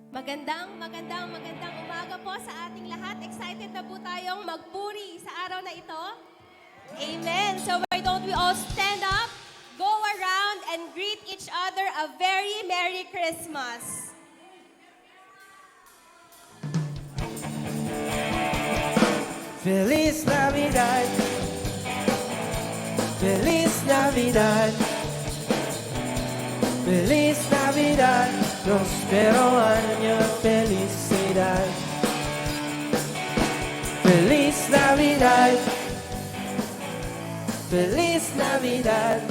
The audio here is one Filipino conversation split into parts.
Magandang umaga po sa ating lahat. Excited na po tayong magpuri sa araw na ito. Amen. So why don't we all stand up, go around, and greet each other a very Merry Christmas. Feliz Navidad, Feliz Navidad, Feliz Navidad, prospero año, felicidad. Feliz Navidad, Feliz Navidad,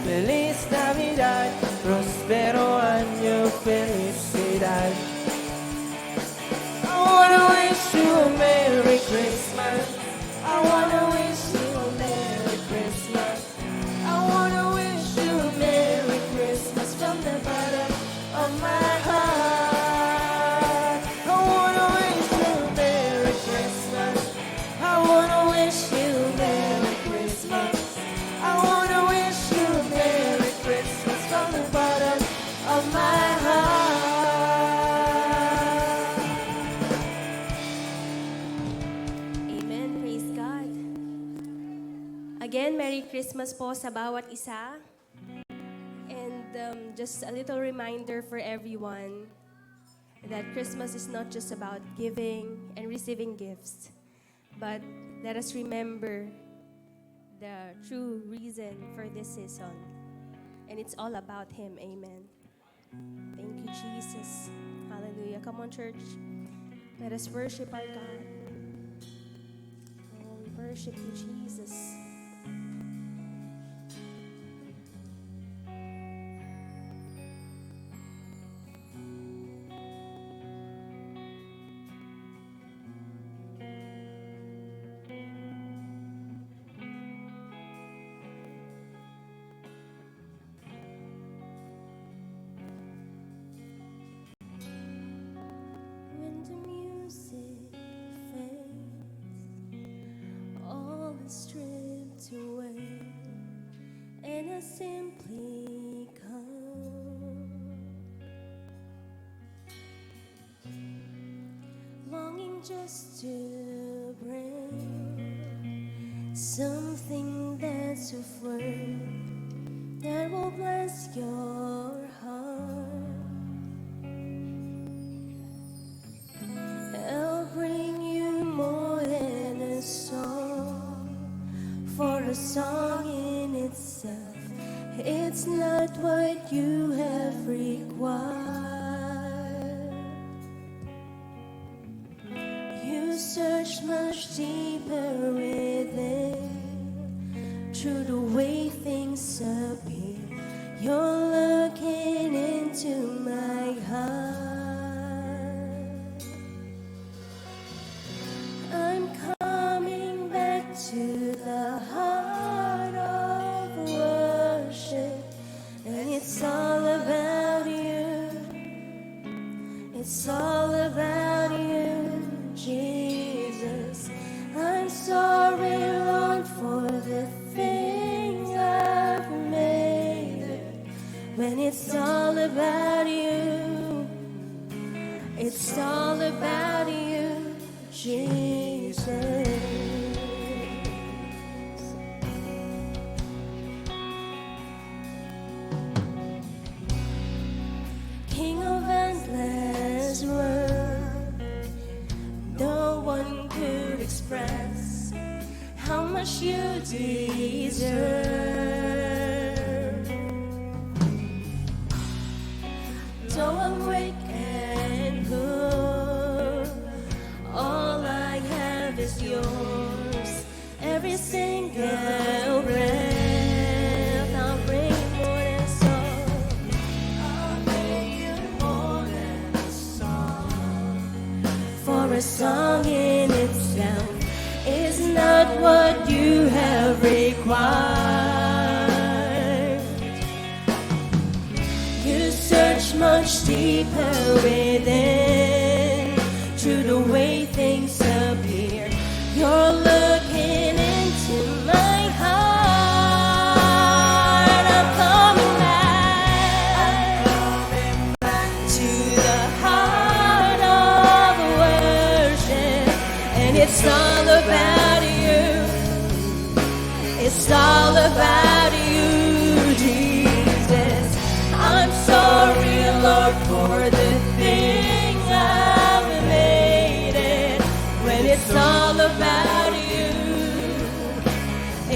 Feliz Navidad, prospero año, felicidad. I wanna wish you a Merry Christmas. I wanna wish you a Merry Christmas. I wanna wish you a Merry Christmas from the bottom of my heart. I wanna wish you a Merry Christmas. I wanna wish you a Merry Christmas. I wanna wish you a Merry Christmas from the bottom of my heart. Again, Merry Christmas po sa bawat isa. And just a little reminder for everyone that Christmas is not just about giving and receiving gifts, but let us remember the true reason for this season. And it's all about Him. Amen. Thank you, Jesus. Hallelujah. Come on, church. Let us worship our God. Oh, we worship you, Jesus. Stripped away, and I simply come, longing just to bring something that's of worth that will bless your heart. I'll bring you more than a song. For a song in itself, it's not what you have required. You search much deeper within, through the way things appear. You're looking into my heart. I'm coming back to the heart of worship, and it's all about you. It's all about you, Jesus. I'm sorry, Lord, for the things I've made. When it's all about you, it's all about you, Jesus. King of endless world, no one could express how much you deserve. Though I'm weak and poor, all I have is yours. Every single breath, I'll bring more than song. I'll bring you more than a song. For a song in itself is not what you have required. You search much deeper within, through the way things appear. You're looking into my heart. I'm coming back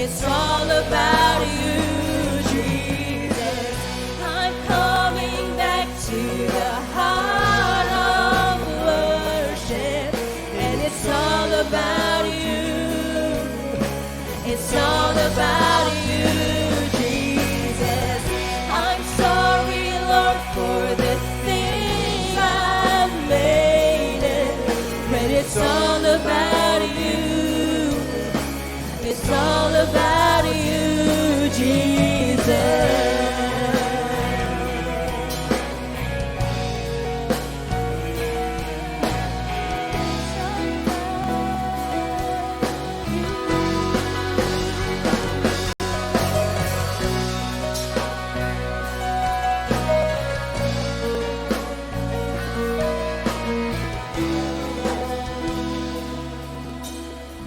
it's all about you, Jesus. I'm coming back to the heart of worship, and it's all about you. It's all about you, Jesus. I'm sorry, Lord, for the things I've made it, but it's all about you. It's all about you, Jesus.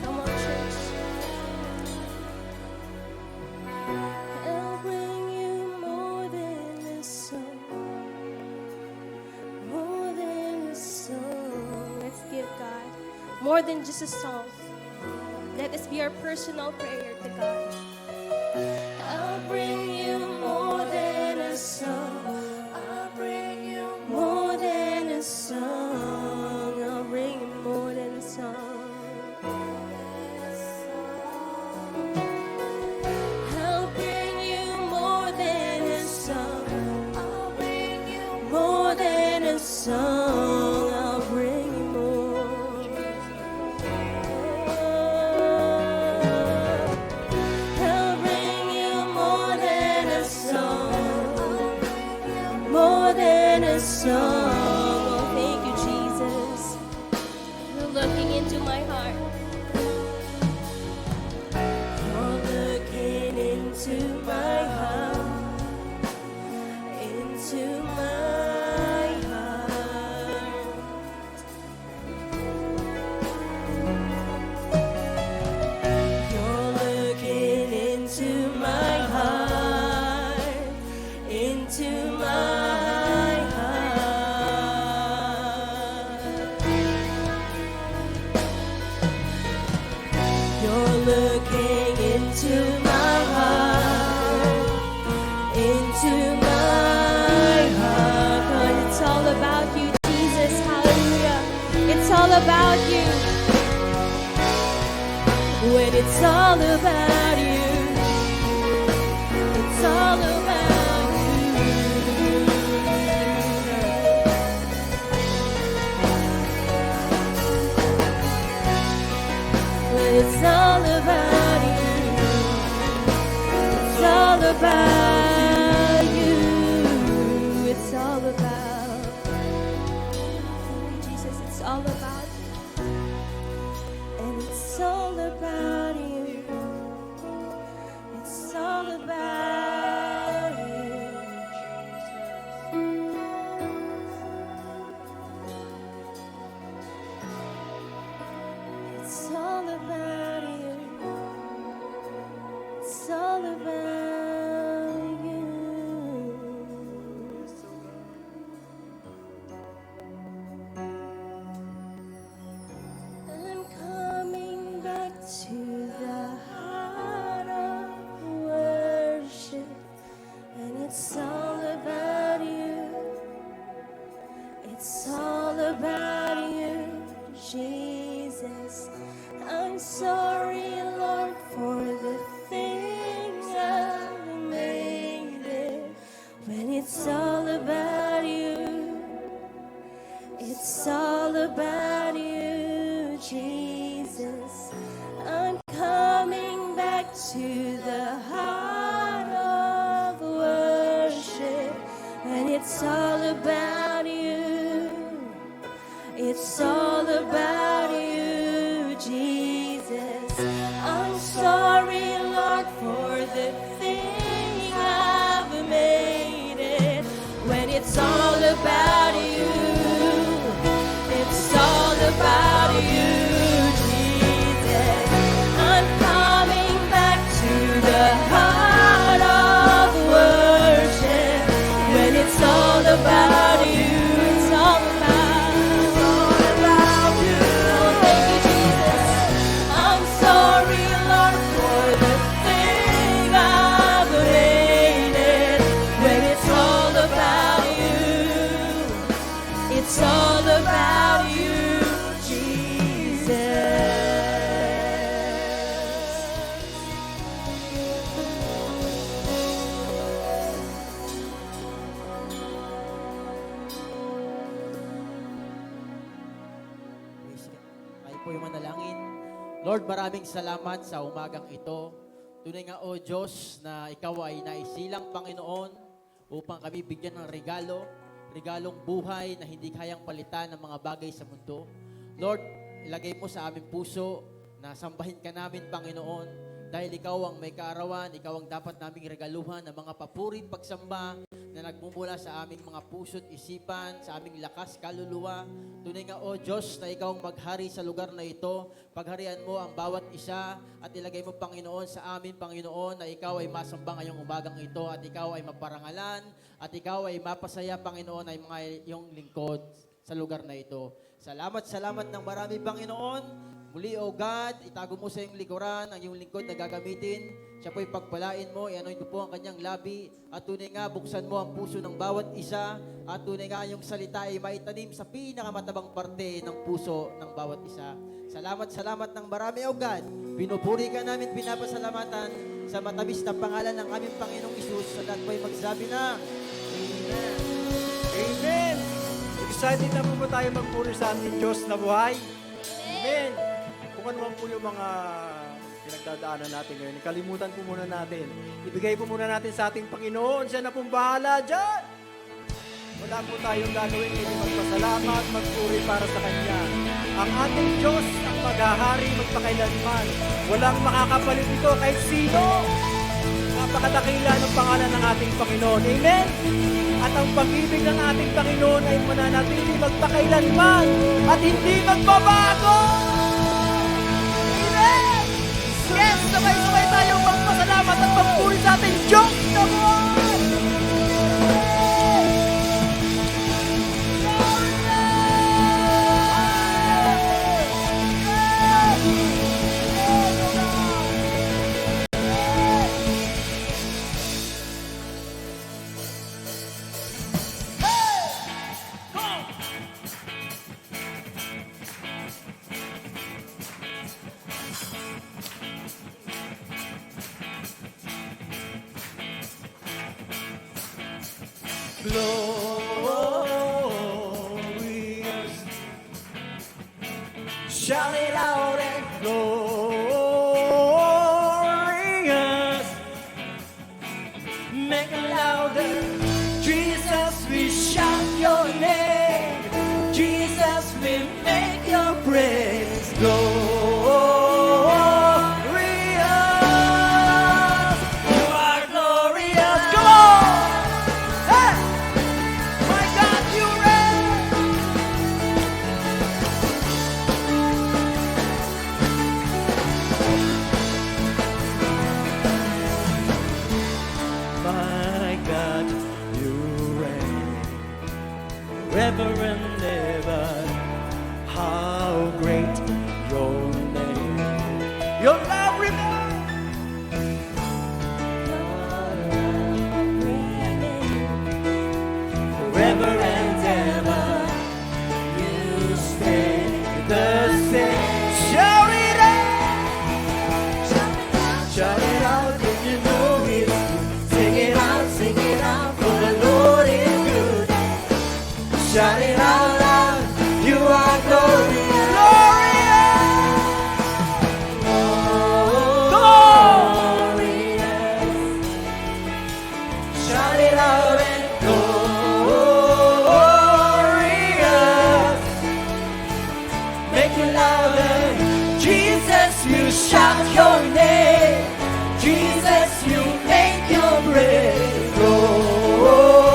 Come on, church. I'll bring you more than a song, more than a song. Let's give God more than just a song. Let this be our personal prayer to God. I'll bring you more than a song. I'll bring you more than a song. I'll bring you more than a song. I'll bring you more than a song. I'll bring you more than a song. I'll bring you more. I'll bring you more than a song. More than a song. Oh, thank you, Jesus. You're looking into my heart. You're looking into my heart, into my heart. You're looking into my heart, into my heart. You're looking into my heart, into my heart. God, it's all about you, Jesus. Hallelujah. It's all about you. When it's all about you, it's all about you. When it's all about you, it's all about you. It's all about Jesus. It's all about you. And it's all about you. It's all about you, Jesus. It's all about you. It's all about you. I'm coming back to the heart of worship, and it's all about you. It's all about you, Jesus. I'm sorry, Lord, for the things I've made it. When it's all about you, it's all about you, Jesus. I'm coming back to the heart of worship, and it's all about you. It's all about you, Jesus. I'm sorry, Lord, for the thing I've made it. When it's all about you, it's all about you, Jesus. I'm coming back to the heart of worship, when it's all about Lord, maraming salamat sa umagang ito. Tunay nga, O Diyos, na Ikaw ay naisilang Panginoon upang kami bigyan ng regalong buhay na hindi kayang palitan ng mga bagay sa mundo. Lord, ilagay mo sa aming puso na sambahin ka namin, Panginoon, dahil Ikaw ang may kaarawan, Ikaw ang dapat naming regaluhan ng mga papurit pagsamba na nagmumula sa aming mga puso't isipan, sa aming lakas, kaluluwa. Tunay nga, O Diyos, na Ikaw ang maghari sa lugar na ito. Pagharian mo ang bawat isa at ilagay mo, Panginoon, sa amin, Panginoon, na Ikaw ay masamba ngayong umagang ito at Ikaw ay maparangalan at Ikaw ay mapasaya, Panginoon, ay mga iyong lingkod sa lugar na ito. Salamat ng marami, Panginoon. Muli, O God, itago mo sa iyong likuran ang iyong lingkod na gagamitin. Siya po'y pagpalain mo, i-anoint mo po ang kanyang labi. At tunay nga, buksan mo ang puso ng bawat isa. At tunay nga, yung salita ay maitanim sa pinakamatabang parte ng puso ng bawat isa. Salamat ng marami, O God. Pinupuri ka namin, pinapasalamatan sa matamis na pangalan ng aming Panginoong Isus. Sa lahat po'y magsabi na, Amen. Amen! Excited na po ba tayo magpuri sa ating Diyos na buhay? Amen! Kung ano man po yung mga pinagdadaanan natin ngayon, kalimutan po muna natin. Ibigay po muna natin sa ating Panginoon. Siya na pong bahala dyan! Wala po tayong gagawin, hindi magpasalamat, magpuri para sa Kanya. Ang ating Diyos ang maghahari magpakailanman. Walang makakapalit ito kahit sino. Napakadakila ng pangalan ng ating Panginoon. Amen? At ang pag-ibig ng ating Panginoon ay mananatili magpakailanman at hindi magbabago! Amen! Yes! Sabay-sabay tayong magpasalamat at magpuri sa ating Diyos na buhay! Glorious. Shout it out and glorious. Make it louder. Jesus, we shout your name. Jesus, we make your praise glorious. You are glorious. Come on. Hey! My God, you reign! My God, you reign forever and ever. How great your name! Your love remains. Forever and ever, you stay the same. Shout it out! Shout it out if you know it's good. Sing it out, for the Lord is good. Shout it out loud, you are glorious. Glorious. Shout it out and glorious. Make it louder. Jesus, you shout your name. Jesus, you make your praise glorious.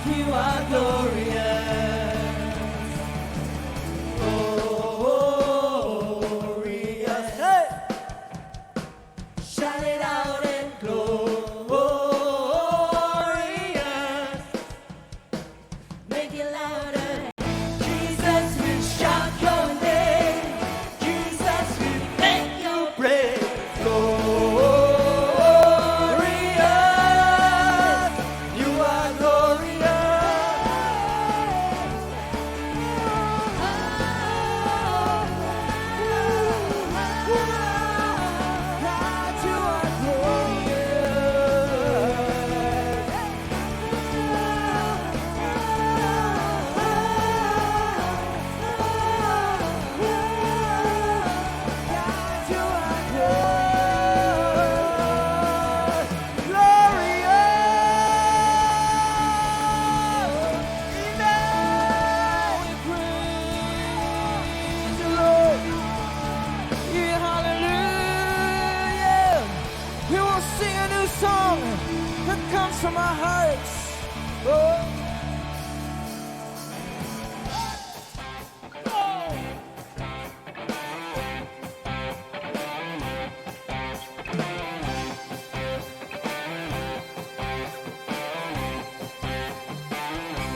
You are glorious. Glorious. Hey! Shout it out and glorious. Make it louder. Jesus, we shout your name. Jesus, we make your praise. Glorious. You are glorious. God, you are Sing a new song that comes from our hearts. Oh.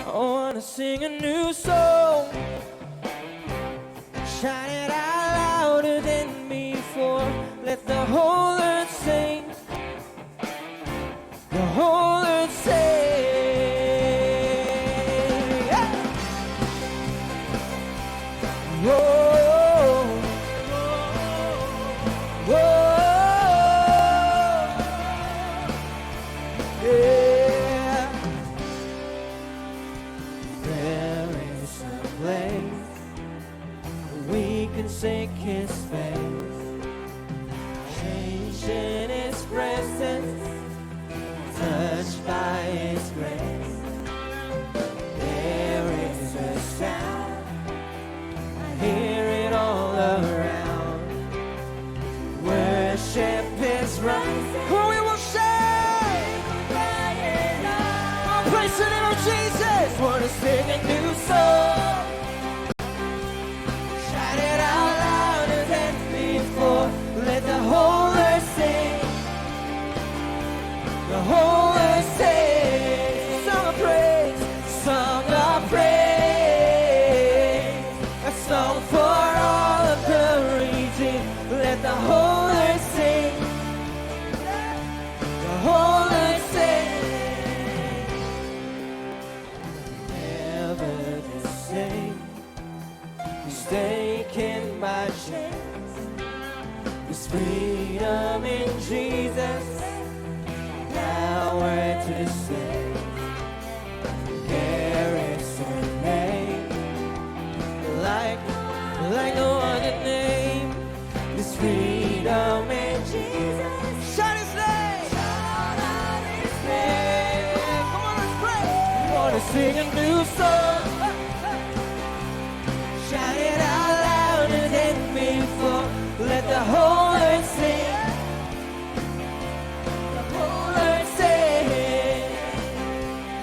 I wanna sing a new song, shout it out louder than before. Let the whole earth sing. The whole earth sing. Yeah. Whoa, whoa, yeah. There is a place we can seek His face, changed in His presence, touched by His grace. There is a sound, I hear it all around. Worship is rising. Oh, we will shout. Oh, praise the name of Jesus. Wanna sing a new song. Shout it out louder than before. Let the whole earth sing. The whole earth sing. Song of praise, song of praise. A song for all of the redeemed. Let the whole earth sing. The whole earth sing. Never the same. He's taken my chains. There's freedom in Jesus. Power to save. There is a name like no other name. There's freedom in Jesus. Shout His name. Shout out His name. Come on, let's pray. We wanna sing a new song. Shout it out louder than before. Let the whole earth sing. The whole earth sing.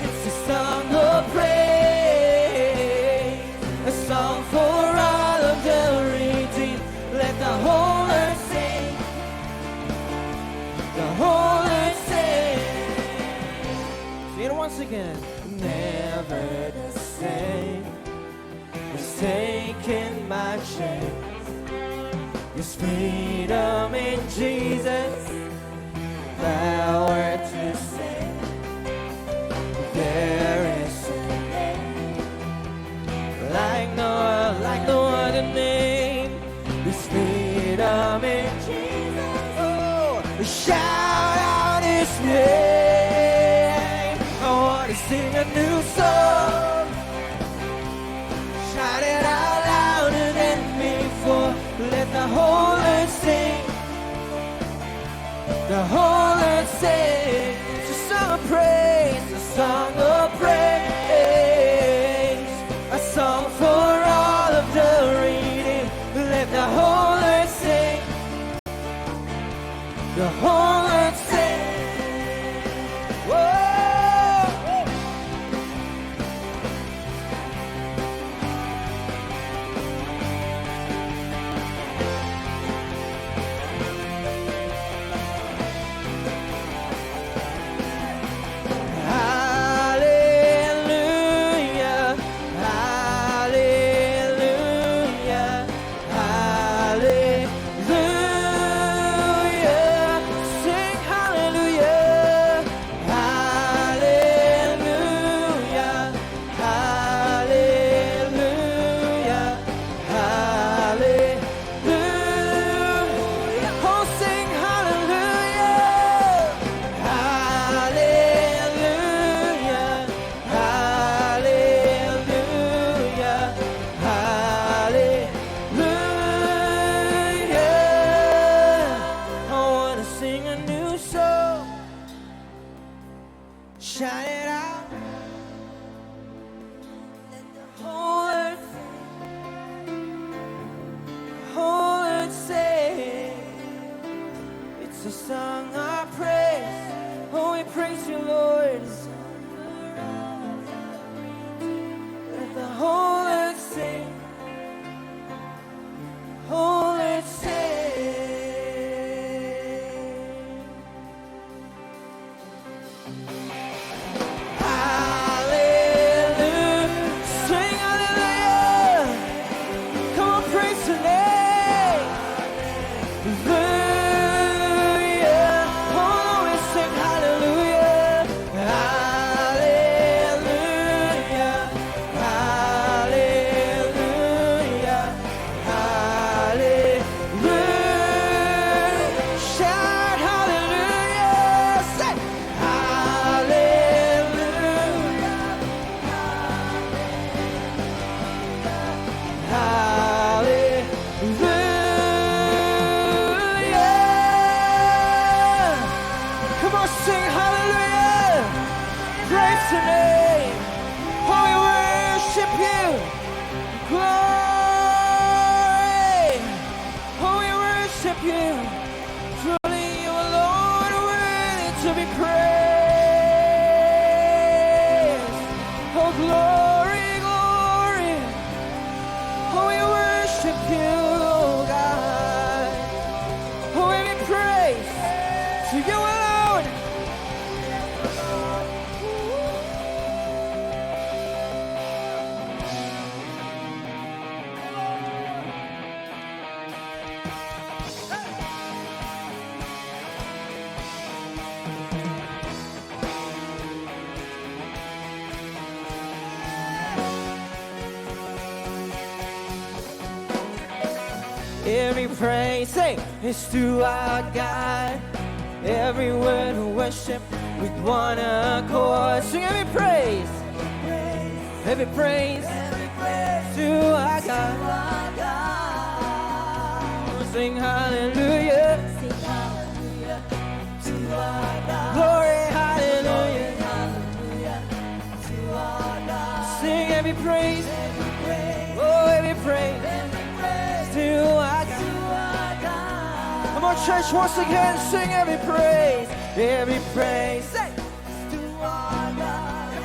It's a song of praise, a song for all of the redeemed. Let the whole earth sing. The whole earth sing. Sing it once again. Never the same. It's taken my chains. There's freedom in Jesus. Power to save. There is a name like no other name. There's freedom in Jesus. Oh, shout out His name. I wanna sing a new song. Shout it out louder than before. Let the whole earth sing. The whole earth sing. It's a song of praise, a song of praise, a song for all of the redeemed. Let the whole earth sing. The whole earth sing. Whoa. Oh, glory, glory. Oh, we worship you, oh God. Oh, we give praise to you alone. Every praise, say, is to our God. Every word of worship with one accord. Sing every praise, every praise to our God. Sing hallelujah, glory, hallelujah. Sing every praise, oh, every praise to our God. Come on, church, once again, sing every praise, say, to our God.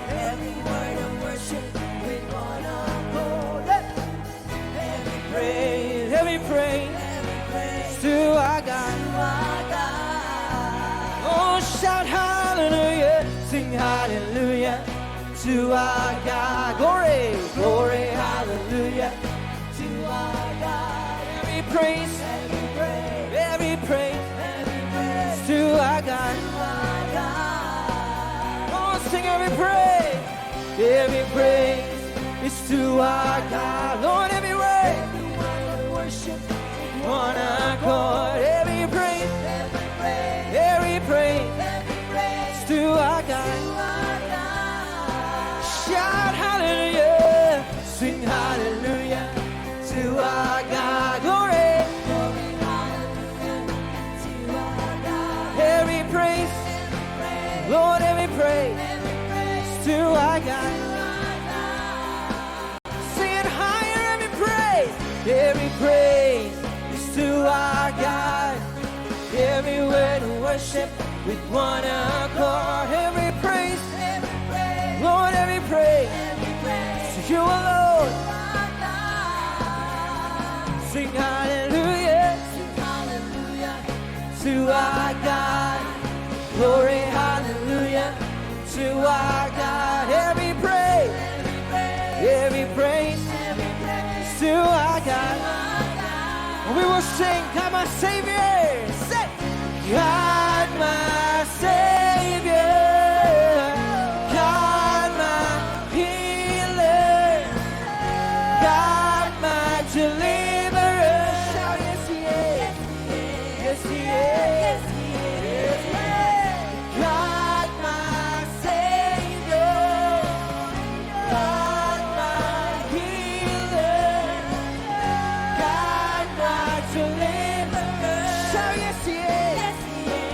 Every word of worship with one accord. Every praise to our God. Oh, shout hallelujah, sing hallelujah to our God. Glory, glory, hallelujah. Every praise to our God. Oh, sing every praise is to our God. Lord, every word of worship, one accord. Every praise is to our God. Shout hallelujah, sing hallelujah to our God. Glory. Every praise, Lord, every praise to our God. Sing it higher, every praise is to our God. Every word of worship with one accord. Every praise, Lord, every praise to you alone. Sing hallelujah to our God. Glory, hallelujah to our God. Every praise to our God. We will sing, God my Savior. Say, God my Savior. God my healer. God my deliverer. Shout yes he is. Yes he is. God my Savior. God my healer. God my deliverer. Shout yes he is.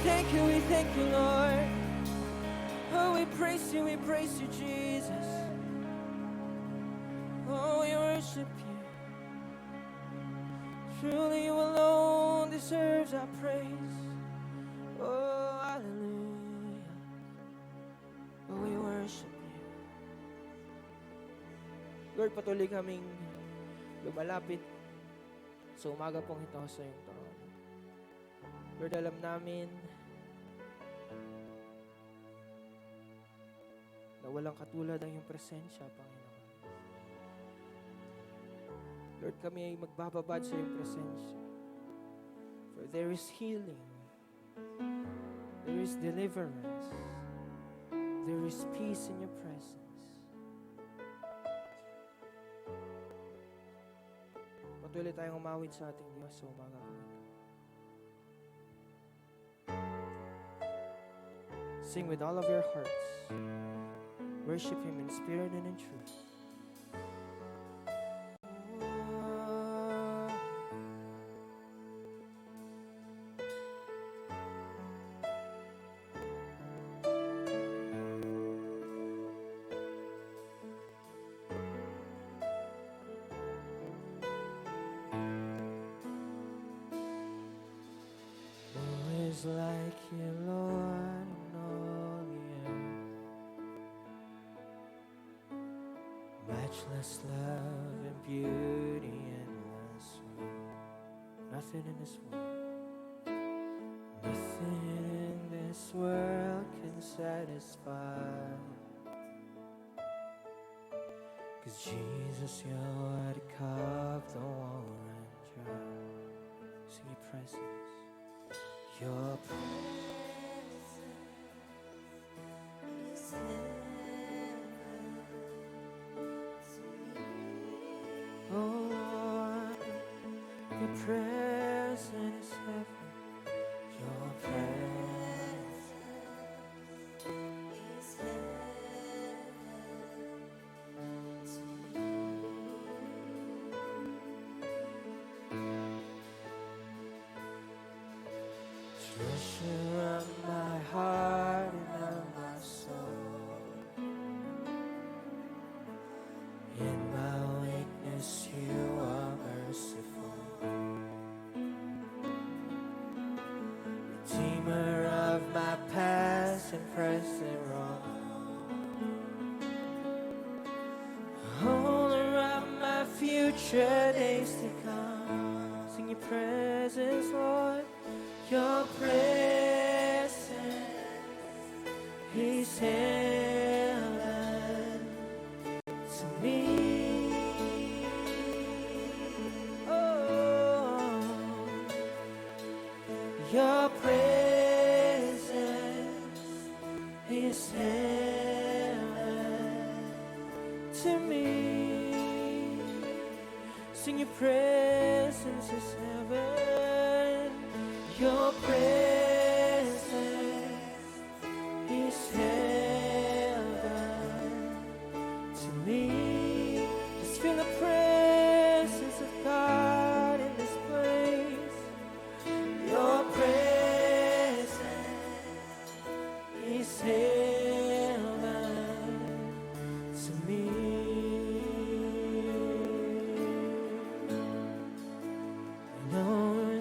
thank you, Lord. Oh, we praise you, Jesus. Oh, we worship you. Truly you alone deserves our praise. Oh, hallelujah. Oh, we worship you. Lord, patuloy kaming lumalapit sa umaga pong ito sa iyong trono. Lord, alam namin na walang katulad ang iyong presensya, Panginoon. Lord, kami ay magbababad sa iyong presensya. For there is healing, there is deliverance, there is peace in your presence. Patuloy tayong umawit sa ating Diyos sa umaga po ito. Sing with all of your hearts. Worship Him in spirit and in truth. Who is like you, Lord, in all the earth? Matchless love and beauty, endless worth. Nothing in this world, nothing in this world can satisfy. 'Cause Jesus, you're the cup, the one dry. Sing your presence. Your presence is heaven to me. Oh Lord, your presence is heaven. Your presence is heaven to me. Treasure of my heart and of my soul. In my weakness you are merciful. Redeemer of my past and present wrong. Holder of my future days to come. Sing your presence, Lord. Your presence is heaven to me. Oh, your presence is heaven to me. Sing your presence is heaven. Your presence is heaven to me. Just feel the presence of God in this place. Your presence is heaven to me. No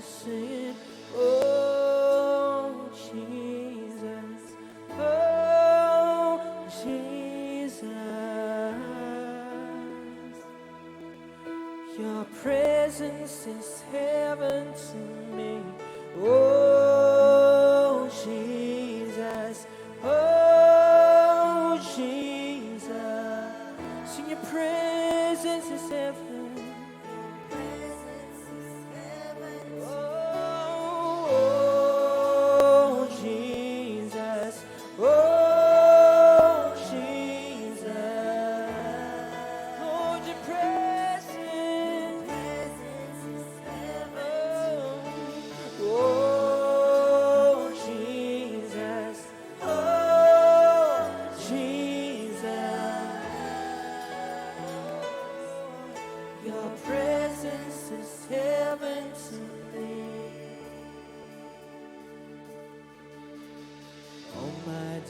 sin. Oh,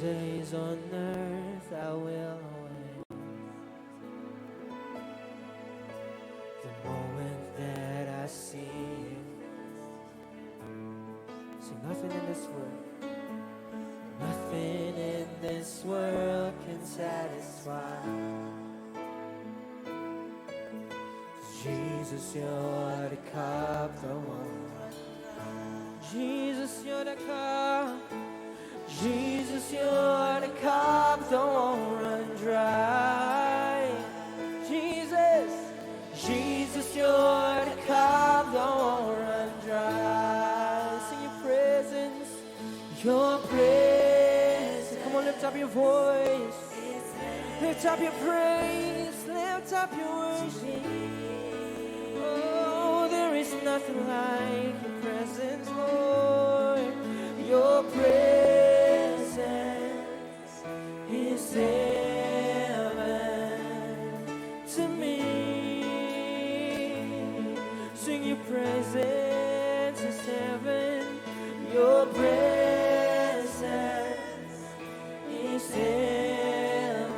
days on earth I will await the moment that I see you. See, nothing in this world, nothing in this world can satisfy. Jesus, you're the cup, the one. Jesus, you're the cup. Jesus, you're the cup, the won't run dry. Jesus, Jesus, you're the cup, the won't run dry. Sing your presence, your presence. Come on, lift up your voice. Lift up your praise, lift up your worship. Oh, there is nothing like your presence, Lord. Your presence is heaven to me. Sing your presence is heaven. Your presence is heaven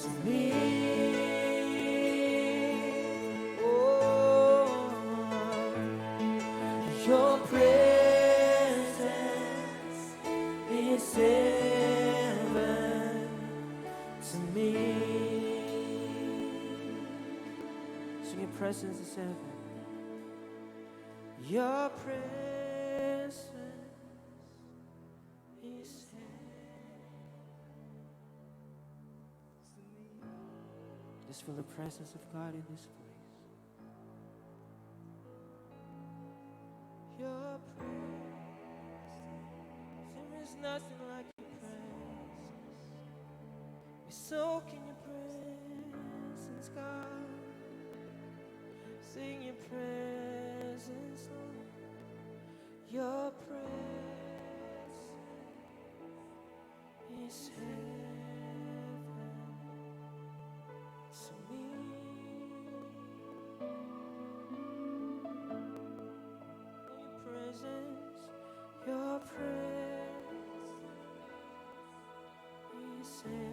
to me. Oh, your presence is heaven to me. Sing your presence is heaven. Your presence is heaven. Just feel the presence of God in this place. Your presence, there is nothing like your presence. We soak in your presence, God. Sing your presence, Lord. Your presence is heaven to me. Your presence is heaven.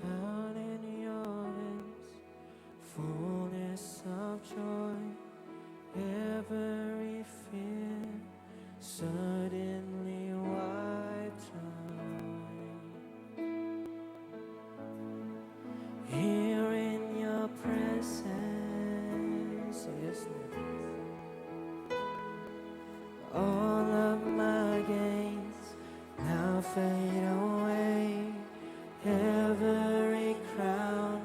Found in your hands, fullness of joy, every fear suddenly wiped away. Here in your presence, oh yes, Lord. All of my gains now fade away. Every crown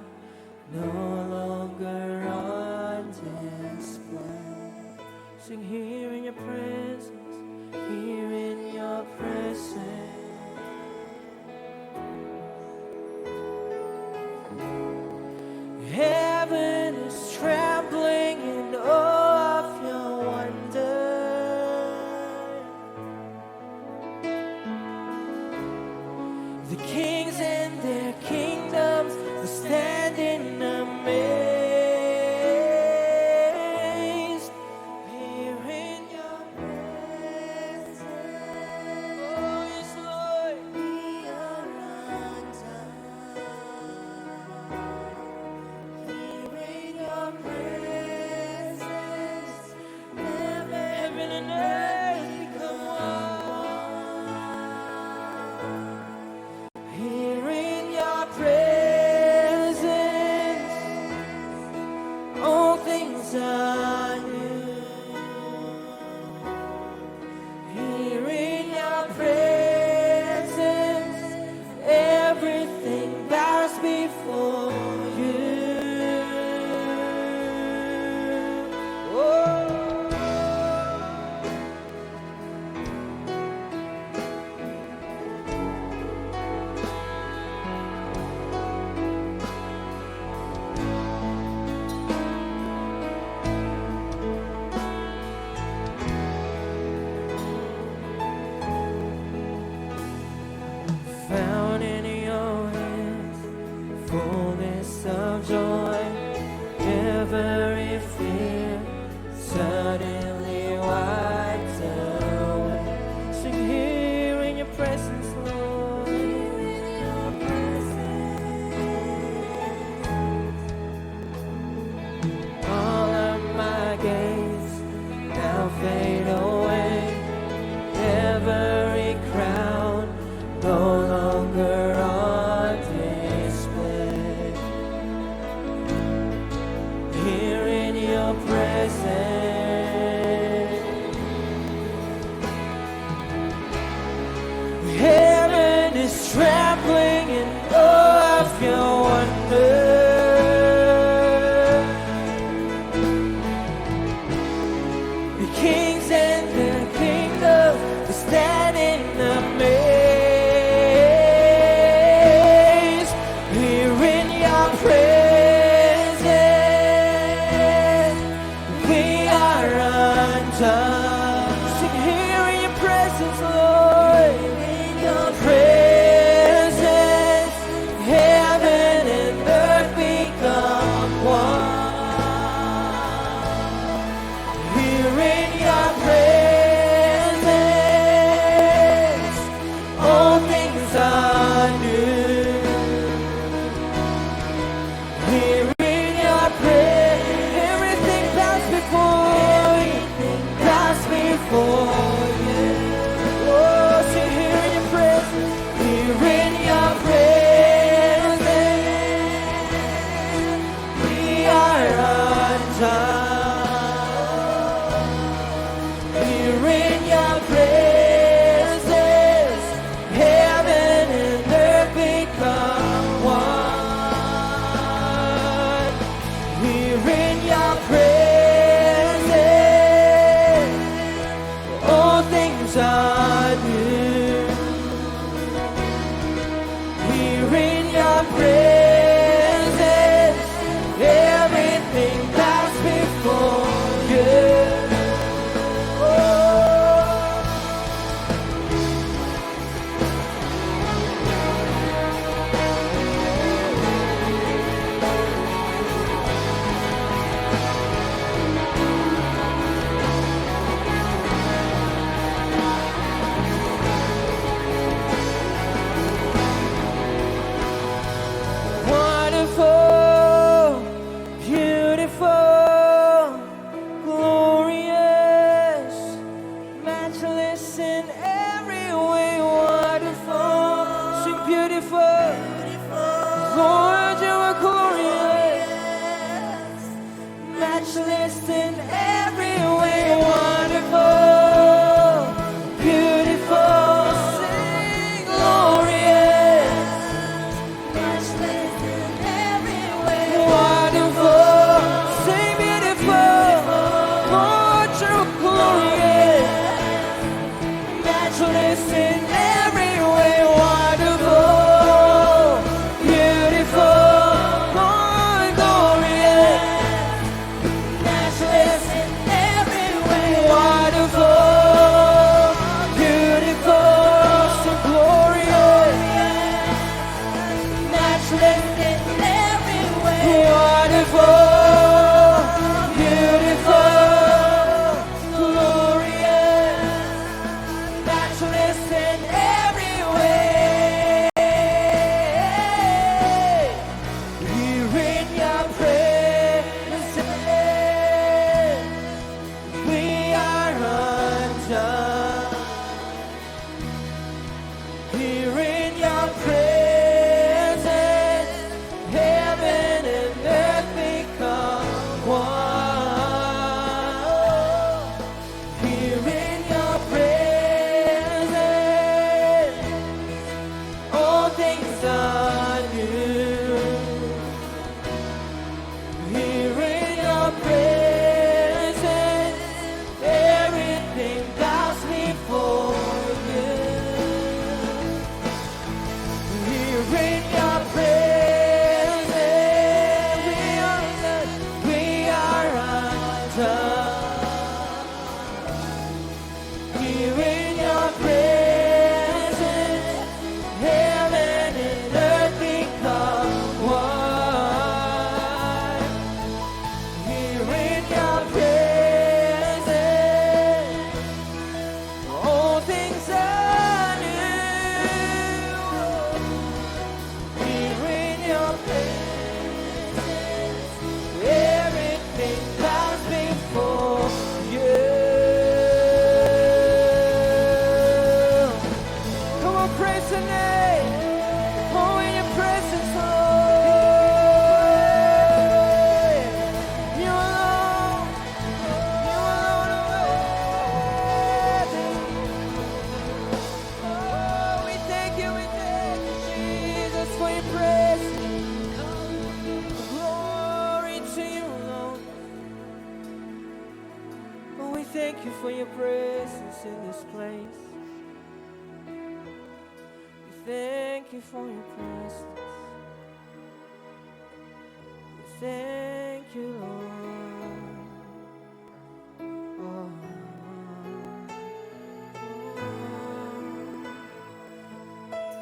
no longer on display. Sing here in your presence, here kings and the kingdom to stand in amaze. Here in your presence, we are undone. Sing here in your presence, Lord. In your presence, heaven and earth become one. Here in your presence, all things are new. Here in your presence, everything bows before you. Bows before you. Oh, say here in your presence, here in your presence, we are undone. Here in your presence, heaven and earth become one. Here in your presence, all things are new. Here in your presence, everything bows before you. Wonderful, beautiful, glorious, matchless in every way. Wonderful, sing beautiful, Lord, you are glorious, matchless in every way. Wonderful, beautiful, sing glorious, matchless in every way. Wonderful, sing beautiful, Lord, you're glorious, matchless in every way. Wonderful, beautiful, Lord, glorious, matchless in every way. Wonderful, beautiful, so glorious, matchless in every way. Wonderful, beautiful, glorious. we thank you for your presence in this place. We thank you for your presence. We thank you, Lord. Oh.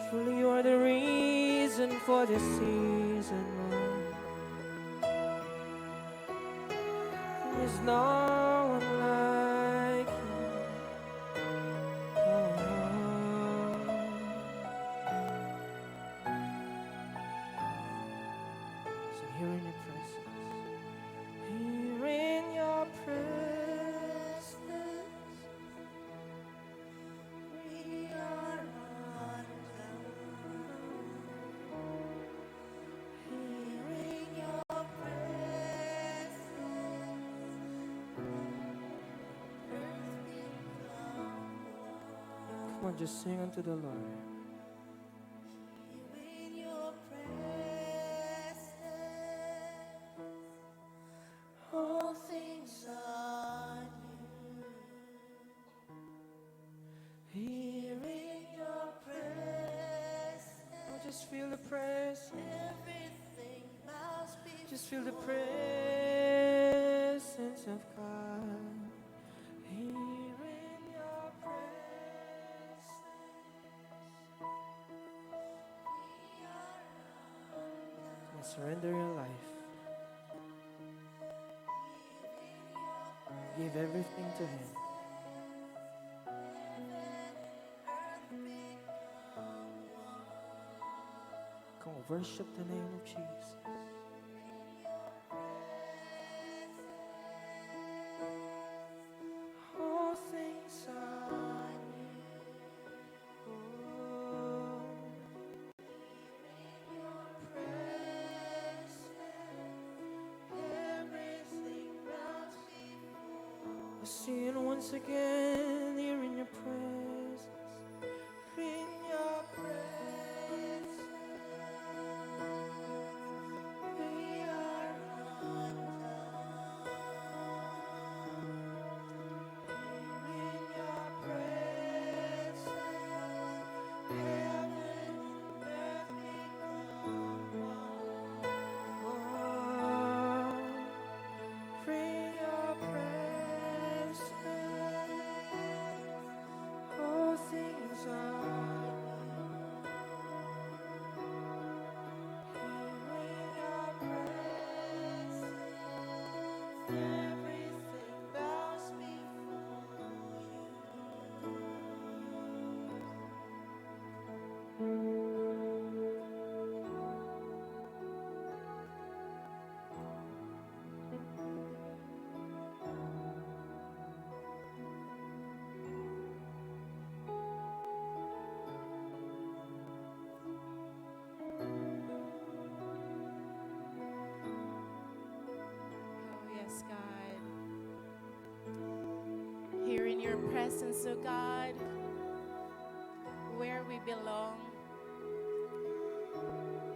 Truly, you are the reason for this season, Lord. There's no one like you. Oh. So here in your presence, here in your presence, we are undone. Here in your presence, come on, just sing unto the Lord. In your presence, all things are new. Here in your presence, oh, just feel the presence. Everything must be. Just feel the presence of God. Here in your presence. Surrender your life. Give everything to Him. Come on, worship the name of Jesus. All things are new. I see it once again here in your presence. In your presence, we are undone. In your presence, heaven and earth become one. In your presence, all things are new. In your presence, everything bows before Oh, yes, God. Here in your presence, oh God, where we belong.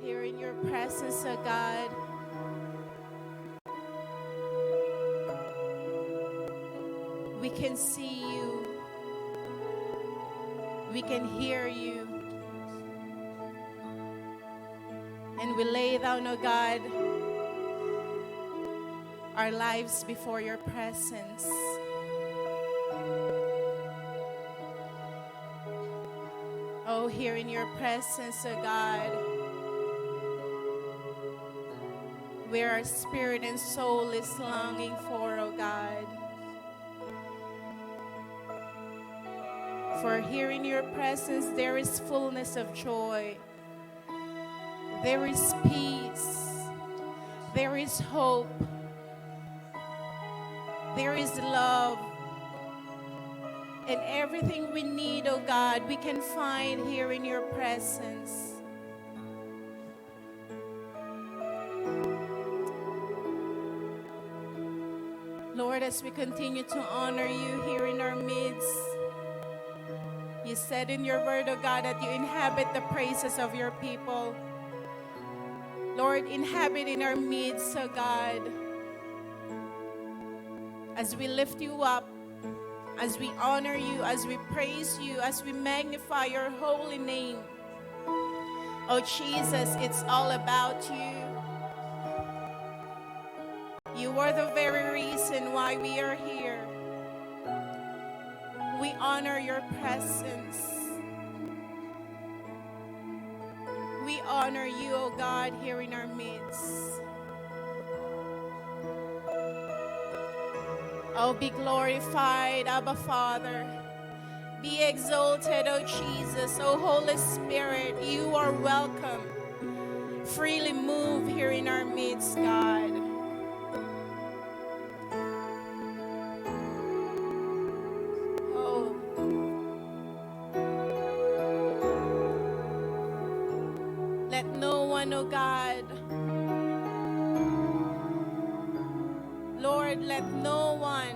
Here in your presence, oh God, we can see you. We can hear you. And we lay down, oh God, our lives before your presence. Oh, here in your presence, oh God, where our spirit and soul is longing for, oh God. For here in your presence there is fullness of joy. There is peace. There is hope. There is love. And everything we need, oh God, we can find here in your presence. Lord, as we continue to honor you here in our midst, you said in your word, oh God, that you inhabit the praises of your people. Lord, inhabit in our midst, oh God, as we lift you up, as we honor you, as we praise you, as we magnify your holy name. Oh Jesus, it's all about you. You are the very reason why we are here. We honor your presence. We honor you, O God, here in our midst. Oh, be glorified, Abba Father. Be exalted, O Jesus. O Holy Spirit, you are welcome. Freely move here in our midst, God. Oh. Let no one, O God, Lord, let no one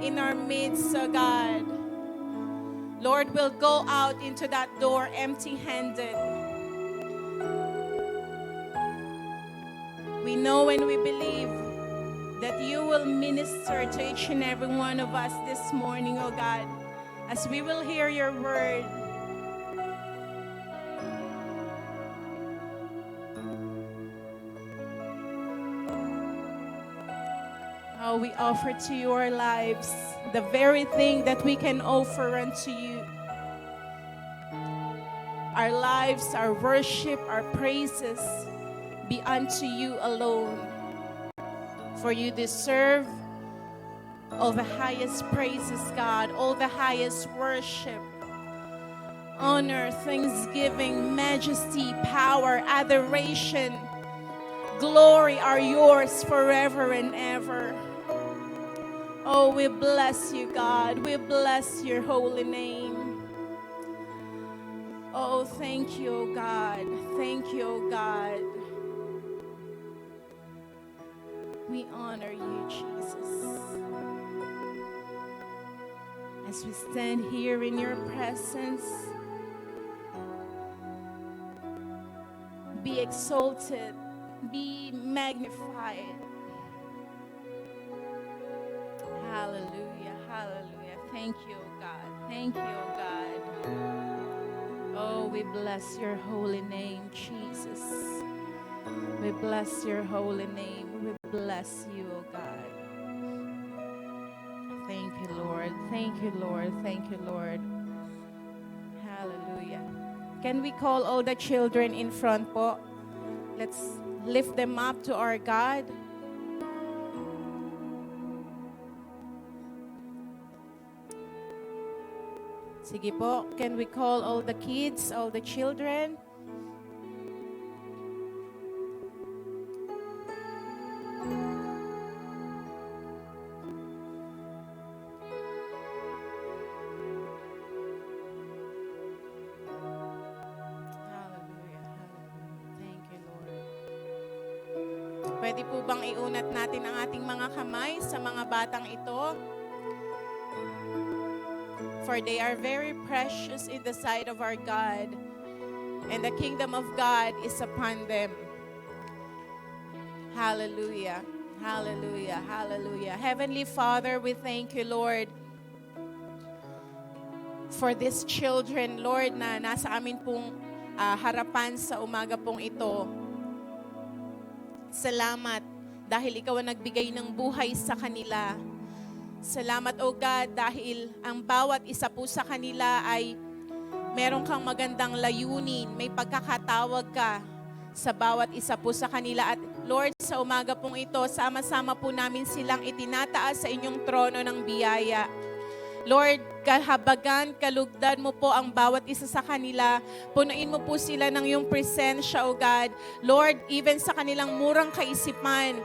in our midst, O God, Lord, will go out into that door empty-handed. We know and we believe that you will minister to each and every one of us this morning, O God, as we will hear your word. Oh, we offer to you our lives, the very thing that we can offer unto you. Our lives, our worship, our praises be unto you alone. For you deserve all the highest praises, God, all the highest worship, honor, thanksgiving, majesty, power, adoration, glory are yours forever and ever. Oh, we bless you, God. We bless your holy name. Oh, thank you, oh God. Thank you, oh God. We honor you, Jesus. As we stand here in your presence, be exalted, be magnified. Hallelujah, hallelujah. Thank you, oh God. Thank you, oh God. Oh, we bless your holy name, Jesus. We bless your holy name. We bless you, oh God. Thank you, Lord. Thank you, Lord. Thank you, Lord. Hallelujah. Can we call all the children in front po? Let's lift them up to our God. Sige po, can we call all the kids, all the children? Hallelujah, hallelujah. Thank you, Lord. Pwede po bang iunat natin ang ating mga kamay sa mga batang ito? For they are very precious in the sight of our God, and the kingdom of God is upon them. Hallelujah, hallelujah, hallelujah. Heavenly Father, we thank you, Lord, for these children, Lord, na nasa amin pong harapan sa umaga pong ito. Salamat dahil ikaw ang nagbigay ng buhay sa kanila. Salamat, O God, dahil ang bawat isa po sa kanila ay meron kang magandang layunin, may pagkakatawag ka sa bawat isa po sa kanila. At Lord, sa umaga pong ito, sama-sama po namin silang itinataas sa inyong trono ng biyaya. Lord, kahabagan, kalugdan mo po ang bawat isa sa kanila. Punuin mo po sila ng iyong presensya, O God. Lord, even sa kanilang murang kaisipan,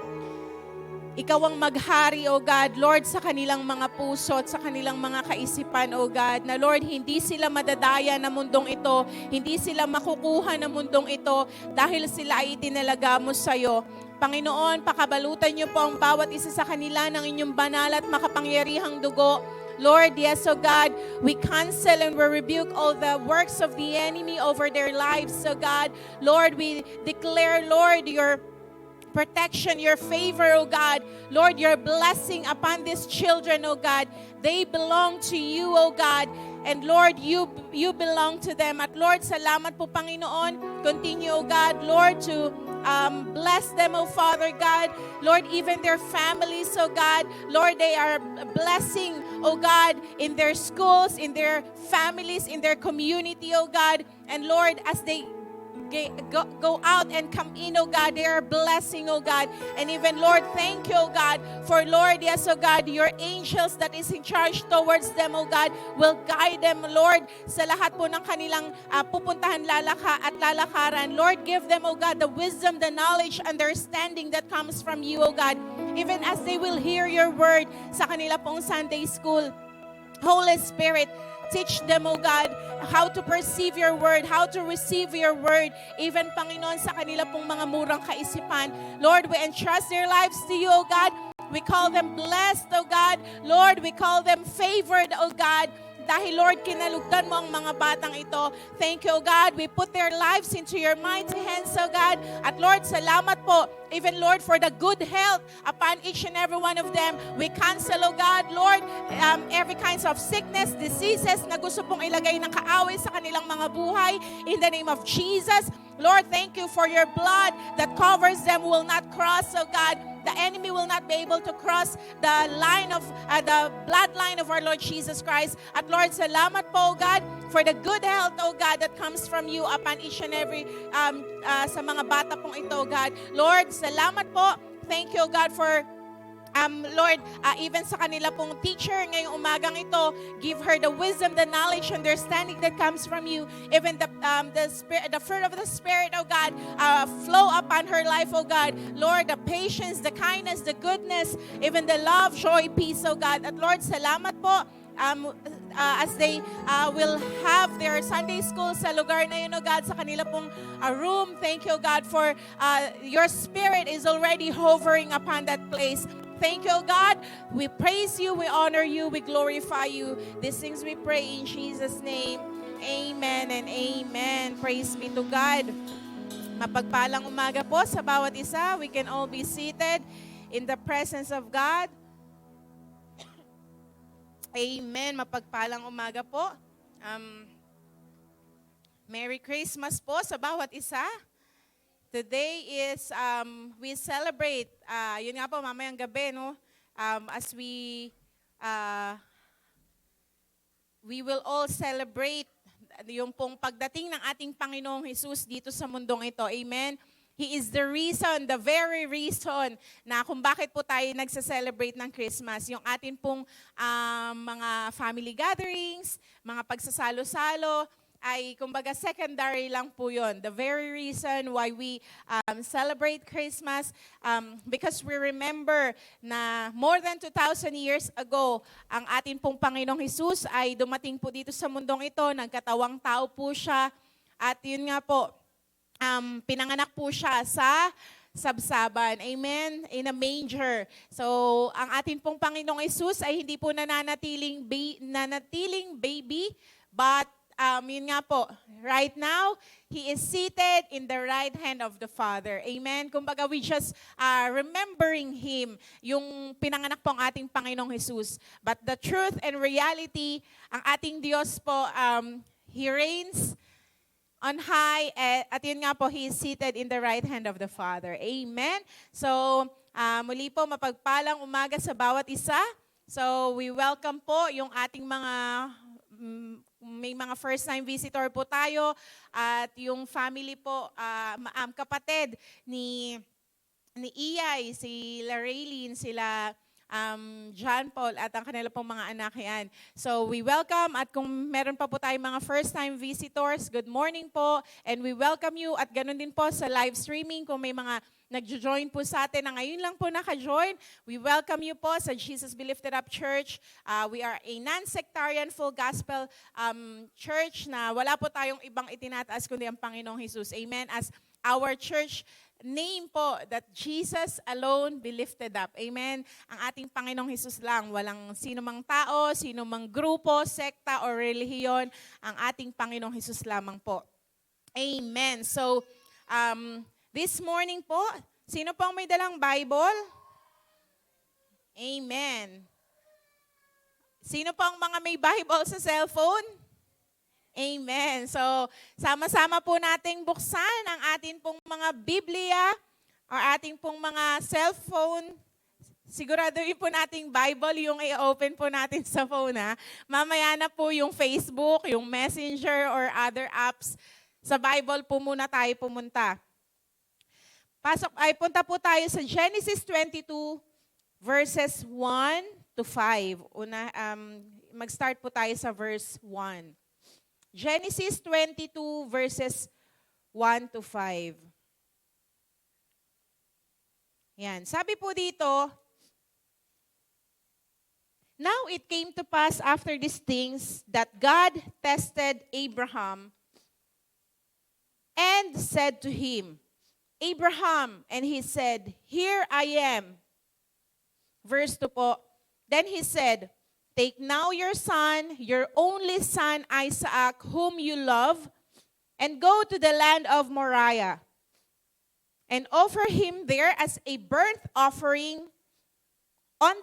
ikaw ang maghari, O God, Lord, sa kanilang mga puso at sa kanilang mga kaisipan, O God, na Lord, hindi sila madadaya ng mundong ito, hindi sila makukuha ng mundong ito dahil sila ay itinalaga mo sa iyo. Panginoon, pakabalutan niyo po ang bawat isa sa kanila ng inyong banal at makapangyarihang dugo. Lord, yes, O God, we cancel and we rebuke all the works of the enemy over their lives, O God. Lord, we declare, Lord, your protection, your favor, O God. Lord, your blessing upon these children, O God. they belong to you, O God. And Lord, you belong to them. At Lord, salamat po, Panginoon. Continue, O God, Lord, to bless them, O Father God. Lord, even their families, O God. Lord, they are a blessing, O God, in their schools, in their families, in their community, O God. And Lord, as they go out and come in, oh God, they are blessing, oh God. And even, Lord, thank you, oh God, for, Lord, yes, oh God, your angels that is in charge towards them, oh God, will guide them, Lord, sa lahat po ng kanilang pupuntahan at lalakaran. Lord, give them, oh God, the wisdom, the knowledge, understanding that comes from you, oh God, even as they will hear your word sa kanila pong Sunday school. Holy Spirit, teach them, O God, how to perceive your word, how to receive your word, even, Panginoon, sa kanila pong mga murang kaisipan. Lord, we entrust their lives to you, O God. We call them blessed, O God. Lord, we call them favored, O God. Dahil, Lord, kinalugdan mo ang mga batang ito. Thank you, O God. We put their lives into your mighty hands, O God. At Lord, salamat po. Even, Lord, for the good health upon each and every one of them. We cancel, O God, Lord, every kinds of sickness, diseases na gusto pong ilagay ng kaaway sa kanilang mga buhay. In the name of Jesus. Lord, thank you for your blood that covers them, will not cross, O God. The enemy will not be able to cross the line of the bloodline of our Lord Jesus Christ. At Lord, salamat po, O God, for the good health, O God, that comes from you upon each and every sa mga bata pong ito, O God. Lord, salamat po. Thank you, O God, for Lord, even sa kanila pong teacher ngayong umagang ito, give her the wisdom, the knowledge, understanding that comes from you. Even the spirit, the fruit of the Spirit, oh God, flow upon her life, oh God. Lord, the patience, the kindness, the goodness, even the love, joy, peace, oh God. At Lord, salamat po. As they will have their Sunday school sa lugar na yun, oh God, sa kanila pong room. Thank you, God, for your Spirit is already hovering upon that place. Thank you, God. We praise you, we honor you, we glorify you. These things we pray in Jesus' name. Amen and amen. Praise be to God. Mapagpalang umaga po sa bawat isa. We can all be seated in the presence of God. Amen. Mapagpalang umaga po. Merry Christmas po sa bawat isa. Today is, we celebrate, yun nga po, mamayang gabi, no? As we will all celebrate yung pong pagdating ng ating Panginoong Jesus dito sa mundong ito. Amen? He is the reason, the very reason na kung bakit po tayo nagsa-celebrate ng Christmas. Yung atin pong mga family gatherings, mga pagsasalo-salo, ay kumbaga secondary lang po yun. The very reason why we celebrate Christmas, because we remember na more than 2,000 years ago, ang atin pong Panginoong Jesus ay dumating po dito sa mundong ito, nagkatawang tao po siya, at yun nga po, pinanganak po siya sa sabsaban. Amen? In a manger. So, ang atin pong Panginoong Jesus ay hindi po nananatiling baby, but yun nga po, right now, He is seated in the right hand of the Father. Amen? Kumbaga, we just remembering Him, yung pinanganak po ang ating Panginoong Jesus. But the truth and reality, ang ating Diyos po, He reigns on high, at yun nga po, He is seated in the right hand of the Father. Amen? So, muli po, mapagpalang umaga sa bawat isa. So, we welcome po yung ating mga may mga first-time visitor po tayo at yung family po, kapatid ni Iyay, si Laraylin, sila John Paul at ang kanila pong mga anak yan. So we welcome, at kung meron pa po tayong mga first-time visitors, good morning po, and we welcome you, at ganun din po sa live streaming kung may mga nag-join po sa atin na ngayon lang po naka-join. We welcome you po sa Jesus Be Lifted Up Church. We are a non-sectarian full gospel church na wala po tayong ibang itinataas kundi ang Panginoong Jesus. Amen. As our church name po, that Jesus alone be lifted up. Amen. Ang ating Panginoong Jesus lang. Walang sino mang tao, sino mang grupo, sekta, o relihiyon. Ang ating Panginoong Jesus lamang po. Amen. So, this morning po, sino pong may dalang Bible? Amen. Sino po ang mga may Bible sa cellphone? Amen. So, sama-sama po nating buksan ang ating pong mga Biblia or ating pong mga cellphone. Siguraduhin po nating Bible yung i-open po natin sa phone, ha. Mamaya na po yung Facebook, yung Messenger or other apps. Sa Bible po muna tayo pumunta. Punta po tayo sa Genesis 22 verses 1 to 5. Mag-start po tayo sa verse 1. Genesis 22 verses 1 to 5. Yan. Sabi po dito, now it came to pass after these things that God tested Abraham and said to him, Abraham, and he said, here I am. Verse 2 po, then he said, take now your son, your only son Isaac, whom you love, and go to the land of Moriah, and offer him there as a burnt offering on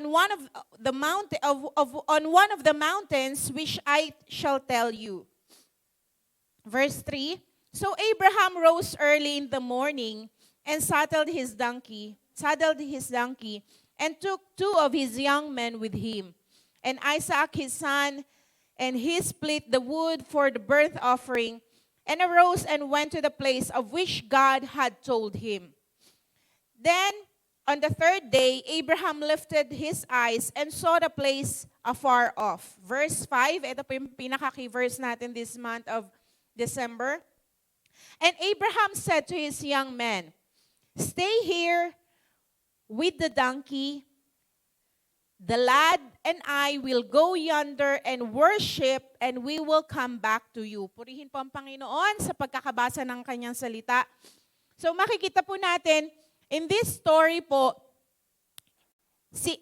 one of the mountains which I shall tell you. Verse 3, so Abraham rose early in the morning and saddled his donkey, and took 2 of his young men with him, and Isaac his son, and he split the wood for the burnt offering, and arose and went to the place of which God had told him. Then on the 3rd day, Abraham lifted his eyes and saw the place afar off. Verse 5, ito po yung pinaka-key verse natin this month of December. And Abraham said to his young men, stay here with the donkey. The lad and I will go yonder and worship, and we will come back to you. Purihin po ang Panginoon sa pagkakabasa ng kanyang salita. So makikita po natin, in this story po, si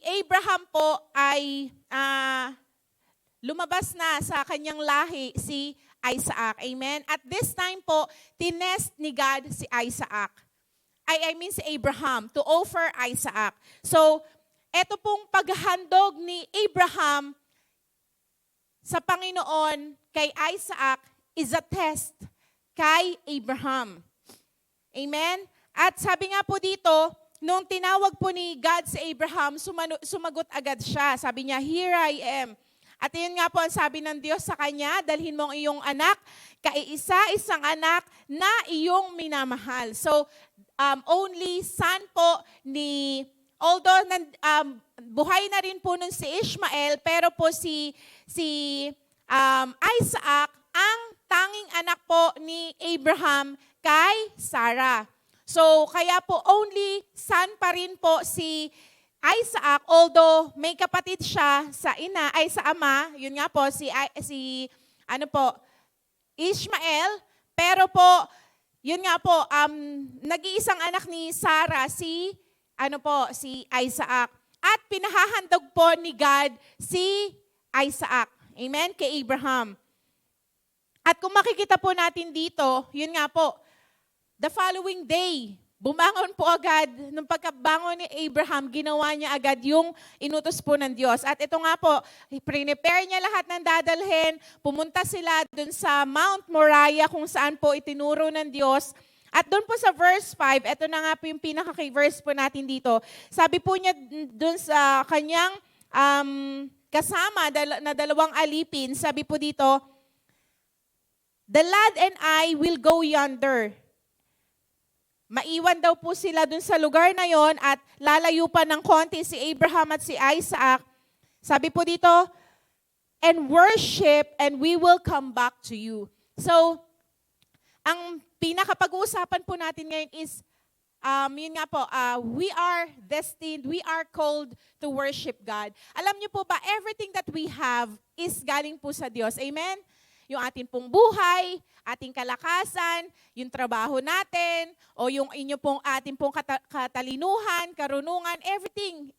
Abraham po ay lumabas na sa kanyang lahi si Isaac. Amen? At this time po, tinest ni God si Isaac. I mean si Abraham, to offer Isaac. So, eto pong paghandog ni Abraham sa Panginoon kay Isaac is a test kay Abraham. Amen? At sabi nga po dito, nung tinawag po ni God si Abraham, sumagot agad siya. Sabi niya, here I am. At yun nga po ang sabi ng Diyos sa kanya, dalhin mo ang iyong anak, isang anak na iyong minamahal. So, only son po ni, although buhay na rin po nun si Ishmael, pero po si Isaac, ang tanging anak po ni Abraham kay Sarah. So, kaya po only son pa rin po si Isaac, although may kapatid siya sa ama, yun nga po, Ishmael, pero po, yun nga po, nag-iisang anak ni Sarah, si Isaac. At pinahahandog po ni God si Isaac. Amen? Kay Abraham. At kung makikita po natin dito, yun nga po, the following day, bumangon po agad, nung pagkabangon ni Abraham, ginawa niya agad yung inutos po ng Diyos. At ito nga po, prepare niya lahat ng dadalhin, pumunta sila dun sa Mount Moriah kung saan po itinuro ng Diyos. At doon po sa verse 5, ito na nga po yung pinaka-verse po natin dito. Sabi po niya doon sa kanyang kasama na dalawang alipin, sabi po dito, the lad and I will go yonder. Maiwan daw po sila dun sa lugar na yon at lalayo pa ng konti si Abraham at si Isaac. Sabi po dito, and worship and we will come back to you. So, ang pinakapag-uusapan po natin ngayon is, yun nga po, we are destined, we are called to worship God. Alam niyo po ba, everything that we have is galing po sa Diyos. Amen? Yung ating pong buhay, ating kalakasan, yung trabaho natin, o yung ating pong katalinuhan, karunungan, everything,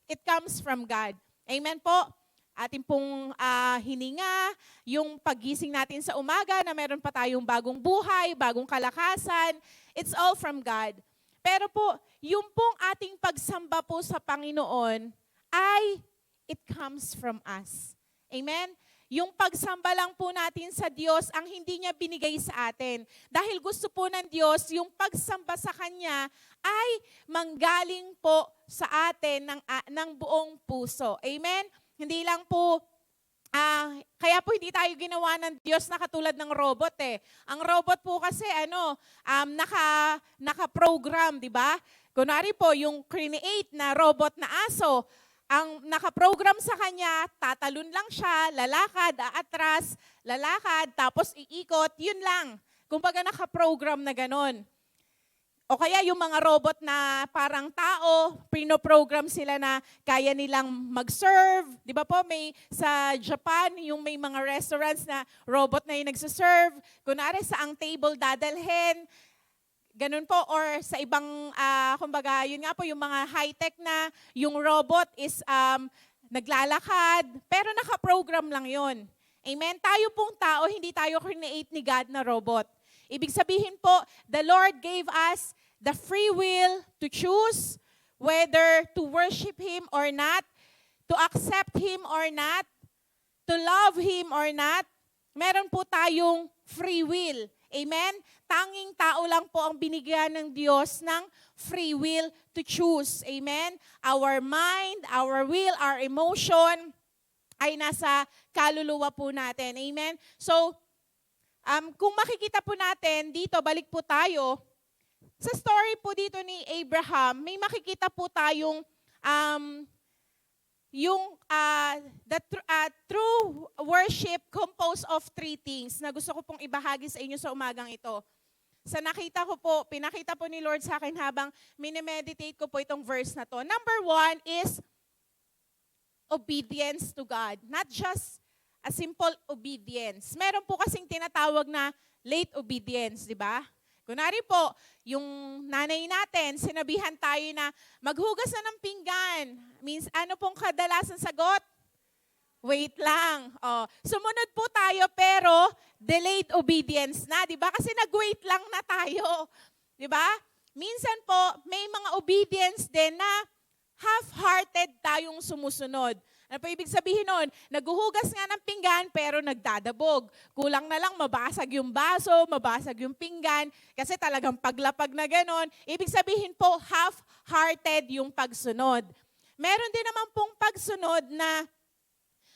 it comes from God. Amen po? Ating pong hininga, yung paggising natin sa umaga na meron pa tayong bagong buhay, bagong kalakasan, it's all from God. Pero po, yung pong ating pagsamba po sa Panginoon ay it comes from us. Amen? Yung pagsamba lang po natin sa Diyos ang hindi niya binigay sa atin. Dahil gusto po ng Diyos, yung pagsamba sa Kanya ay manggaling po sa atin ng buong puso. Amen? Hindi lang po, kaya po hindi tayo ginawa ng Diyos na katulad ng robot eh. Ang robot po kasi naka-program, di ba? Kunwari po, yung create na robot na aso, ang nakaprogram sa kanya, tatalon lang siya, lalakad, aatras, lalakad, tapos iikot, yun lang. Kumbaga nakaprogram na ganon. O kaya yung mga robot na parang tao, pinoprogram sila na kaya nilang mag-serve. Di ba po, may sa Japan, yung may mga restaurants na robot na yung nagsaserve. Kunwari, saang table dadalhin, ganun po, or sa ibang, kumbaga, yun nga po, yung mga high-tech na, yung robot is naglalakad, pero nakaprogram lang yun. Amen? Tayo pong tao, hindi tayo create ni God na robot. Ibig sabihin po, the Lord gave us the free will to choose whether to worship Him or not, to accept Him or not, to love Him or not. Meron po tayong free will. Amen? Tanging tao lang po ang binigyan ng Diyos ng free will to choose. Amen? Our mind, our will, our emotion ay nasa kaluluwa po natin. Amen? So, kung makikita po natin, dito, balik po tayo, sa story po dito ni Abraham, may makikita po tayong the true worship composed of three things na gusto ko pong ibahagi sa inyo sa umagang ito. Sa nakita ko po, pinakita po ni Lord sa akin habang minimeditate ko po itong verse na to. Number 1 is obedience to God. Not just a simple obedience. Meron po kasing tinatawag na late obedience, di ba? Kunwari po, yung nanay natin, sinabihan tayo na maghugas na ng pinggan. Means, ano pong kadalasan sagot? Wait lang. Sumunod po tayo pero delayed obedience na, di ba? Kasi nag-wait lang na tayo. Di ba? Minsan po, may mga obedience din na half-hearted tayong sumusunod. Ano po ibig sabihin nun? Naghuhugas nga ng pinggan pero nagdadabog. Kulang na lang mabasag yung baso, mabasag yung pinggan, kasi talagang paglapag na ganon. Ibig sabihin po, half-hearted yung pagsunod. Meron din naman pong pagsunod na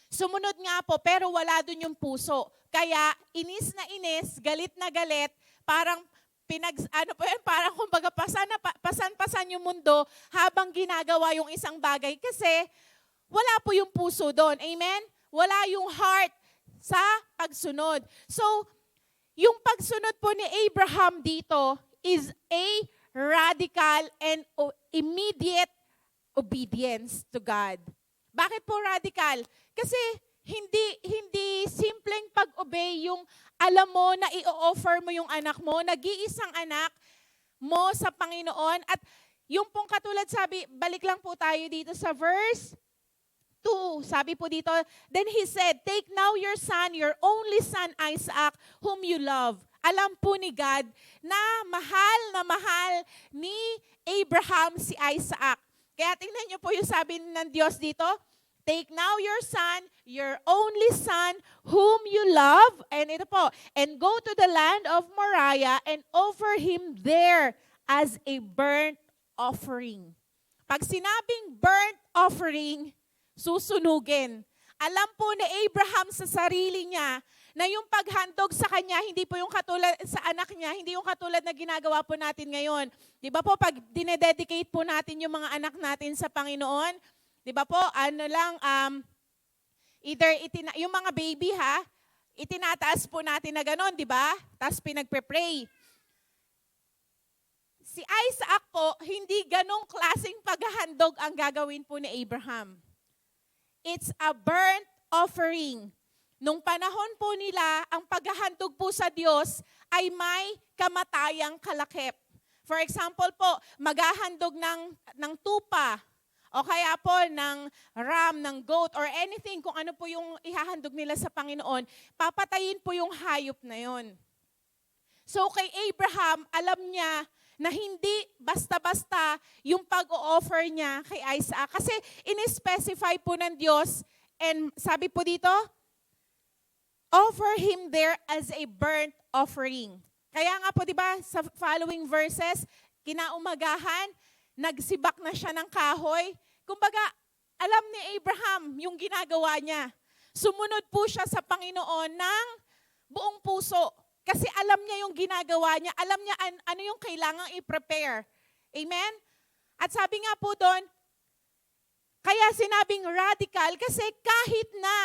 sumunod nga po pero wala dun yung puso. Kaya inis na inis, galit na galit, parang parang kumbaga pasan-pasan yung mundo habang ginagawa yung isang bagay kasi wala po yung puso doon. Amen? Wala yung heart sa pagsunod. So, yung pagsunod po ni Abraham dito is a radical and immediate obedience to God. Bakit po radical? Kasi hindi simpleng pag-obey yung alam mo na i-offer mo yung anak mo, nag-iisang anak mo sa Panginoon. At yung pong katulad sabi, balik lang po tayo dito sa verse 2. Sabi po dito, then he said, take now your son, your only son Isaac, whom you love. Alam po ni God na mahal ni Abraham si Isaac. Kaya tingnan niyo po yung sabi ng Diyos dito, take now your son, your only son, whom you love, and ito po, and go to the land of Moriah and offer him there as a burnt offering. Pag sinabing burnt offering, susunugin. Alam po ni Abraham sa sarili niya na yung paghandog sa kanya, hindi po yung katulad sa anak niya, hindi yung katulad na ginagawa po natin ngayon. Di ba po, pag dinededicate po natin yung mga anak natin sa Panginoon, di ba po, yung mga baby itinataas po natin na gano'n, di ba? Tapos pinagpe-pray. Si Isaac po, hindi ganong klaseng paghahandog ang gagawin po ni Abraham. It's a burnt offering. Nung panahon po nila, ang paghahandog po sa Diyos ay may kamatayang kalakip. For example po, maghahandog ng tupa, o kaya po ng ram, ng goat, or anything, kung ano po yung ihahandog nila sa Panginoon, papatayin po yung hayop na yon. So kay Abraham, alam niya na hindi basta-basta yung pag-o-offer niya kay Isaac. Kasi in-specify po ng Diyos, and sabi po dito, offer him there as a burnt offering. Kaya nga po, di ba, sa following verses, kinaumagahan, nagsibak na siya ng kahoy. Kumbaga, alam ni Abraham yung ginagawa niya. Sumunod po siya sa Panginoon ng buong puso. Kasi alam niya yung ginagawa niya. Alam niya ano yung kailangang i-prepare. Amen? At sabi nga po doon, kaya sinabing radical kasi kahit na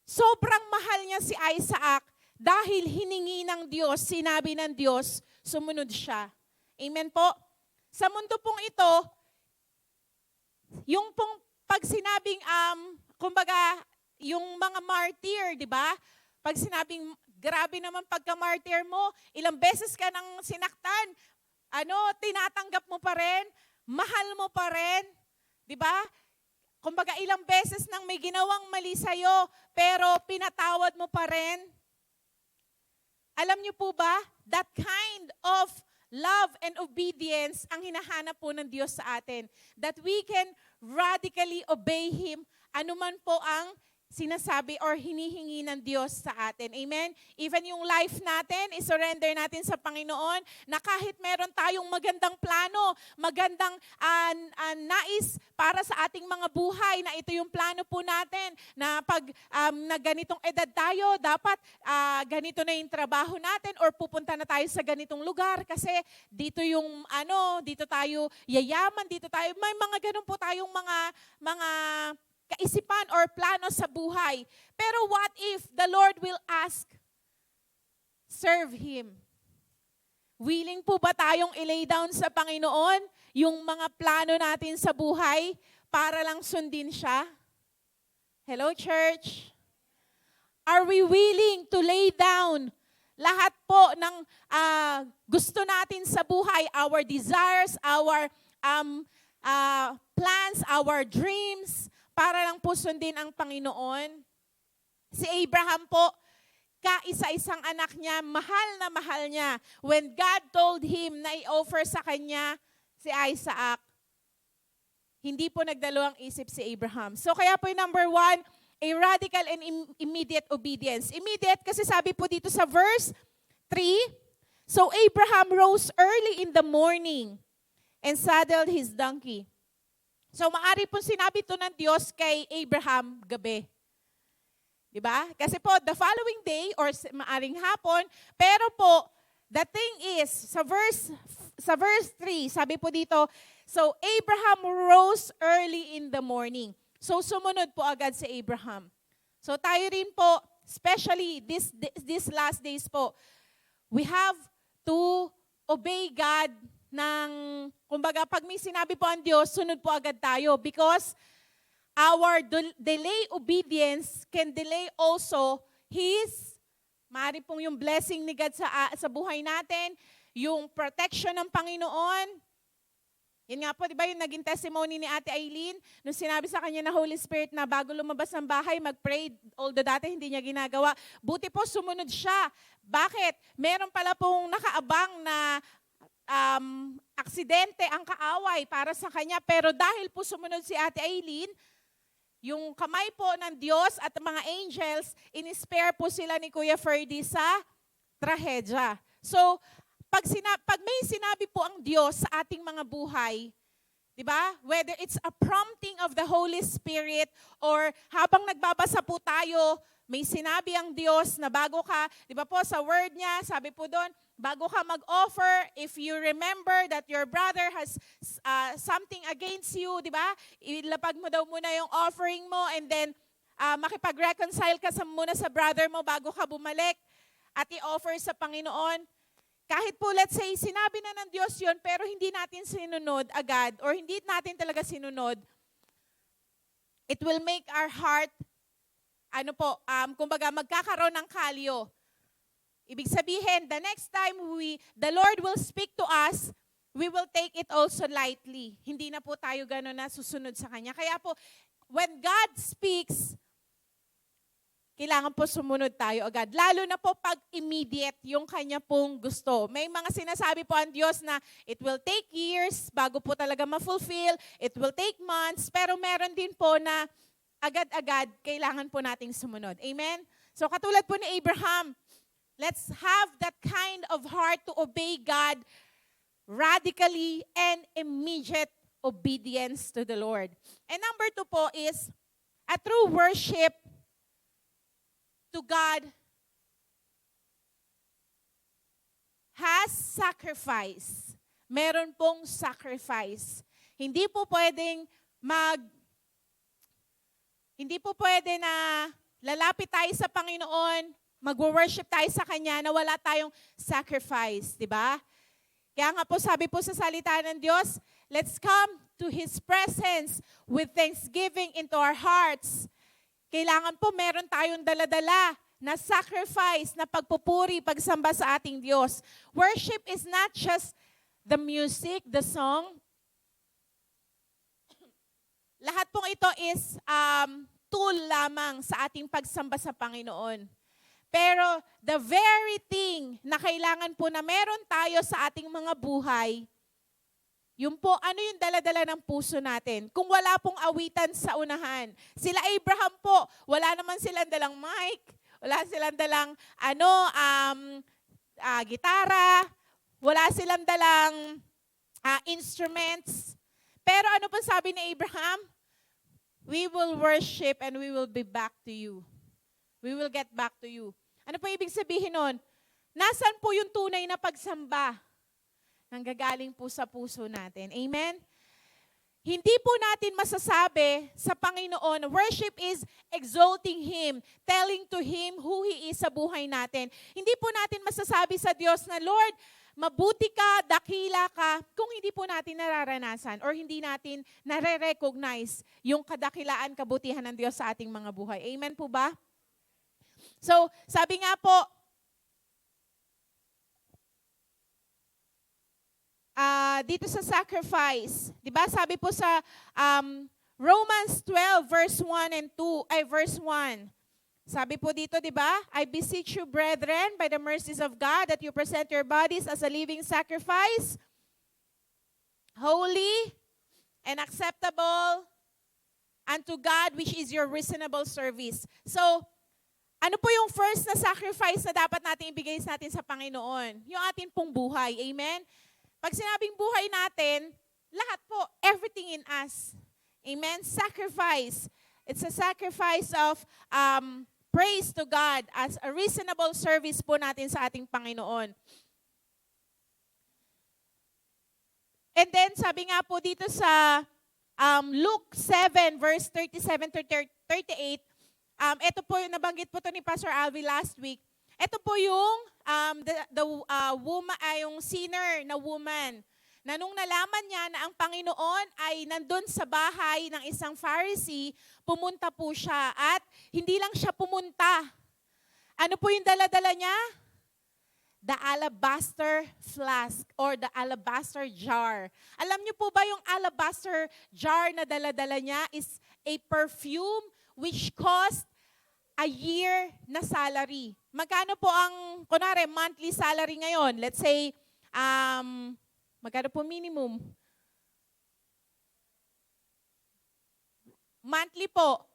sobrang mahal niya si Isaac, dahil hiningi ng Diyos, sinabi ng Diyos, sumunod siya. Amen po? Sa mundo pong ito, yung pong pag sinabing, kumbaga, yung mga martyr, di ba? Pag sinabing, grabe naman pagka-martyr mo, ilang beses ka nang sinaktan, tinatanggap mo pa rin, mahal mo pa rin, di ba? Kumbaga, ilang beses nang may ginawang mali sa'yo, pero pinatawad mo pa rin. Alam niyo po ba, that kind of love and obedience ang hinahanap po ng Diyos sa atin. That we can radically obey Him, anuman po ang sinasabi or hinihingi ng Diyos sa atin. Amen? Even yung life natin, isurrender natin sa Panginoon na kahit meron tayong magandang plano, magandang nais para sa ating mga buhay, na ito yung plano po natin, na pag na ganitong edad tayo, dapat ganito na yung trabaho natin or pupunta na tayo sa ganitong lugar kasi dito yung dito tayo yayaman, dito tayo, may mga ganun po tayong mga kaisipan or plano sa buhay. Pero what if the Lord will ask, serve Him? Willing po ba tayong i-lay down sa Panginoon yung mga plano natin sa buhay para lang sundin siya? Hello, church? Are we willing to lay down lahat po ng gusto natin sa buhay, our desires, our plans, our dreams, para lang po sundin ang Panginoon? Si Abraham po, kaisa-isang anak niya, mahal niya. When God told him na i-offer sa kanya si Isaac, hindi po nagdalawang isip si Abraham. So kaya po yung number 1, a radical and immediate obedience. Immediate kasi sabi po dito sa verse 3, so Abraham rose early in the morning and saddled his donkey. So maari po sinabi to ng Diyos kay Abraham gabi. Diba? Kasi po, the following day, or maaring hapon, pero po, the thing is, sa verse 3, sabi po dito, so Abraham rose early in the morning. So sumunod po agad si Abraham. So tayo rin po, especially this last days po, we have to obey God ng, kumbaga, pag may sinabi po ang Diyos, sunod po agad tayo because our delay obedience can delay also maaari pong yung blessing ni God sa buhay natin, yung protection ng Panginoon. Yun nga po, di ba yung naging testimony ni Ate Aileen, nung sinabi sa kanya na Holy Spirit na bago lumabas ng bahay, mag-pray, although dati hindi niya ginagawa. Buti po sumunod siya. Bakit? Meron pala pong nakaabang na aksidente ang kaaway para sa kanya. Pero dahil po sumunod si Ate Aileen, yung kamay po ng Diyos at mga angels, in-spare po sila ni Kuya Ferdy sa trahedya. So, pag may sinabi po ang Diyos sa ating mga buhay, di ba? Whether it's a prompting of the Holy Spirit or habang nagbabasa po tayo, may sinabi ang Diyos na bago ka, di ba po sa word niya, sabi po doon, bago ka mag-offer, if you remember that your brother has something against you, di ba? Ilapag mo daw muna yung offering mo and then makipag-reconcile ka muna sa brother mo bago ka bumalik at i-offer sa Panginoon. Kahit po, let's say, sinabi na ng Diyos yun, pero hindi natin sinunod agad or hindi natin talaga sinunod, it will make our heart, kumbaga magkakaroon ng kalyo. Ibig sabihin, the next time the Lord will speak to us, we will take it also lightly. Hindi na po tayo gano'n na susunod sa Kanya. Kaya po, when God speaks, kailangan po sumunod tayo agad. Lalo na po pag immediate yung kanya pong gusto. May mga sinasabi po ang Diyos na it will take years bago po talaga ma-fulfill, it will take months, pero meron din po na agad-agad kailangan po nating sumunod. Amen? So katulad po ni Abraham, let's have that kind of heart to obey God radically and immediate obedience to the Lord. And number 2 po is a true worship to God has sacrifice. Meron pong sacrifice. Hindi po pwede na lalapit tayo sa Panginoon, mag-worship tayo sa Kanya na wala tayong sacrifice, di ba? Kaya nga po sabi po sa salita ng Diyos, let's come to His presence with thanksgiving into our hearts. Kailangan po meron tayong daladala na sacrifice, na pagpupuri, pagsamba sa ating Diyos. Worship is not just the music, the song. Lahat pong ito is tool lamang sa ating pagsamba sa Panginoon. Pero the very thing na kailangan po na meron tayo sa ating mga buhay, yung po, ano yung daladala ng puso natin? Kung wala pong awitan sa unahan. Sila Abraham po, wala naman silang dalang mic, wala silang dalang gitara, wala silang dalang instruments. Pero ano po sabi ni Abraham? We will worship and we will be back to you. We will get back to you. Ano po ibig sabihin nun? Nasaan po yung tunay na pagsamba? Nanggagaling po sa puso natin. Amen? Hindi po natin masasabi sa Panginoon, worship is exalting Him, telling to Him who He is sa buhay natin. Hindi po natin masasabi sa Diyos na, Lord, mabuti ka, dakila ka, kung hindi po natin nararanasan or hindi natin nare-recognize yung kadakilaan, kabutihan ng Diyos sa ating mga buhay. Amen po ba? So, sabi nga po, dito sa sacrifice, di ba? Sabi po sa Romans 12 verse 1 and 2, verse 1. Sabi po dito, di ba? I beseech you, brethren, by the mercies of God, that you present your bodies as a living sacrifice, holy and acceptable unto God, which is your reasonable service. So, ano po yung first na sacrifice na dapat natin ibigay natin sa Panginoon? Yung ating pong buhay. Amen? Pag sinabing buhay natin, lahat po, everything in us. Amen? Sacrifice. It's a sacrifice of praise to God as a reasonable service po natin sa ating Panginoon. And then, sabi nga po dito sa Luke 7, verse 37 to 38, ito po, nabanggit po to ni Pastor Alvi last week. Ito po yung yung sinner na woman na nung nalaman niya na ang Panginoon ay nandun sa bahay ng isang Pharisee, pumunta po siya. At hindi lang siya pumunta. Ano po yung dala-dala niya? The alabaster flask or the alabaster jar. Alam niyo po ba yung alabaster jar na dala-dala niya is a perfume which cost a year na salary. Magkano po ang, kunwari, monthly salary ngayon? Let's say, magkano po minimum? Monthly po.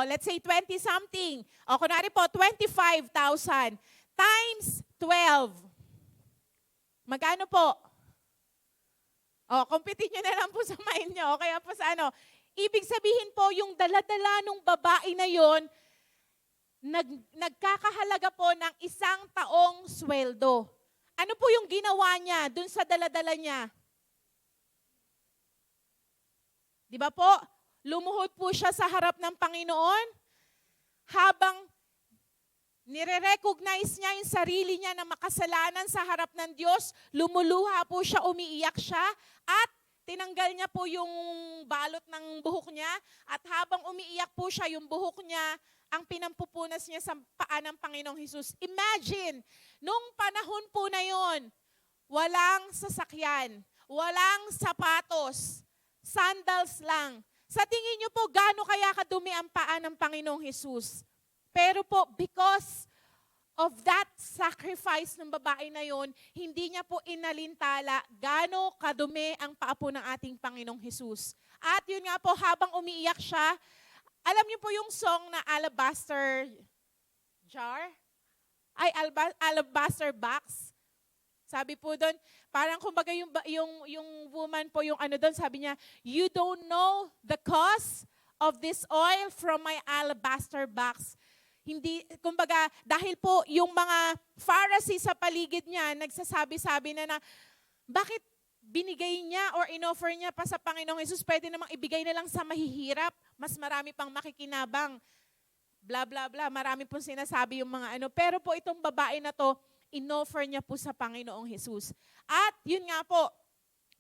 Let's say 20-something. Kunwari po, 25,000 times 12. Magkano po? Compute nyo na lang po sa mind nyo. Kaya po sa ano, ibig sabihin po, yung dala-dala nung babae na yon, nagkakahalaga po ng 1 taong sweldo. Ano po yung ginawa niya dun sa dala-dala niya? Di ba po? Lumuhod po siya sa harap ng Panginoon habang nire-recognize niya yung sarili niya na makasalanan sa harap ng Diyos. Lumuluha po siya, umiiyak siya, at tinanggal niya po yung balot ng buhok niya, at habang umiiyak po siya, yung buhok niya, ang pinampupunas niya sa paa ng Panginoong Hesus. Imagine, nung panahon po na yon, walang sasakyan, walang sapatos, sandals lang. Sa tingin niyo po, gaano kaya kadumi ang paa ng Panginoong Hesus? Pero po, because of that sacrifice ng babae na yon, hindi niya po inalintala gaano kadumi ang paa po ng ating Panginoong Hesus. At yun nga po, habang umiiyak siya, alam niyo po yung song na Alabaster Jar? Ay, Alabaster Box? Sabi po doon, parang kumbaga yung woman po, yung ano doon, sabi niya, you don't know the cause of this oil from my alabaster box. Hindi, kumbaga, dahil po yung mga Pharisees sa paligid niya, nagsasabi-sabi na bakit binigay niya or inoffer niya pa sa Panginoong Hesus, pwede namang ibigay na lang sa mahihirap, mas marami pang makikinabang, bla bla bla, marami pong sinasabi yung mga ano. Pero po itong babae na to, inoffer niya po sa Panginoong Hesus. At yun nga po,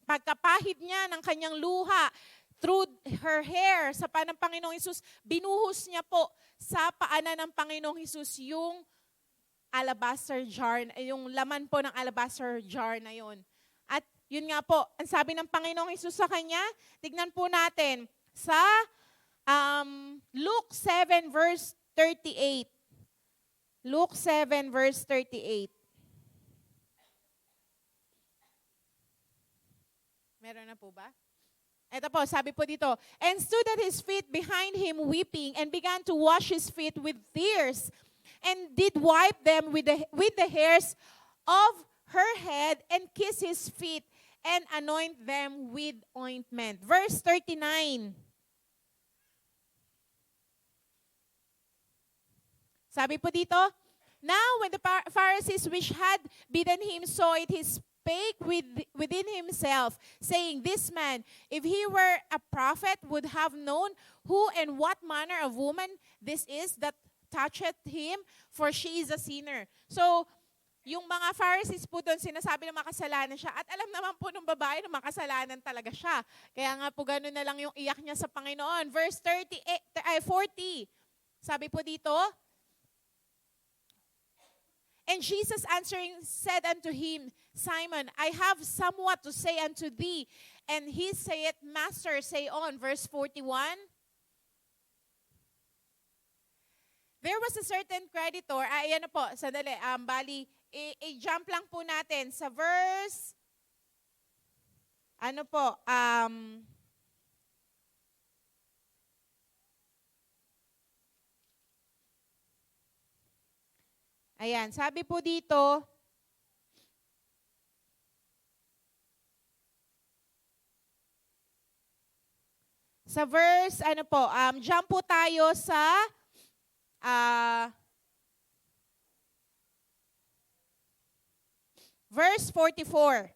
pagkapahid niya ng kanyang luha, through her hair, sa paa ng Panginoong Hesus, binuhos niya po sa paanan ng Panginoong Hesus yung alabaster jar, yung laman po ng alabaster jar na yon. At yun nga po, ang sabi ng Panginoong Hesus sa kanya, tignan po natin sa Luke 7 verse 38. Luke 7 verse 38. Meron na po ba? Ito po, sabi po dito, and stood at his feet behind him weeping, and began to wash his feet with tears, and did wipe them with the hairs of her head, and kiss his feet, and anoint them with ointment. Verse 39. Sabi po dito, now when the Pharisees which had bidden him saw it, he spake within himself, saying, this man, if he were a prophet, would have known who and what manner of woman this is that toucheth him, for she is a sinner. So, yung mga Pharisees po doon, sinasabi na makasalanan siya. At alam naman po ng babae na makasalanan talaga siya. Kaya nga po gano'n na lang yung iyak niya sa Panginoon. Verse 40. Sabi po dito, and Jesus answering said unto him, Simon, I have somewhat to say unto thee. And he saith, Master, say on. Verse 41. There was a certain creditor, ayan na po, sandali, bali, i-jump lang po natin sa verse, ano po, ayan, sabi po dito, sa verse, ano po, jump po tayo sa, verse 44.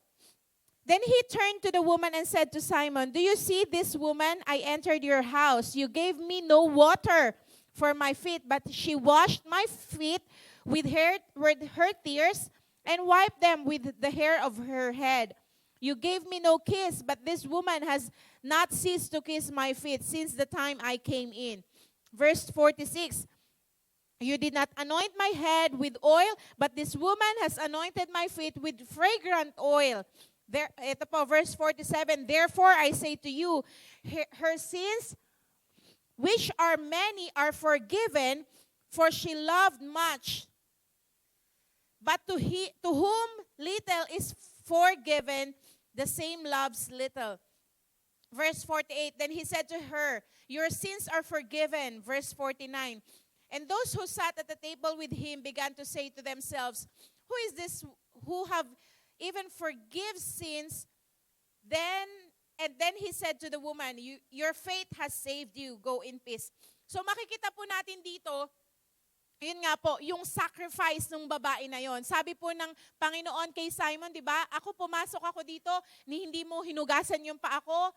Then he turned to the woman and said to Simon, do you see this woman? I entered your house. You gave me no water for my feet, but she washed my feet with her tears and wiped them with the hair of her head. You gave me no kiss, but this woman has not ceased to kiss my feet since the time I came in. Verse 46. You did not anoint my head with oil, but this woman has anointed my feet with fragrant oil. Ito po, verse 47, therefore I say to you, her sins, which are many, are forgiven, for she loved much. But to whom little is forgiven, the same loves little. Verse 48, then he said to her, your sins are forgiven. Verse 49, and those who sat at the table with him began to say to themselves, who is this who have even forgives sins? And then he said to the woman, your faith has saved you. Go in peace. So makikita po natin dito, yun nga po, yung sacrifice ng babae na yon. Sabi po ng Panginoon kay Simon, di ba? Pumasok ako dito, ni hindi mo hinugasan yung paa ko,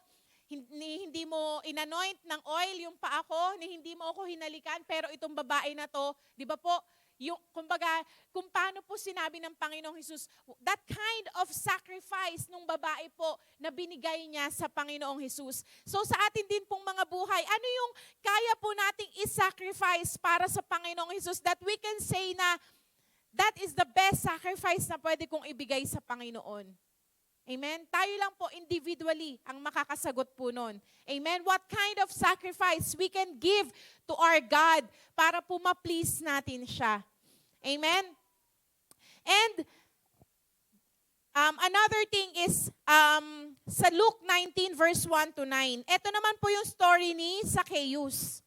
ni hindi mo inanoint ng oil yung paa ko, ni hindi mo ako hinalikan, pero itong babae na to, di ba po, yung, kumbaga, kung paano po sinabi ng Panginoong Hesus, that kind of sacrifice nung babae po na binigay niya sa Panginoong Hesus. So sa atin din pong mga buhay, ano yung kaya po nating i-sacrifice para sa Panginoong Hesus that we can say na that is the best sacrifice na pwede kong ibigay sa Panginoon? Amen? Tayo lang po individually ang makakasagot po nun. Amen? What kind of sacrifice we can give to our God para po ma-please natin siya. Amen? And another thing is, sa Luke 19 verse 1 to 9, ito naman po yung story ni Zacchaeus.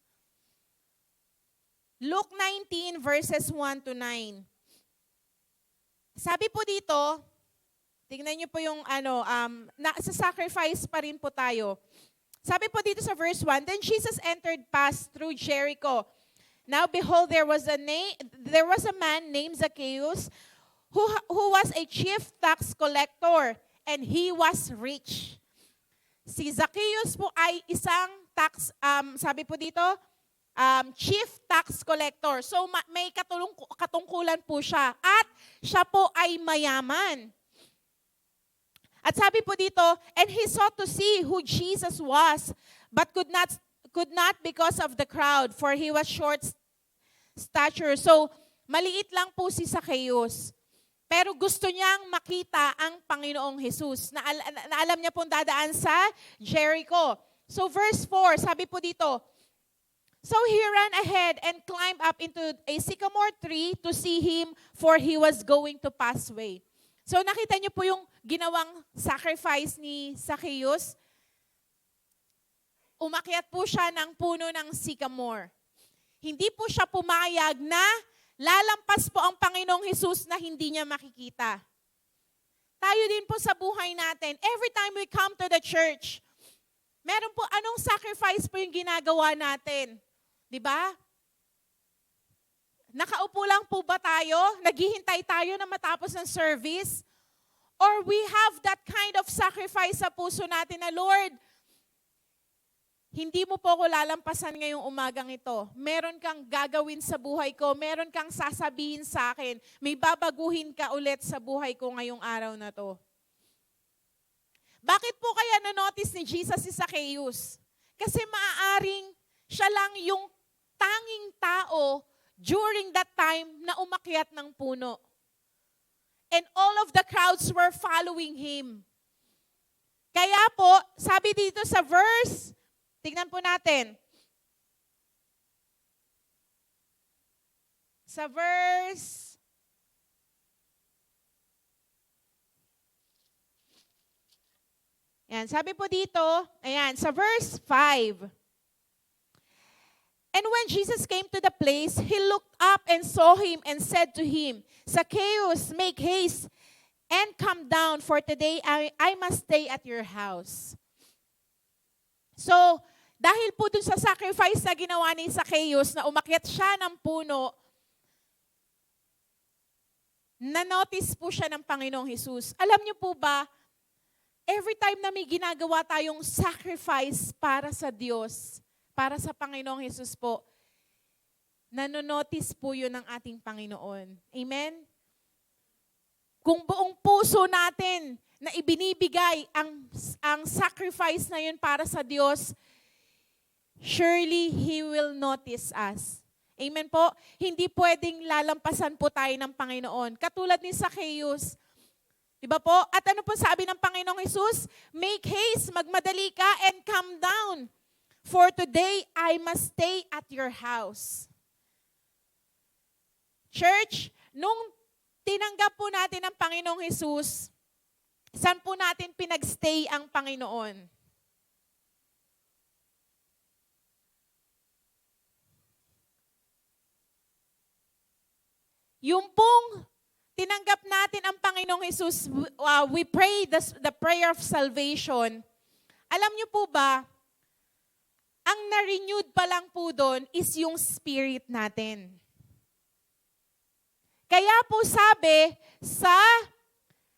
Luke 19 verses 1 to 9. Sabi po dito, tingnan niyo po yung sa sacrifice pa rin po tayo. Sabi po dito sa verse 1, Then Jesus passed through Jericho. Now behold, there was a man named Zacchaeus who was a chief tax collector, and he was rich. Si Zacchaeus po ay isang sabi po dito, chief tax collector. So may katungkulan po siya. At siya po ay mayaman. At sabi po dito, and he sought to see who Jesus was, but could not because of the crowd, for he was short stature. So maliit lang po si Zacchaeus. Pero gusto niyang makita ang Panginoong Jesus. Na alam niya pong dadaan sa Jericho. So verse 4, sabi po dito, So he ran ahead and climbed up into a sycamore tree to see him, for he was going to pass away. So nakita niyo po yung ginawang sacrifice ni Zacchaeus. Umakyat po siya ng puno ng sycamore. Hindi po siya pumayag na lalampas po ang Panginoong Jesus na hindi niya makikita. Tayo din po sa buhay natin, every time we come to the church, meron po anong sacrifice po yung ginagawa natin? Di ba? Nakaupo lang po ba tayo? Naghihintay tayo na matapos ng service? Or we have that kind of sacrifice sa puso natin na, Lord, hindi mo po ako lalampasan ngayong umagang ito. Meron kang gagawin sa buhay ko. Meron kang sasabihin sa akin. May babaguhin ka ulit sa buhay ko ngayong araw na to. Bakit po kaya na-notice ni Jesus si Zacchaeus? Kasi maaaring siya lang yung tanging tao during that time na umakyat ng puno. And all of the crowds were following him. Kaya po, sabi dito sa verse, tignan po natin. Sa verse, ayan, sabi po dito, ayan, sa verse 5. And when Jesus came to the place, he looked up and saw him and said to him, Zacchaeus, make haste and come down, for today I must stay at your house. So, dahil po dun sa sacrifice na ginawa ni Zacchaeus, na umakyat siya ng puno, na-notice po siya ng Panginoong Jesus. Alam niyo po ba, every time na may ginagawa tayong sacrifice para sa Diyos, para sa Panginoong Jesus po, nanonotice po yun ng ating Panginoon. Amen? Kung buong puso natin na ibinibigay ang sacrifice na yun para sa Diyos, surely He will notice us. Amen po? Hindi pwedeng lalampasan po tayo ng Panginoon. Katulad ni Zacchaeus. Diba po? At ano po sabi ng Panginoong Jesus? Make haste, magmadali ka, and come down. For today, I must stay at your house. Church, nung tinanggap po natin ang Panginoong Jesus, saan po natin pinagstay ang Panginoon? Yung pong tinanggap natin ang Panginoong Jesus, we pray the prayer of salvation. Alam niyo po ba, ang na-renewed pa lang po doon is yung spirit natin. Kaya po sabi sa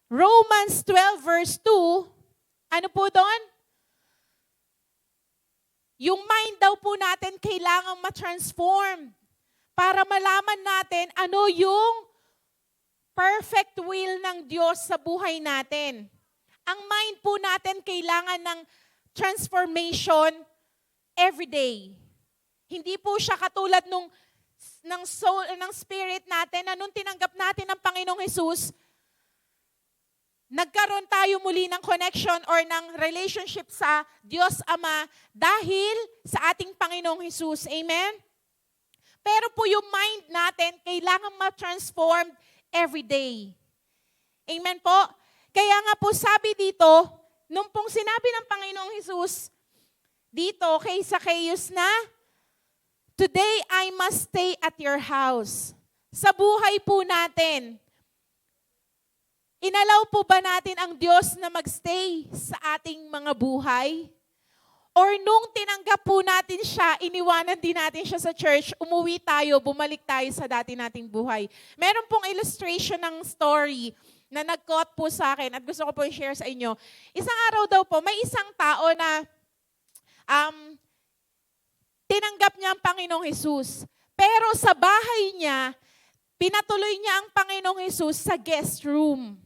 Romans 12 verse 2, ano po doon? Yung mind daw po natin kailangang ma-transform para malaman natin ano yung perfect will ng Diyos sa buhay natin. Ang mind po natin kailangan ng transformation every day. Hindi po siya katulad ng soul, ng spirit natin na nung tinanggap natin ang Panginoong Jesus, nagkaroon tayo muli ng connection or ng relationship sa Diyos Ama dahil sa ating Panginoong Hesus. Amen? Pero po yung mind natin, kailangan ma-transform every day. Amen po? Kaya nga po sabi dito, nung pong sinabi ng Panginoong Hesus, dito kay Zacchaeus na, "Today I must stay at your house." Sa buhay po natin, inalaw po ba natin ang Diyos na magstay sa ating mga buhay? Or nung tinanggap po natin siya, iniwanan din natin siya sa church, umuwi tayo, bumalik tayo sa dati nating buhay. Meron pong illustration ng story na nag-quote po sa akin at gusto ko po i-share sa inyo. Isang araw daw po, may isang tao na tinanggap niya ang Panginoong Hesus. Pero sa bahay niya, pinatuloy niya ang Panginoong Hesus sa guest room.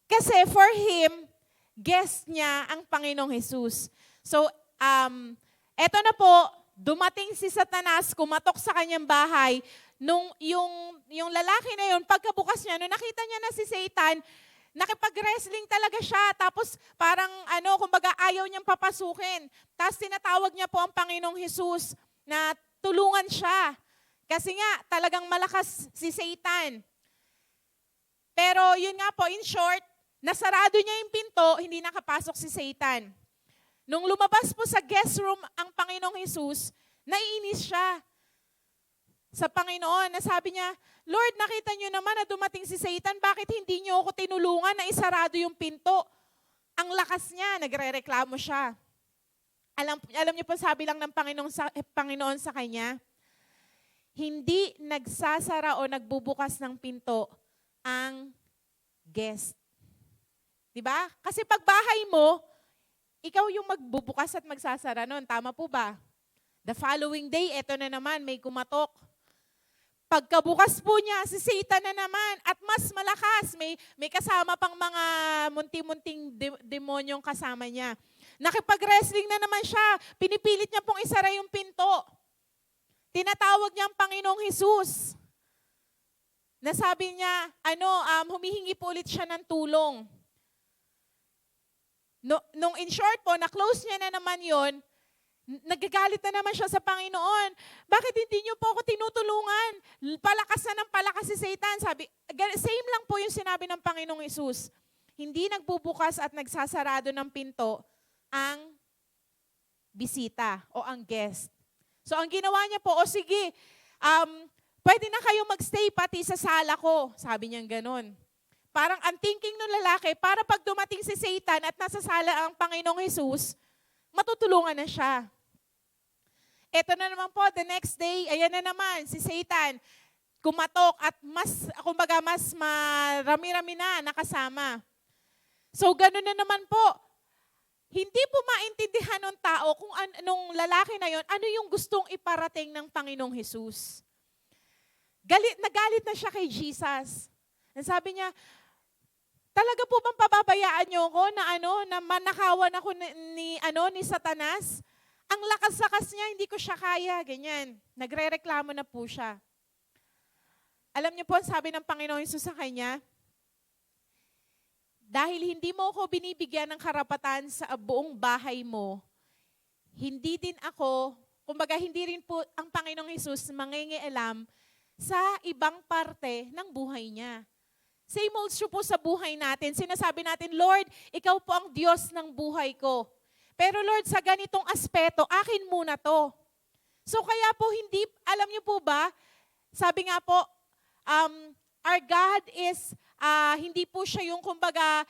Kasi for him, guest niya ang Panginoong Hesus. So, eto na po, dumating si Satanas, kumatok sa kanyang bahay. Nung yung lalaki na yun, pagkabukas niya, nung nakita niya na si Satan, nakipag-wrestling talaga siya. Tapos parang kumbaga ayaw niyang papasukin. Tapos tinatawag niya po ang Panginoong Hesus na tulungan siya. Kasi nga, talagang malakas si Satan. Pero yun nga po, in short, nasarado niya yung pinto, hindi nakapasok si Satan. Nung lumabas po sa guest room ang Panginoong Hesus, naiinis siya sa Panginoon. Nasabi niya, "Lord, nakita niyo naman na dumating si Satan, bakit hindi niyo ako tinulungan na isarado yung pinto?" Ang lakas niya, nagrereklamo siya. Alam niyo po, sabi lang ng Panginoon sa kanya, hindi nagsasara o nagbubukas ng pinto ang guest. Diba? Kasi pag bahay mo, ikaw yung magbubukas at magsasara nun. Tama po ba? The following day, eto na naman, may kumatok. Pagkabukas po niya, si Satan na naman at mas malakas. May kasama pang mga munting-munting demonyong kasama niya. Nakipag-wrestling na naman siya. Pinipilit niya pong isara yung pinto. Tinatawag niya ang Panginoong Hesus. Nasabi niya, humihingi po ulit siya ng tulong. Nung in short po, na-close niya na naman yon, nagagalit na naman siya sa Panginoon. Bakit hindi niyo po ako tinutulungan? Palakas na ng palakas si Satan. Sabi, same lang po yung sinabi ng Panginoong Hesus. Hindi nagbubukas at nagsasarado ng pinto ang bisita o ang guest. So ang ginawa niya po, sige, pwede na kayo magstay pati sa sala ko. Sabi niya ganon. Parang ang thinking ng lalaki, para pag dumating si Satan at nasa sala ang Panginoong Hesus, matutulungan na siya. Ito na naman po, the next day, ayan na naman, si Satan, kumatok at mas marami-rami na nakasama. So, gano'n na naman po. Hindi po maintindihan ng tao kung nung lalaki na yon, ano yung gustong iparating ng Panginoong Hesus. Nagalit na siya kay Jesus. Sabi niya, talaga po bang pababayaan niyo ako na manakawan ako ni Satanas? Ang lakas-lakas niya, hindi ko siya kaya, ganyan. Nagrereklamo na po siya. Alam niyo po, sabi ng Panginoon Hesus sa kanya, dahil hindi mo ako binibigyan ng karapatan sa buong bahay mo, hindi din ako, kumbaga hindi rin po ang Panginoong Hesus mangingialam sa ibang parte ng buhay niya. Same holds true po sa buhay natin. Sinasabi natin, Lord, ikaw po ang Diyos ng buhay ko. Pero Lord, sa ganitong aspeto, akin muna to. So kaya po hindi, alam niyo po ba, sabi nga po, our God is, hindi po siya yung kumbaga,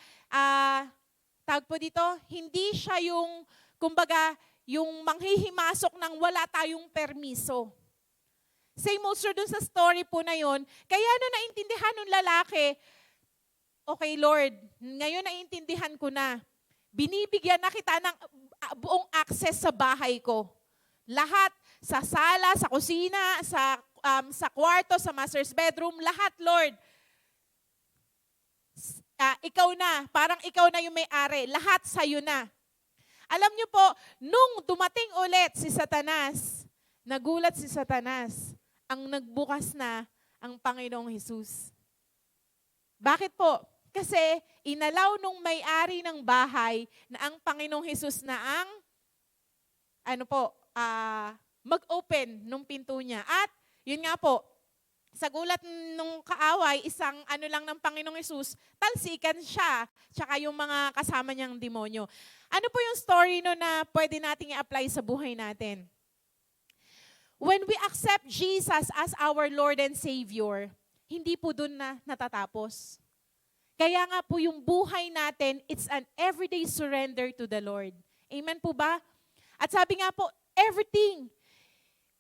tawag po dito, hindi siya yung kumbaga, yung manghihimasok ng wala tayong permiso. Same also dun sa story po na yon. Kaya naintindihan ng lalaki, okay Lord, ngayon naintindihan ko na. Binibigyan na kita ng buong access sa bahay ko. Lahat, sa sala, sa kusina, sa kwarto, sa master's bedroom, lahat Lord. Ikaw na, parang ikaw na yung may-ari. Lahat sa'yo na. Alam niyo po, nung dumating ulit si Satanas, nagulat si Satanas. Ang nagbukas na ang Panginoong Hesus. Bakit po? Kasi inalaw nung may-ari ng bahay na ang Panginoong Hesus na ang mag-open nung pinto niya. At yun nga po, sa gulat nung kaaway, isang lang ng Panginoong Hesus, talsikan siya, tsaka yung mga kasama niyang demonyo. Ano po yung story no na pwede nating i-apply sa buhay natin? When we accept Jesus as our Lord and Savior, hindi po dun na natatapos. Kaya nga po yung buhay natin, it's an everyday surrender to the Lord. Amen po ba? At sabi nga po, everything.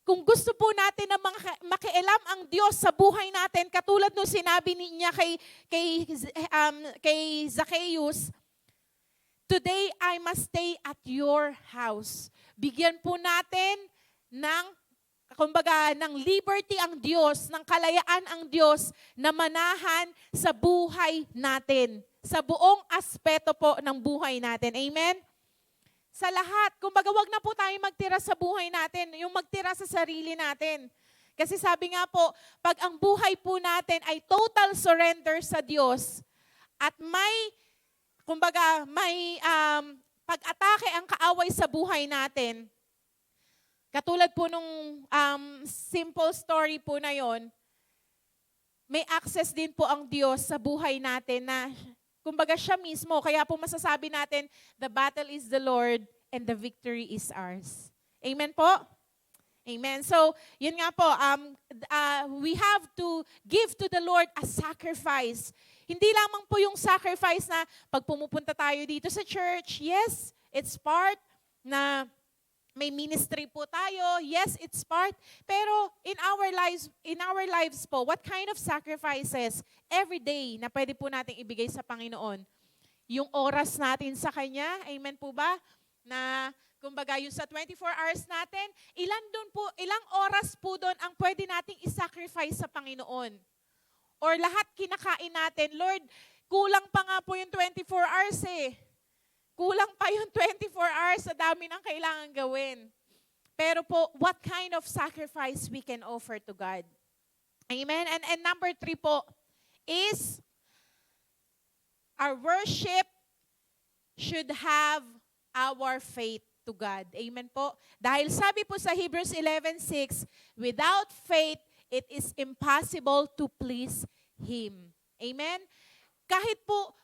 Kung gusto po natin na makialam ang Diyos sa buhay natin, katulad nung sinabi niya kay Zacchaeus, today I must stay at your house. Bigyan po natin ng liberty ang Diyos, ng kalayaan ang Diyos na manahan sa buhay natin. Sa buong aspeto po ng buhay natin. Amen? Sa lahat. Kumbaga, wag na po tayo magtira sa buhay natin, yung magtira sa sarili natin. Kasi sabi nga po, pag ang buhay po natin ay total surrender sa Diyos at may pag-atake ang kaaway sa buhay natin, katulad po nung simple story po na yon, may access din po ang Diyos sa buhay natin na kumbaga siya mismo, kaya po masasabi natin, the battle is the Lord and the victory is ours. Amen po? Amen. So, yun nga po, we have to give to the Lord a sacrifice. Hindi lamang po yung sacrifice na pag pumupunta tayo dito sa church, yes, it's part na may ministry po tayo. Yes, it's part. Pero in our lives po, what kind of sacrifices every day na pwede po nating ibigay sa Panginoon? Yung oras natin sa Kanya, amen po ba? Na kumbaga yung sa 24 hours natin, ilang oras po doon ang pwede nating isacrifice sa Panginoon? Or lahat kinakain natin, Lord, kulang pa nga po yung 24 hours eh. Kulang pa yung 24 hours sa dami ng kailangan gawin. Pero po, what kind of sacrifice we can offer to God? Amen? And number 3 po is our worship should have our faith to God. Amen po? Dahil sabi po sa Hebrews 11:6, without faith, it is impossible to please Him. Amen? Kahit po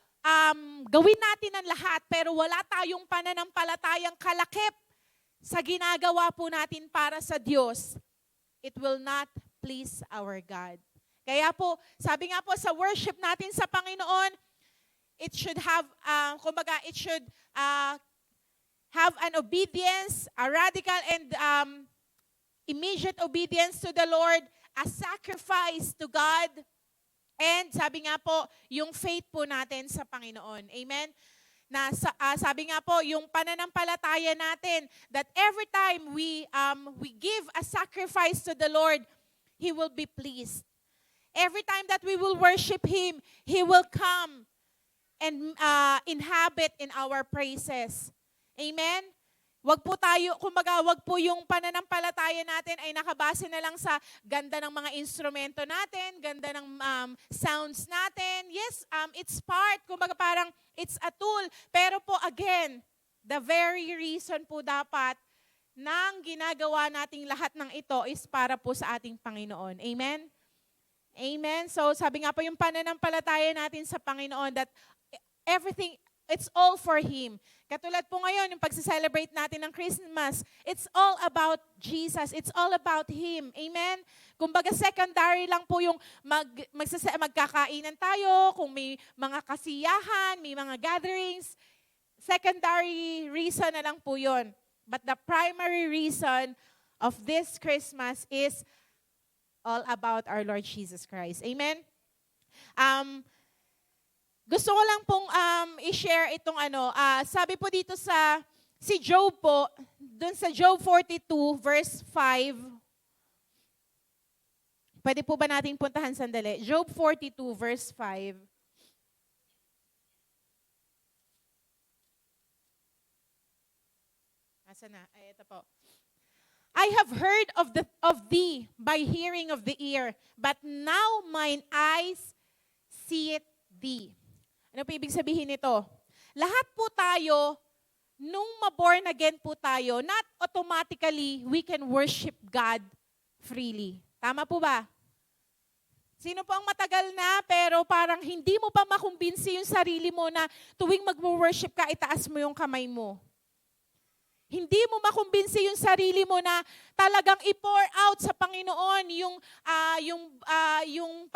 gawin natin ang lahat, pero wala tayong pananampalatayang kalakip sa ginagawa po natin para sa Diyos, it will not please our God. Kaya po, sabi nga po sa worship natin sa Panginoon, it should have, have an obedience, a radical and immediate obedience to the Lord, a sacrifice to God, and sabi nga po, yung faith po natin sa Panginoon. Amen? Sabi nga po, yung pananampalataya natin, that every time we give a sacrifice to the Lord, He will be pleased. Every time that we will worship Him, He will come and inhabit in our praises. Amen? Wag po yung pananampalataya natin ay nakabase na lang sa ganda ng mga instrumento natin, ganda ng sounds natin. Yes, it's part, parang it's a tool. Pero po again, the very reason po dapat nang ginagawa nating lahat ng ito is para po sa ating Panginoon. Amen? Amen? So sabi nga po yung pananampalataya natin sa Panginoon that everything, it's all for Him. Katulad po ngayon, yung pag-celebrate natin ng Christmas, it's all about Jesus. It's all about Him. Amen? Kumbaga secondary lang po yung magkakainan tayo, kung may mga kasiyahan, may mga gatherings. Secondary reason na lang po yun. But the primary reason of this Christmas is all about our Lord Jesus Christ. Amen? Gusto ko lang pong i-share itong sabi po dito si Job po, dun sa Job 42 verse 5. Pwede po ba nating puntahan sandali? Job 42 verse 5. Asa na? Ay, ito po. I have heard of thee by hearing of the ear, but now mine eyes see it thee. Ano po ibig sabihin nito? Lahat po tayo, nung ma-born again po tayo, not automatically we can worship God freely. Tama po ba? Sino po ang matagal na pero parang hindi mo pa makumbinsi yung sarili mo na tuwing mag-worship ka, itaas mo yung kamay mo? Hindi mo makumbinsi yung sarili mo na talagang i-pour out sa Panginoon yung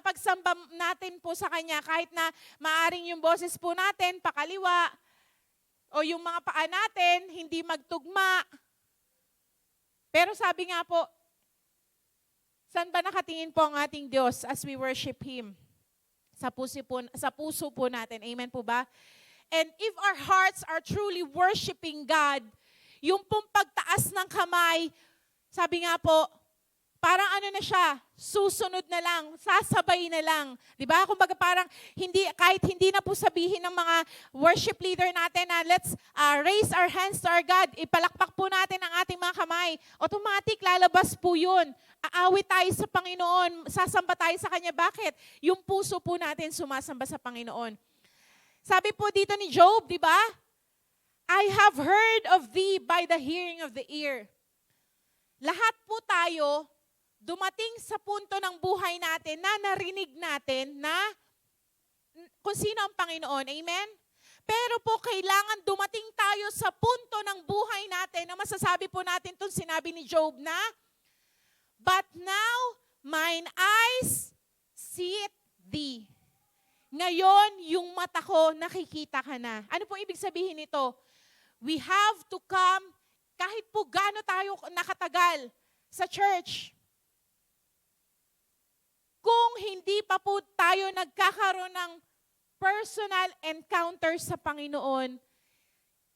pagsamba natin po sa Kanya kahit na maaring yung boses po natin pakaliwa o yung mga paa natin hindi magtugma. Pero sabi nga po, saan ba nakatingin po ang ating Diyos as we worship Him? Sa puso po natin. Amen po ba? And if our hearts are truly worshiping God, yung pong pagtaas ng kamay, sabi nga po, parang ano na siya, susunod na lang, sasabay na lang. Diba? Kumbaga parang kahit hindi na po sabihin ng mga worship leader natin na let's raise our hands to our God, ipalakpak po natin ang ating mga kamay. Automatic, lalabas po yun. Aawit tayo sa Panginoon, sasamba tayo sa Kanya. Bakit? Yung puso po natin sumasamba sa Panginoon. Sabi po dito ni Job, di ba? I have heard of thee by the hearing of the ear. Lahat po tayo, dumating sa punto ng buhay natin na narinig natin na kung sino ang Panginoon. Amen? Pero po kailangan dumating tayo sa punto ng buhay natin na masasabi po natin itong sinabi ni Job na, but now mine eyes see thee. Ngayon, yung mata ko, nakikita ka na. Ano po ibig sabihin nito? We have to come, kahit po gaano tayo nakatagal sa church. Kung hindi pa po tayo nagkakaroon ng personal encounter sa Panginoon,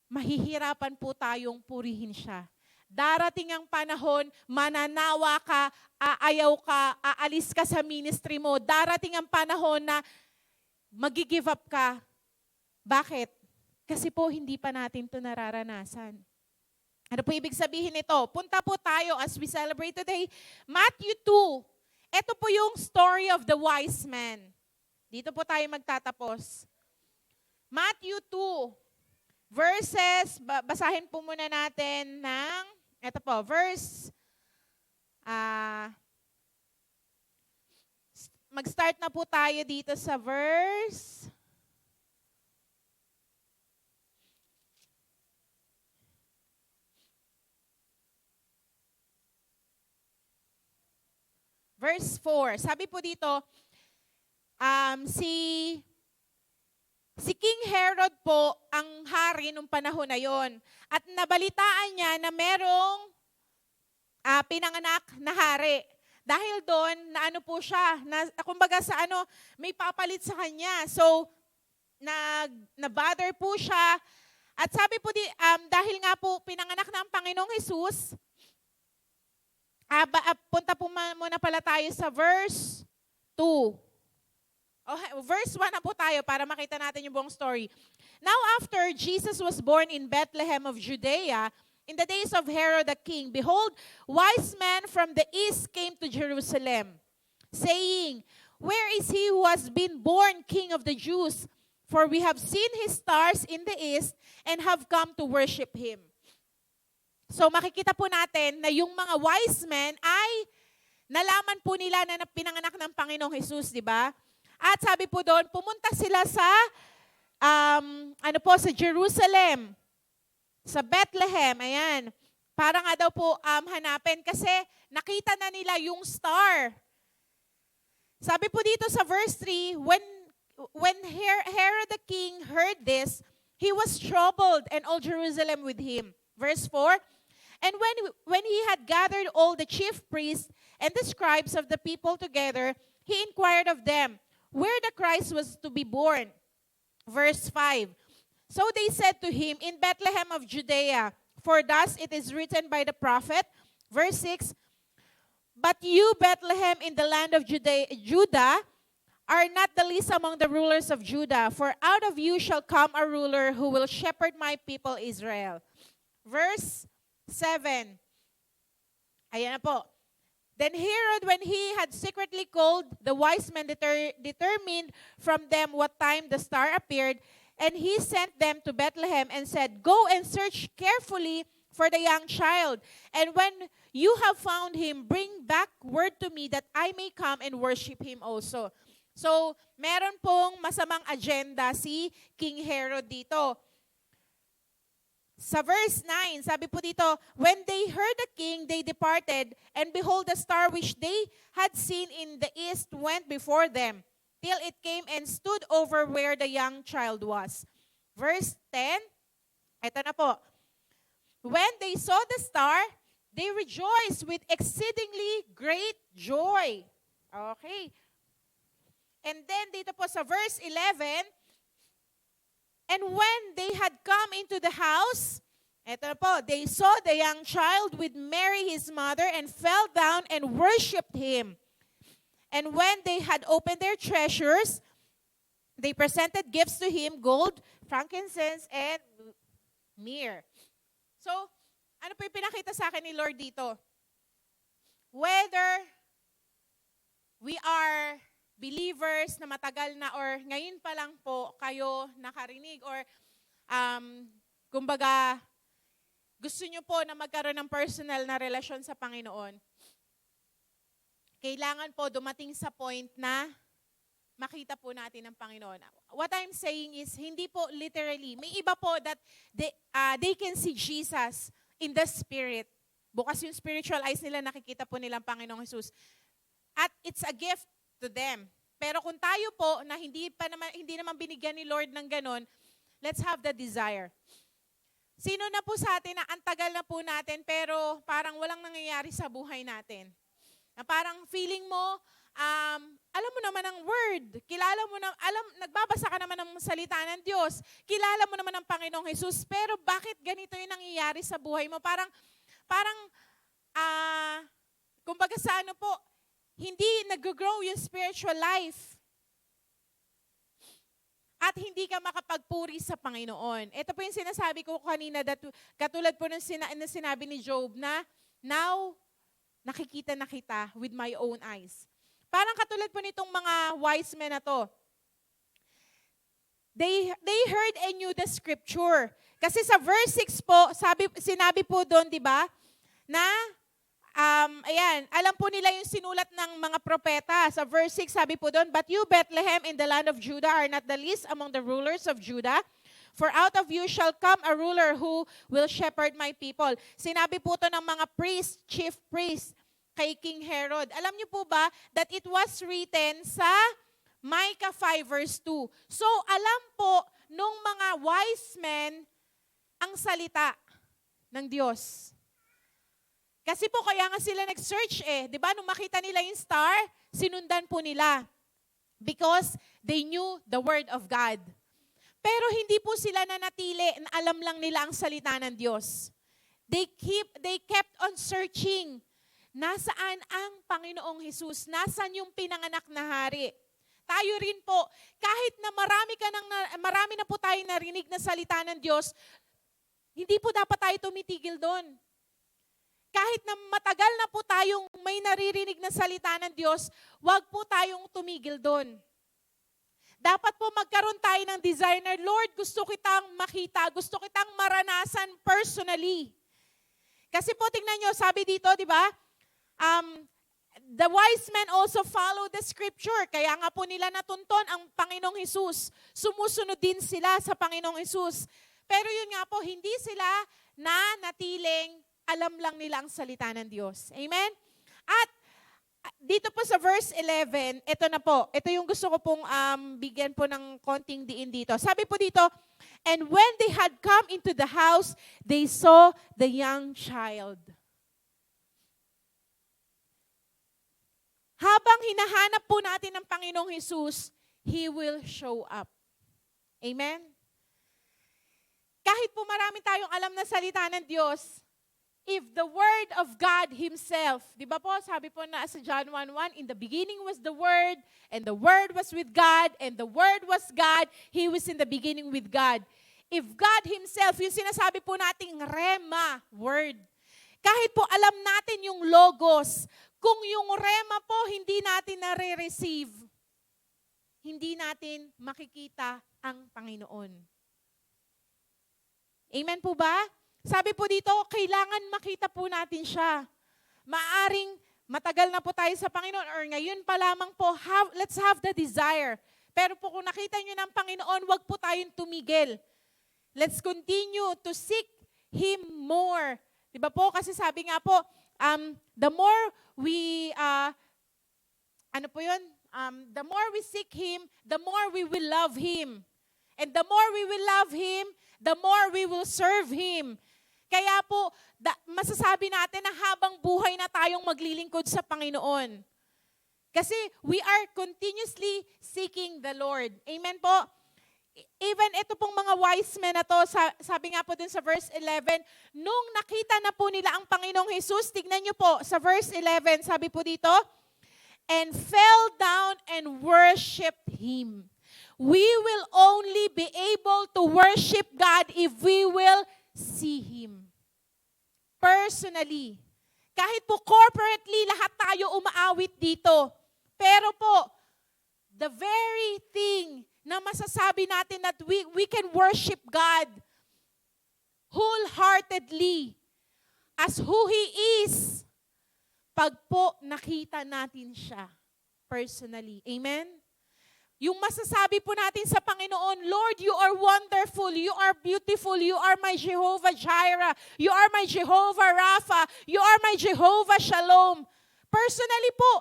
mahihirapan po tayong purihin siya. Darating ang panahon, mananawa ka, aayaw ka, aalis ka sa ministry mo. Darating ang panahon na mag-give up ka. Bakit? Kasi po hindi pa natin ito nararanasan. Ano po ibig sabihin nito? Punta po tayo as we celebrate today. Matthew 2. Ito po yung story of the wise man. Dito po tayo magtatapos. Matthew 2. Verses, basahin po muna natin ng, ito po, mag-start na po tayo dito sa verse 4. Sabi po dito, si King Herod po ang hari nung panahon na yon. At nabalitaan niya na merong pinanganak na hari. Dahil doon, na ano po siya, kumbaga sa may papalit sa kanya. So, na-bother po siya. At sabi po, dahil nga po pinanganak ng Panginoong Jesus, punta po muna pala tayo sa verse 2. Verse 1 na po tayo para makita natin yung buong story. Now after Jesus was born in Bethlehem of Judea, in the days of Herod the king, behold, wise men from the east came to Jerusalem, saying, where is he who has been born King of the Jews? For we have seen his stars in the east and have come to worship him. So makikita po natin na yung mga wise men ay nalaman po nila na pinanganak ng Panginoong Jesus, di ba? At sabi po doon, pumunta sila sa sa Jerusalem. Sa Bethlehem, ayan. Para nga daw po hanapin kasi nakita na nila yung star. Sabi po dito sa verse 3, when Herod the king heard this, he was troubled and all Jerusalem with him. Verse 4, and when he had gathered all the chief priests and the scribes of the people together, he inquired of them where the Christ was to be born. Verse 5, so they said to him, in Bethlehem of Judea, for thus it is written by the prophet. Verse 6, but you, Bethlehem, in the land of Judah, are not the least among the rulers of Judah, for out of you shall come a ruler who will shepherd my people Israel. Verse 7, ayan na po. Then Herod, when he had secretly called the wise men, determined from them what time the star appeared, and he sent them to Bethlehem and said, "Go and search carefully for the young child. And when you have found him, bring back word to me that I may come and worship him also." So, meron pong masamang agenda si King Herod dito. Sa verse 9, sabi po dito, when they heard the king, they departed, and behold, the star which they had seen in the east went before them, till it came and stood over where the young child was. Verse 10, eto na po. When they saw the star, they rejoiced with exceedingly great joy. Okay. And then dito po sa verse 11, and when they had come into the house, eto na po, they saw the young child with Mary his mother and fell down and worshipped him. And when they had opened their treasures, they presented gifts to him, gold, frankincense, and myrrh. So, ano po yung pinakita sa akin ni Lord dito? Whether we are believers na matagal na or ngayon pa lang po kayo nakarinig or kumbaga gusto nyo po na magkaroon ng personal na relasyon sa Panginoon, kailangan po dumating sa point na makita po natin ang Panginoon. What I'm saying is, hindi po literally. May iba po that they can see Jesus in the Spirit. Bukas yung spiritual eyes nila, nakikita po nilang Panginoong Jesus. At it's a gift to them. Pero kung tayo po na hindi naman binigyan ni Lord ng ganon, let's have the desire. Sino na po sa atin na ang tagal na po natin pero parang walang nangyayari sa buhay natin? Na parang feeling mo, alam mo naman ang word, kilala mo na, nagbabasa ka naman ng salita ng Diyos, kilala mo naman ang Panginoong Jesus, pero bakit ganito yung nangyayari sa buhay mo? Kumbaga sa ano po, hindi nag-grow yung spiritual life. At hindi ka makapagpuri sa Panginoon. Ito po yung sinasabi ko kanina, katulad po ng sinabi ni Job na, now, nakikita na kita with my own eyes. Parang katulad po nitong mga wise men na to. They heard and knew the scripture. Kasi sa verse 6 po, sinabi po doon, di ba, na alam po nila yung sinulat ng mga propeta. Sa verse 6, sabi po doon, "But you, Bethlehem, in the land of Judah, are not the least among the rulers of Judah. For out of you shall come a ruler who will shepherd my people." Sinabi po to ng mga chief priests, kay King Herod. Alam niyo po ba that it was written sa Micah 5 verse 2. So, alam po nung mga wise men ang salita ng Diyos. Kasi po kaya nga sila nag-search di ba? Nung makita nila yung star, sinundan po nila. Because they knew the word of God. Pero hindi po sila nanatili, na alam lang nila ang salita ng Diyos. They kept on searching. Nasaan ang Panginoong Jesus? Nasaan yung pinanganak na hari? Tayo rin po, kahit na marami na po tayo narinig na salita ng Diyos, hindi po dapat tayo tumitigil doon. Kahit na matagal na po tayong may naririnig na salita ng Diyos, wag po tayong tumigil doon. Dapat po magkaroon tayo ng desire na, Lord, gusto kitang makita, gusto kitang maranasan personally. Kasi po tingnan nyo, sabi dito, di ba? The wise men also follow the scripture. Kaya nga po nila natunton ang Panginoong Hesus. Sumusunod din sila sa Panginoong Hesus. Pero yun nga po, hindi sila natiling alam lang nila ang salita ng Diyos. Amen? At dito po sa verse 11, ito na po. Ito yung gusto ko pong bigyan po ng konting diin dito. Sabi po dito, "And when they had come into the house, they saw the young child." Habang hinahanap po natin ang Panginoong Hesus, He will show up. Amen? Kahit po marami tayong alam na salita ng Diyos, if the Word of God Himself, di ba po, sabi po na sa John 1:1, "In the beginning was the Word, and the Word was with God, and the Word was God, He was in the beginning with God." If God Himself, yung sinasabi po nating Rema Word, kahit po alam natin yung logos, kung yung rema po hindi natin nare-receive, hindi natin makikita ang Panginoon. Amen po ba? Sabi po dito, kailangan makita po natin siya. Maaring matagal na po tayo sa Panginoon or ngayon pa lamang po, let's have the desire. Pero po kung nakita nyo ng Panginoon, wag po tayong tumigil. Let's continue to seek Him more. Diba po? Kasi sabi nga po, the more we, the more we seek Him, the more we will love Him. And the more we will love Him, the more we will serve Him. Kaya po, masasabi natin na habang buhay na tayong maglilingkod sa Panginoon. Kasi we are continuously seeking the Lord. Amen po? Even ito pong mga wise men na to, sabi nga po dun sa verse 11, nung nakita na po nila ang Panginoong Jesus, tignan nyo po sa verse 11, sabi po dito, and fell down and worshiped Him. We will only be able to worship God if we will see Him. Personally. Kahit po corporately, lahat tayo umaawit dito. Pero po, the very thing na masasabi natin that we can worship God wholeheartedly as who He is pag po nakita natin siya personally. Amen? Yung masasabi po natin sa Panginoon, Lord, you are wonderful, you are beautiful, you are my Jehovah Jireh, you are my Jehovah Rapha, you are my Jehovah Shalom. Personally po,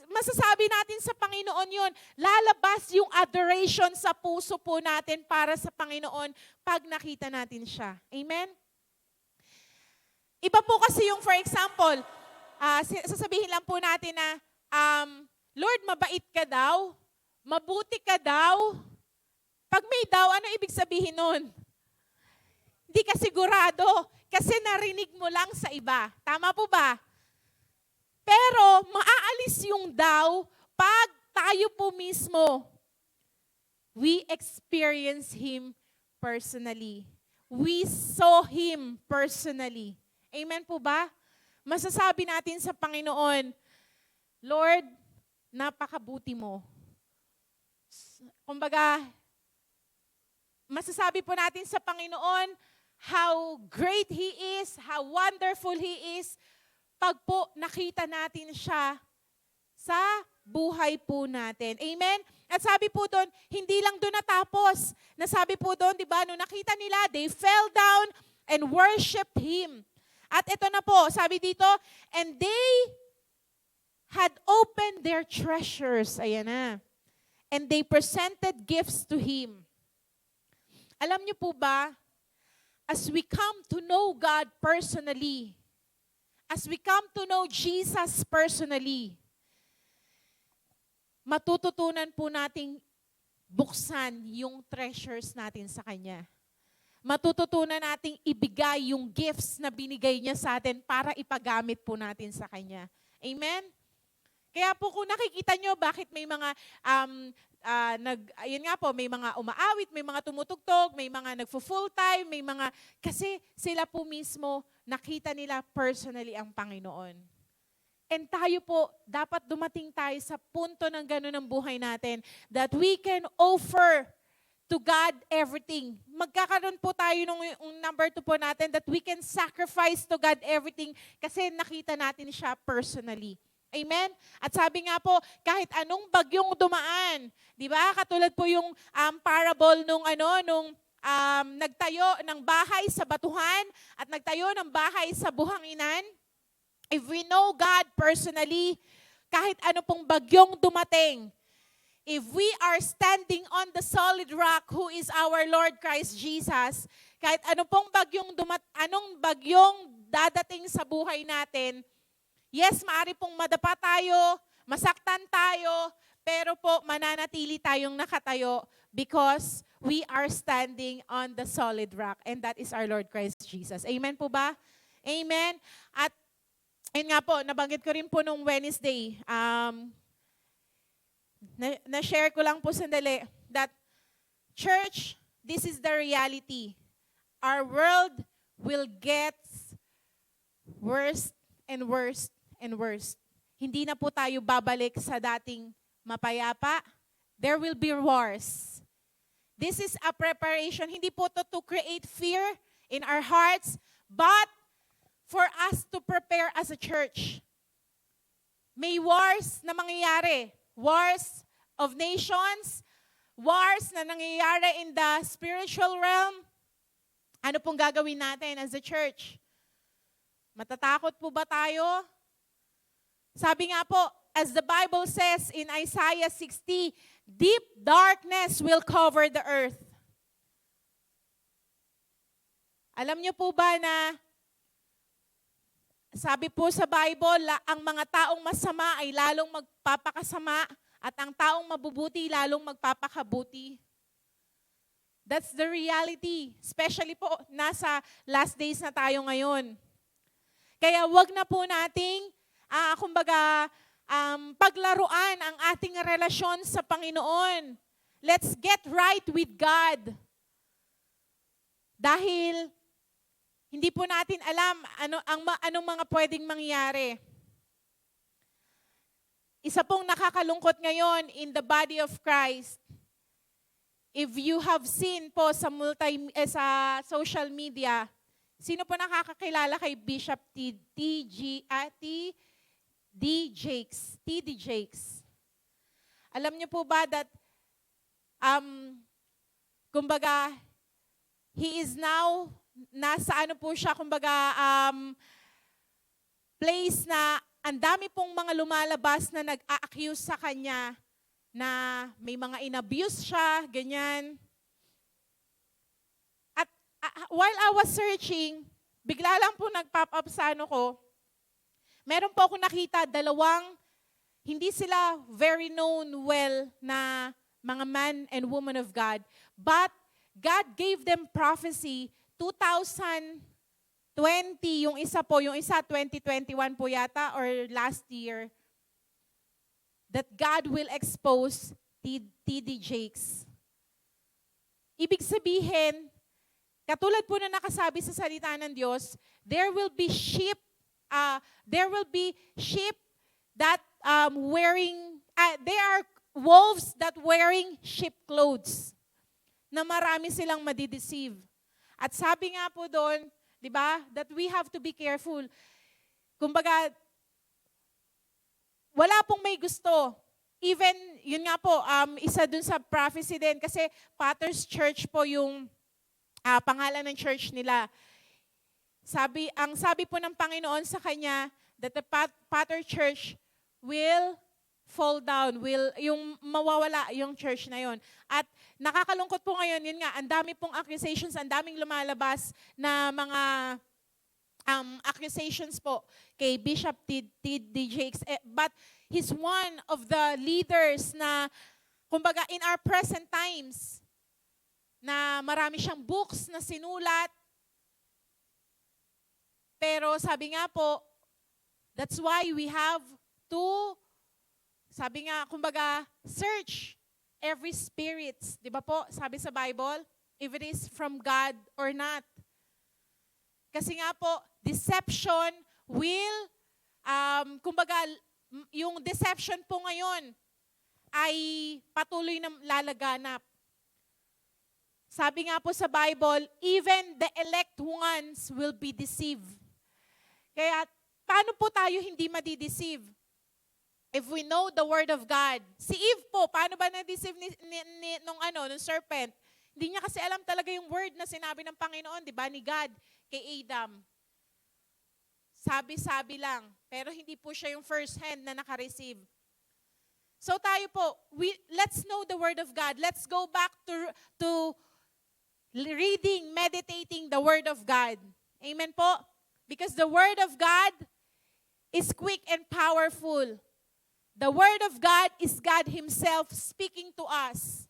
masasabi natin sa Panginoon yon, lalabas yung adoration sa puso po natin para sa Panginoon pag nakita natin siya. Amen? Iba po kasi yung, for example, sasabihin lang po natin na, Lord, mabait ka daw, mabuti ka daw. Pag may daw, ano ibig sabihin nun? Hindi ka sigurado kasi narinig mo lang sa iba. Tama po ba? Pero maaalis yung daw pag tayo po mismo, we experience Him personally. We saw Him personally. Amen po ba? Masasabi natin sa Panginoon, Lord, napakabuti mo. Kumbaga, masasabi po natin sa Panginoon how great He is, how wonderful He is, pag po nakita natin siya sa buhay po natin. Amen? At sabi po doon, hindi lang doon natapos. Nasabi po doon, di ba, nung nakita nila, they fell down and worshiped Him. At ito na po, sabi dito, and they had opened their treasures. Ayan na. And they presented gifts to Him. Alam niyo po ba, as we come to know God personally, as we come to know Jesus personally, matututunan po nating buksan yung treasures natin sa Kanya. Matututunan nating ibigay yung gifts na binigay niya sa atin para ipagamit po natin sa Kanya. Amen? Kaya po kung nakikita nyo bakit may mga, ayun nga po, may mga umaawit, may mga tumutugtog, may mga nagfo-full time, may mga, kasi sila po mismo nakita nila personally ang Panginoon. And tayo po, dapat dumating tayo sa punto ng gano'n ng buhay natin that we can offer to God everything. Magkakaroon po tayo nung number 2 po natin that we can sacrifice to God everything kasi nakita natin siya personally. Amen? At sabi nga po, kahit anong bagyong dumaan, di ba? Katulad po yung parable nung nagtayo ng bahay sa batuhan at nagtayo ng bahay sa buhanginan. If we know God personally, kahit ano pong bagyong dumating, if we are standing on the solid rock who is our Lord Christ Jesus, kahit ano pong anong bagyong dadating sa buhay natin, yes, maaari pong madapa tayo, masaktan tayo, pero po mananatili tayong nakatayo because we are standing on the solid rock and that is our Lord Christ Jesus. Amen po ba? Amen. At ayun nga po, nabanggit ko rin po nung Wednesday, na-share ko lang po sandali that church, this is the reality. Our world will get worse and worse and worse. hindi na po tayo babalik sa dating mapayapa. There will be wars. This is a preparation, hindi po to create fear in our hearts, but for us to prepare as a church. May wars na mangyayari. Wars of nations, wars na nangyayari in the spiritual realm. Ano pong gagawin natin as a church? Matatakot po ba tayo? Sabi nga po, as the Bible says in Isaiah 60, deep darkness will cover the earth. Alam niyo po ba na sabi po sa Bible, ang mga taong masama ay lalong magpapakasama at ang taong mabubuti lalong magpapakabuti. That's the reality. Especially po, nasa last days na tayo ngayon. Kaya wag na po nating, paglaruan ang ating relasyon sa Panginoon. Let's get right with God. Dahil hindi po natin alam anong mga pwedeng mangyari. Isa pong nakakalungkot ngayon in the body of Christ. If you have seen po sa social media, sino po nakakakilala kay Bishop T.D. Jakes? Alam niyo po ba that kumbaga he is now nasa place na ang dami pong mga lumalabas na nag-a-accuse sa kanya na may mga in-abuse siya, ganyan. At while I was searching, bigla lang po nag-pop up sa ko, meron po ako nakita hindi sila very known well na mga man and woman of God, but God gave them prophecy 2020, yung isa 2021 po yata, or last year, that God will expose T.D. Jakes. Ibig sabihin, katulad po na nakasabi sa salita ng Diyos, there will be sheep that there are wolves that wearing sheep clothes, na marami silang madideceive. At sabi nga po doon, di ba, that we have to be careful. Kumbaga, wala pong may gusto. Even, yun nga po, isa dun sa prophecy din, kasi Potter's Church po yung pangalan ng church nila. Ang sabi po ng Panginoon sa kanya, that the Potter Church will fall down, yung mawawala yung church na yon. At nakakalungkot po ngayon, yun nga, ang dami pong accusations, ang daming lumalabas na mga accusations po kay Bishop T.D. Jakes. But he's one of the leaders na, kumbaga, in our present times, na marami siyang books na sinulat. Pero sabi nga po, that's why we have to, sabi nga, kumbaga, search every spirit. Di ba po, sabi sa Bible, if it is from God or not. Kasi nga po, deception will, kumbaga, yung deception po ngayon ay patuloy na lalaganap. Sabi nga po sa Bible, even the elect ones will be deceived. Kaya, paano po tayo hindi madideceive? If we know the Word of God. Si Eve po, paano ba na-deceive nung serpent? Hindi niya kasi alam talaga yung word na sinabi ng Panginoon, di ba, ni God kay Adam. Sabi-sabi lang. Pero hindi po siya yung first hand na naka-receive. So tayo po, let's know the Word of God. Let's go back to reading, meditating the Word of God. Amen po? Because the Word of God is quick and powerful. The Word of God is God Himself speaking to us.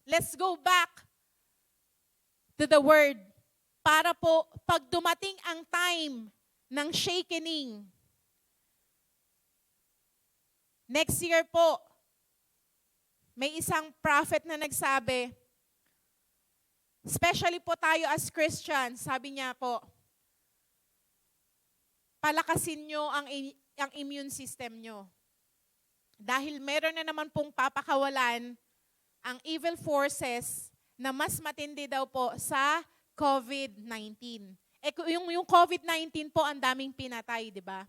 Let's go back to the Word para po pag dumating ang time ng shakening, next year po, may isang prophet na nagsabi, especially po tayo as Christians, sabi niya po, palakasin nyo ang immune system nyo. Dahil meron na naman pong papakawalan ang evil forces na mas matindi daw po sa COVID-19. Yung COVID-19 po, ang daming pinatay, di ba?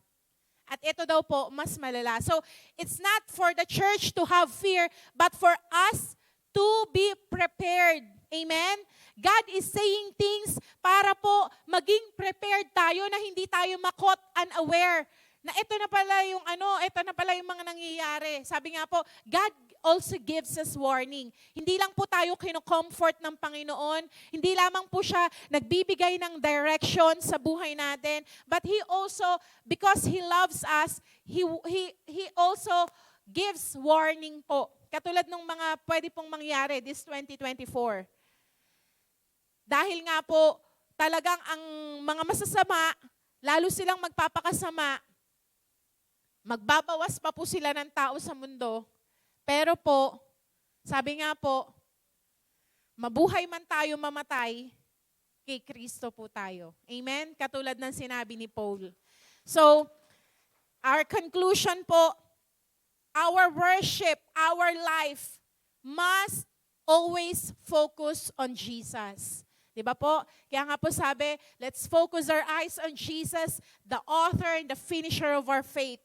At ito daw po, mas malala. So, it's not for the church to have fear, but for us to be prepared. Amen? God is saying things para po maging prepared tayo na hindi tayo makot unaware. Na ito na pala yung mga nangyayari. Sabi nga po, God also gives us warning. Hindi lang po tayo kino-comfort ng Panginoon, hindi lamang po siya nagbibigay ng direction sa buhay natin, but He also, because He loves us, He also gives warning po. Katulad ng mga pwede pong mangyari this 2024. Dahil nga po, talagang ang mga masasama, lalo silang magpapakasama, magbabawas pa po sila ng tao sa mundo. Pero po, sabi nga po, mabuhay man tayo mamatay, kay Kristo po tayo. Amen? Katulad ng sinabi ni Paul. So, our conclusion po, our worship, our life must always focus on Jesus. Diba po? Kaya nga po sabi, let's focus our eyes on Jesus, the author and the finisher of our faith.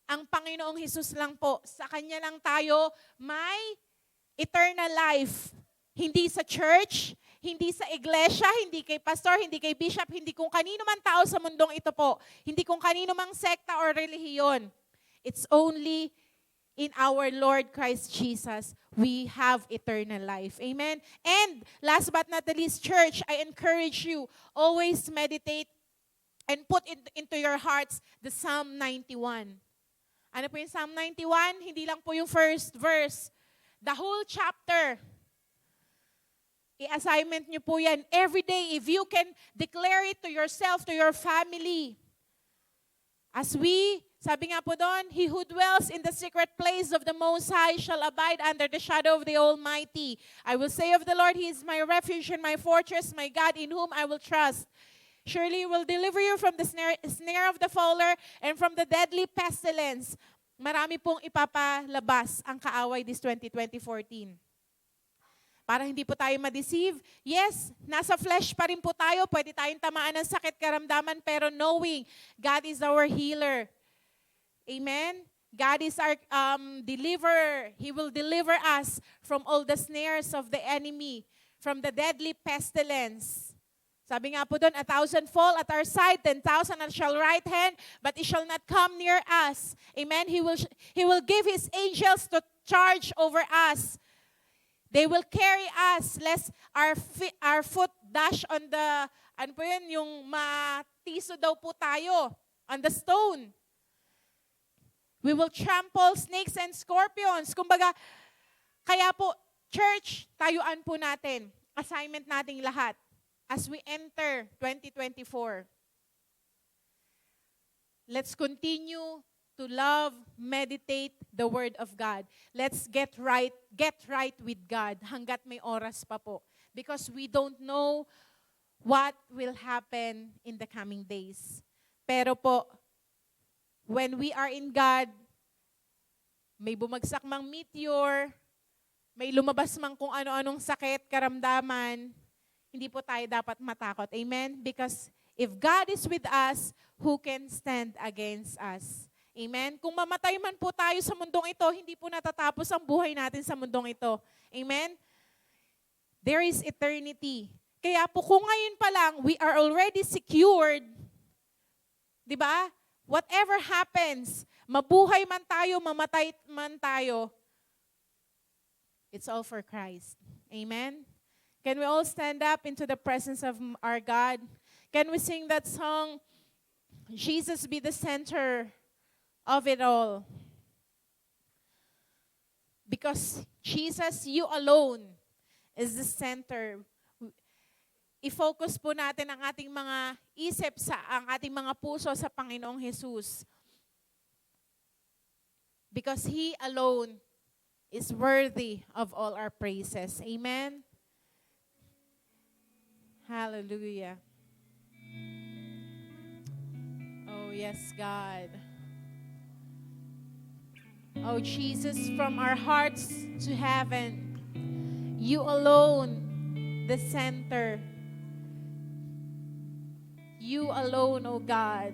Ang Panginoong Hesus lang po, sa Kanya lang tayo may eternal life. Hindi sa church, hindi sa iglesia, hindi kay pastor, hindi kay bishop, hindi kung kanino man tao sa mundong ito po. Hindi kung kanino mang sekta or relihiyon. It's only in our Lord Christ Jesus, we have eternal life. Amen? And last but not the least, church, I encourage you, always meditate and put into your hearts the Psalm 91. Ano po yung Psalm 91? Hindi lang po yung first verse. The whole chapter. I-assignment nyo po yan. Every day, if you can declare it to yourself, to your family. Sabi nga po doon, He who dwells in the secret place of the Most High shall abide under the shadow of the Almighty. I will say of the Lord, He is my refuge and my fortress, my God in whom I will trust. Surely He will deliver you from the snare of the fowler and from the deadly pestilence. Marami pong ipapalabas ang kaaway this 2014. Para hindi po tayo ma-deceive. Yes, nasa flesh pa rin po tayo. Pwede tayong tamaan ng sakit karamdaman, pero knowing God is our healer. Amen? God is our deliverer. He will deliver us from all the snares of the enemy, from the deadly pestilence. Sabi nga po doon, 1,000 fall at our side, 10,000 at shall right hand, but it shall not come near us. Amen? He will give His angels to charge over us. They will carry us lest our foot dash on the, ano po yun, yung matiso daw po tayo, on the stone. We will trample snakes and scorpions. Kumbaga, kaya po, church, tayuan po natin. Assignment nating lahat. As we enter 2024, let's continue to love, meditate the Word of God. Let's get right with God hanggat may oras pa po. Because we don't know what will happen in the coming days. Pero po, when we are in God, may bumagsak mang meteor, may lumabas mang kung ano-anong sakit, karamdaman, hindi po tayo dapat matakot. Amen? Because if God is with us, who can stand against us? Amen? Kung mamatay man po tayo sa mundong ito, hindi po natatapos ang buhay natin sa mundong ito. Amen? There is eternity. Kaya po kung ngayon pa lang, we are already secured, di ba? Whatever happens, mabuhay man tayo, mamatay man tayo, it's all for Christ. Amen? Can we all stand up into the presence of our God? Can we sing that song, Jesus be the center of it all? Because Jesus, you alone is the center. I-focus po natin ang ating mga isip, ang ating mga puso sa Panginoong Jesus. Because He alone is worthy of all our praises. Amen? Hallelujah. yes, God. Oh, Jesus, from our hearts to heaven, you alone, the center. You alone, oh God.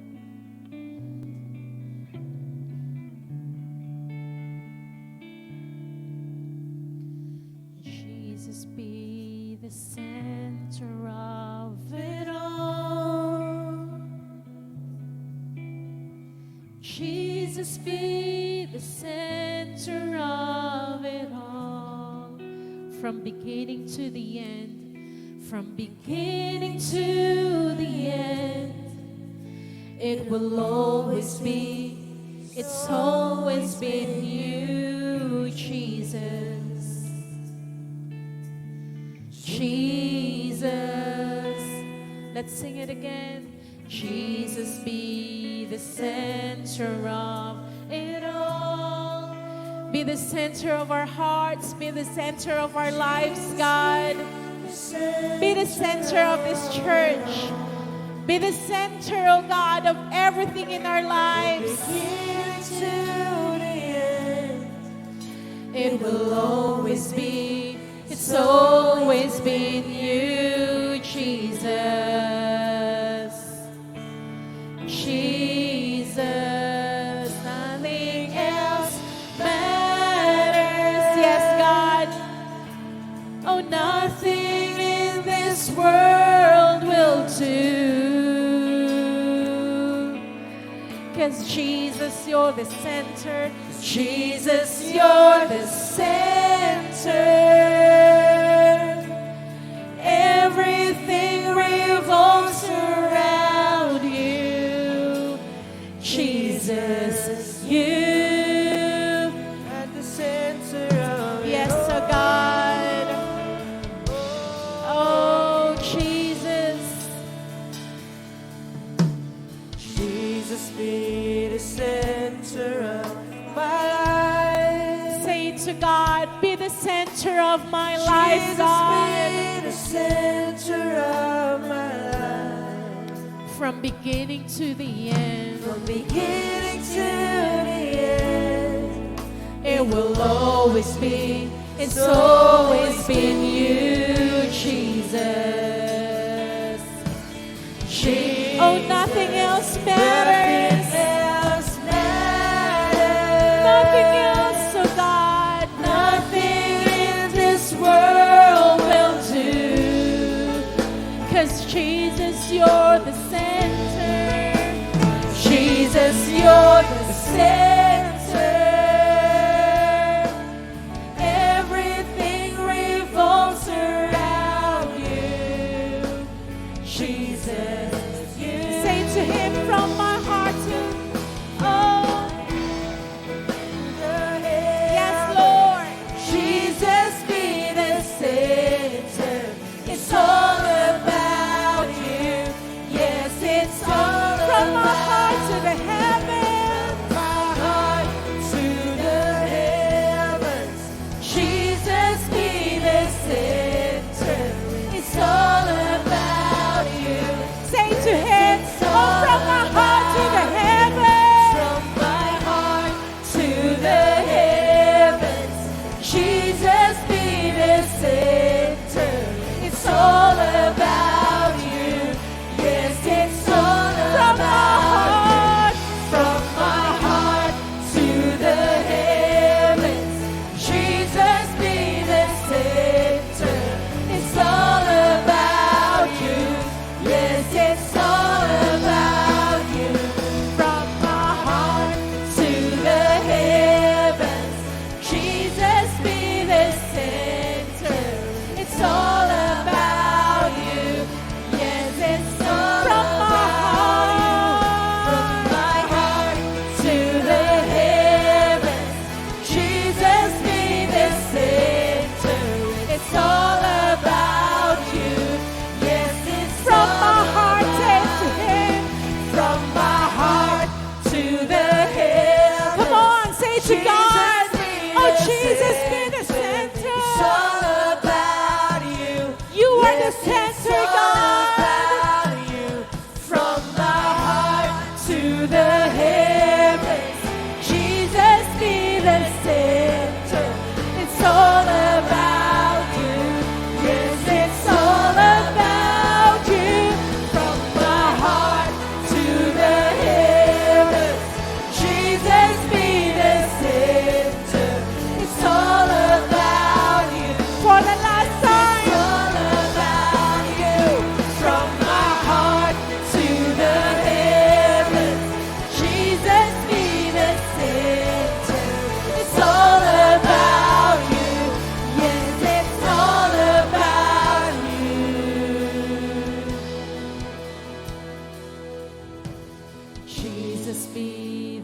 Jesus, be the center of it all. Jesus, be the center of it all. From beginning to the end, from beginning to the end, it will always be, it's always been you, Jesus. Jesus, let's sing it again. Jesus, be the center of it all. Be the center of our hearts, be the center of our lives, God. Be the center of this church. Be the center, oh God, of everything in our lives. It will always be, it's always been you, Jesus. Jesus, nothing else matters. Yes, God. Oh, nothing in this world will do. 'Cause Jesus, you're the center. Jesus, you're the center. Everything revolves around you. Jesus, you At the center of it yes, all. oh God. Oh, Jesus. Jesus, be the center of my life. Say to God, be the center of my life, Jesus, God. be the center of my life. From beginning to the end, From beginning to the end, it will always be, it's always been you, Jesus. Oh, nothing else matters. Nothing else, oh God. Nothing in this world will do. 'Cause Jesus, you're the center. Jesus, you're the center. Everything revolves around you. Jesus, you. Say to him from my heart to, oh, yes, Lord. Jesus, be the center. It's all about you.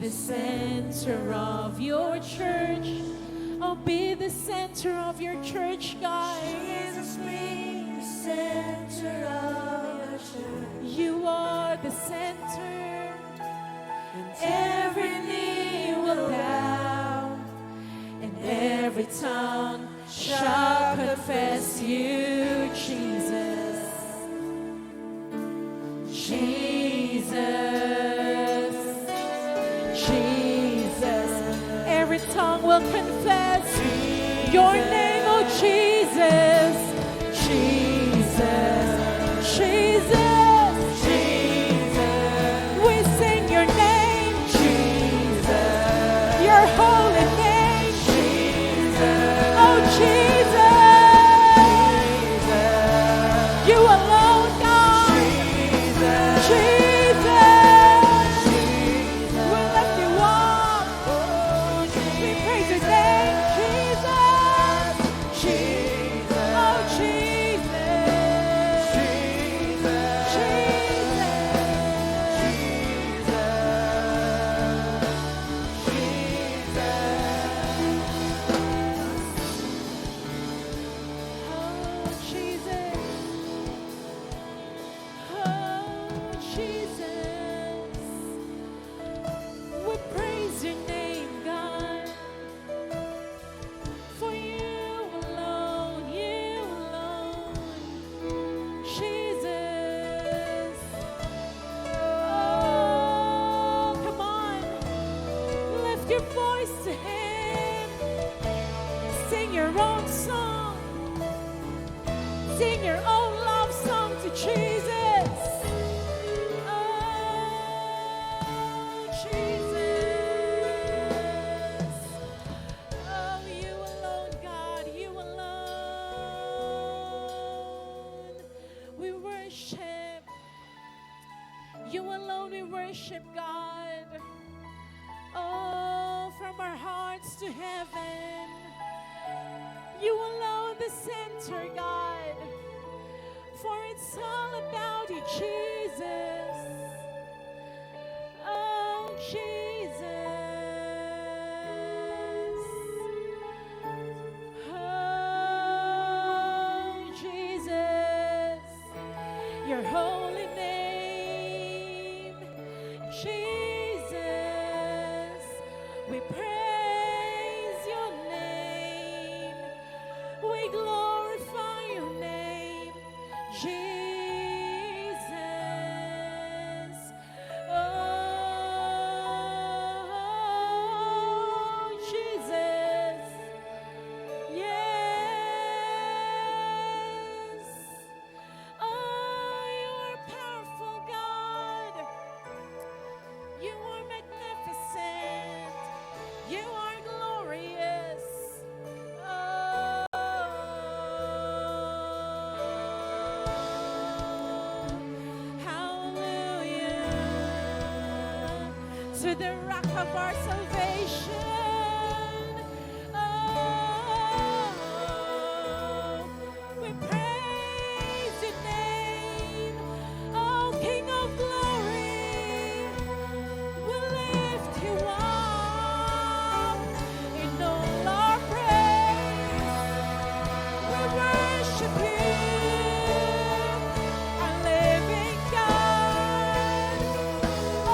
the center of your church. Oh, be the center of your church, God. Jesus, be the center of your church. You are the center. And Every knee will bow, and every tongue shall confess you, Jesus. Jesus. Jesus. Every tongue will confess your name, oh Jesus. Jesus. Jesus. We sing your name, Jesus. Your holy name, Jesus. Oh, Jesus. You alone, God. Jesus. We lift you up. We praise your name, Jesus. Oh, Jesus. We praise your name, God. For you alone, Jesus. Oh, come on. Lift your voice to Him. Sing your own song. Sing your own love song to Jesus. Oh, Jesus. Oh, you alone, God, you alone. We worship. You alone we worship, God. Oh, from our hearts to heaven. You alone the center, God. For it's all about you, Jesus. Oh, Jesus. Oh, Jesus. Your holy name, Jesus. We praise your name. We glorify your name, Jesus. Oh, Jesus. Yes. Oh, you are powerful, God. You are magnificent. You are glorious. Hallelujah to the rock of our salvation. Oh, we praise your name, oh King of glory. We lift you up in all our praise. We worship you, our living God. Oh,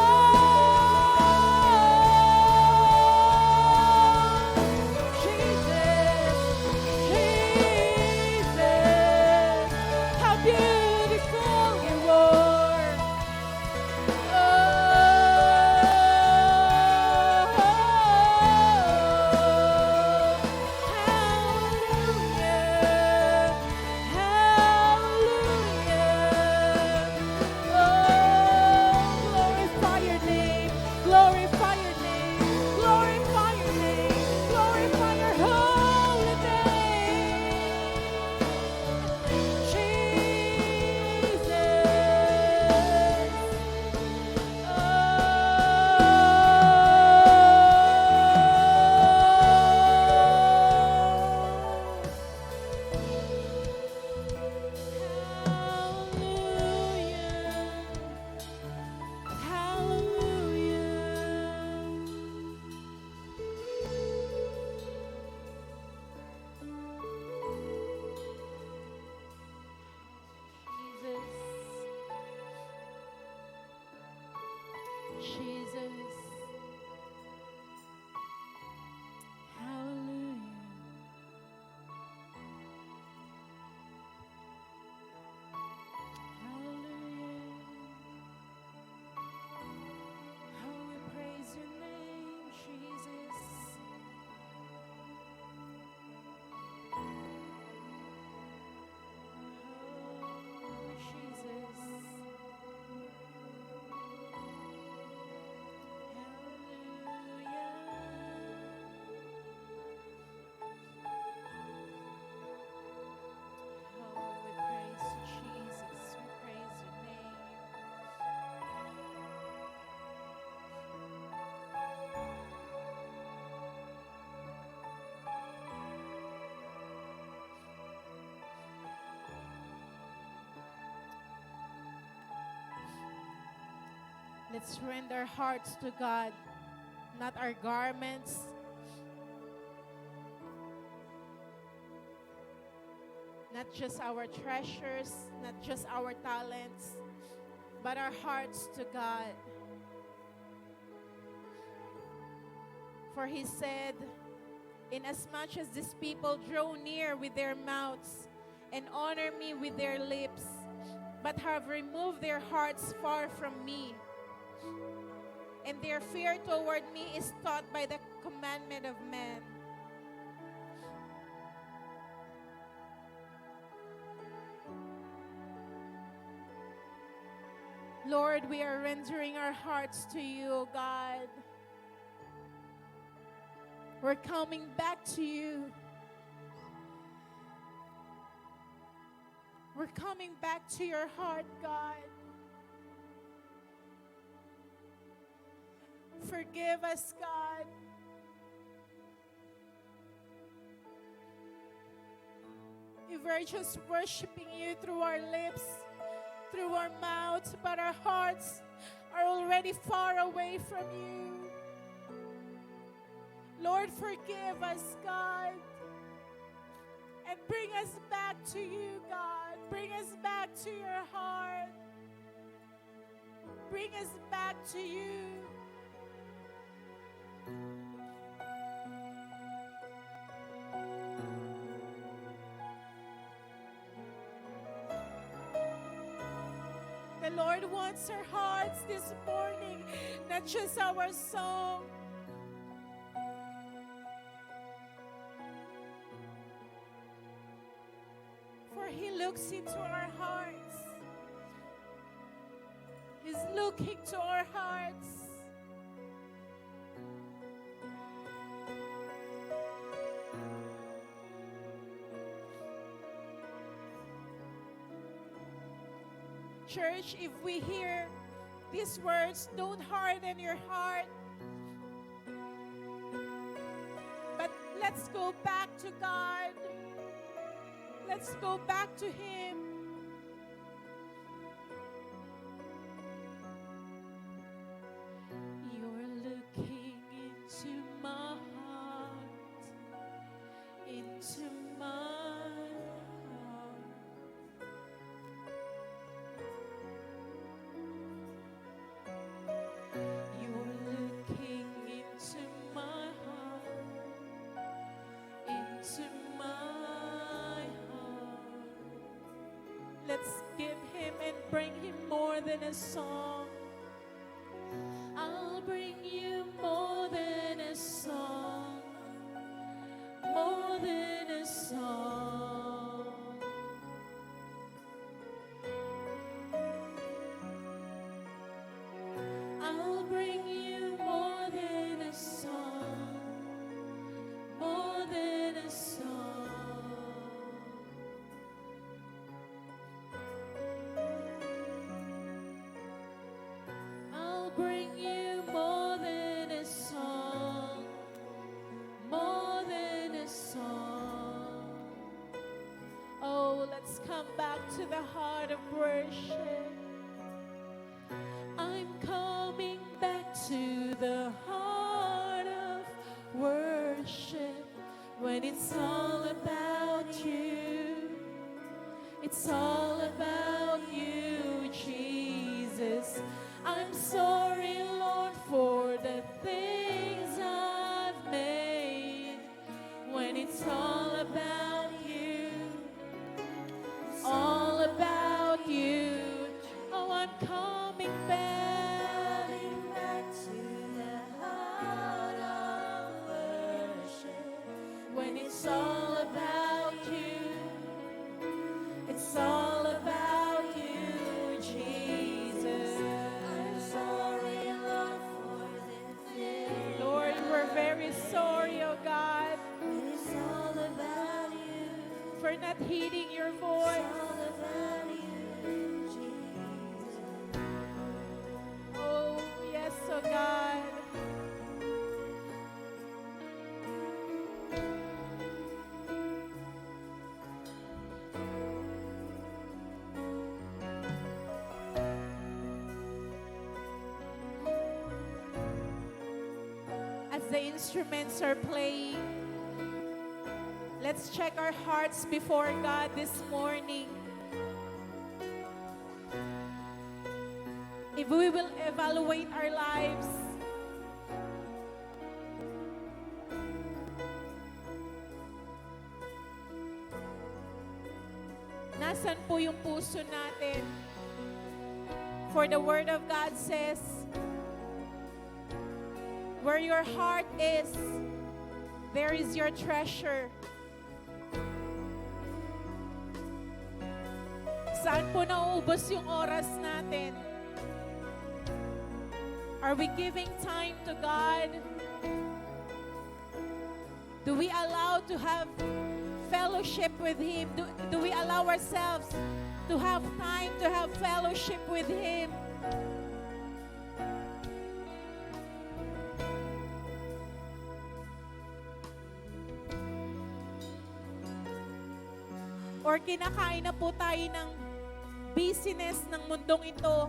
Let's rend our hearts to God, not our garments, not just our treasures, not just our talents, but our hearts to God. For he said, inasmuch as these people draw near with their mouths and honor me with their lips, but have removed their hearts far from me, and their fear toward me is taught by the commandment of men. Lord, we are rendering our hearts to you, O God. We're coming back to you. We're coming back to your heart, God. Forgive us, God. If we're just worshiping you through our lips, through our mouths, but our hearts are already far away from you. Lord, forgive us, God. And bring us back to you, God. Bring us back to your heart. Bring us back to you. The Lord wants our hearts this morning, not just our song. For He looks into our hearts. He's looking to our hearts. Church, if we hear these words, don't harden your heart. But let's go back to God. Let's go back to Him. You're looking into my heart, into my heart. You're looking into my heart, into my heart. Let's give Him and bring Him more than a song. I'll bring you more than a song, more than a song. I'll bring you more than a song, more than a song. I'll bring you more than a song, more than a song. Oh, let's come back to the heart of worship. I'm coming back to the heart of worship when it's all about you. It's all about you, Jesus. I'm sorry, Lord, for the things I've made. When it's all about you, all about you. Oh, I'm coming back to the heart of worship. When it's all about you, it's all about you, Jesus. I'm sorry, Lord, for the things. Lord, we're very sorry, oh God. It's all about you. For not heeding your voice. It's all about you, Jesus. Oh, yes, oh God. the instruments are playing, let's check our hearts before God this morning. If we will evaluate our lives, nasan po yung puso natin? For the Word of God says, where your heart is, there is your treasure. Saan po nauubos yung oras natin? Are we giving time to God? Do we allow to have fellowship with Him? Do we allow ourselves to have time to have fellowship with Him? Or kinakain na po tayo ng busyness ng mundong ito?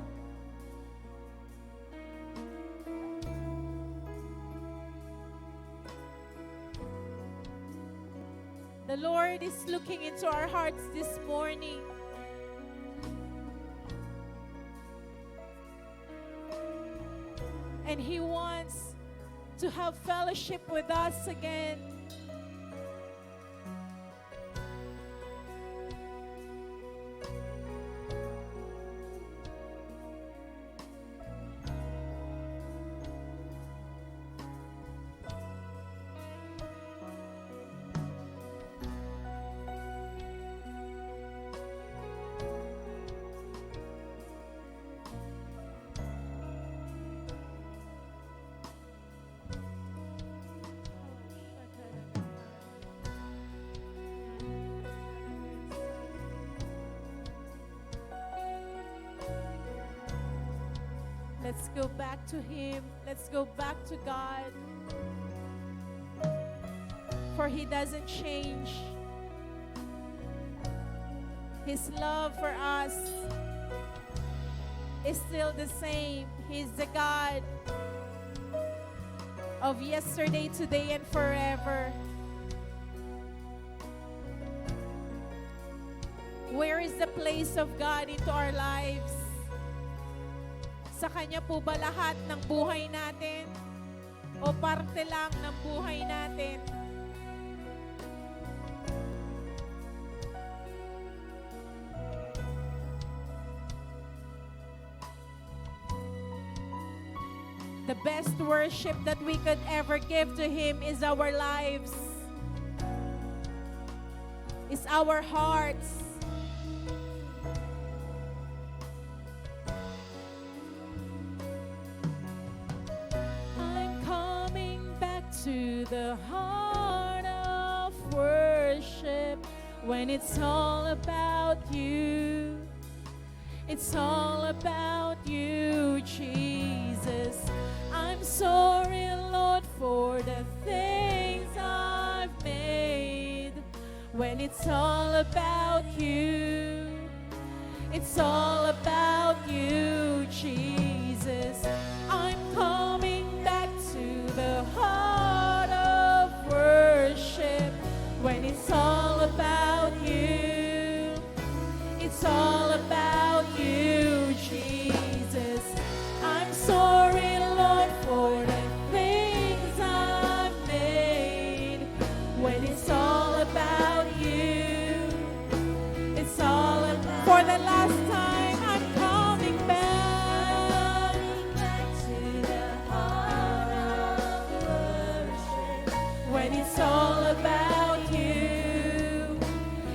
The Lord is looking into our hearts this morning. And He wants to have fellowship with us again. Let's go back to Him. Let's go back to God. For He doesn't change. His love for us is still the same. He's the God of yesterday, today, and forever. Where is the place of God into our lives? Sa Kanya po ba lahat ng buhay natin? O parte lang ng buhay natin? The best worship that we could ever give to Him is our lives. Is our hearts. To the heart of worship, when it's all about you, it's all about you, Jesus. I'm sorry, Lord, for the things I've made. When it's all about you, it's all about you, Jesus. I'm coming back to the heart of worship, when it's all about you, it's all about you, Jesus. I'm sorry, Lord, for the things I've made. When it's all about you, it's all about. For the last time, I'm coming back to the heart of worship. When it's all about you,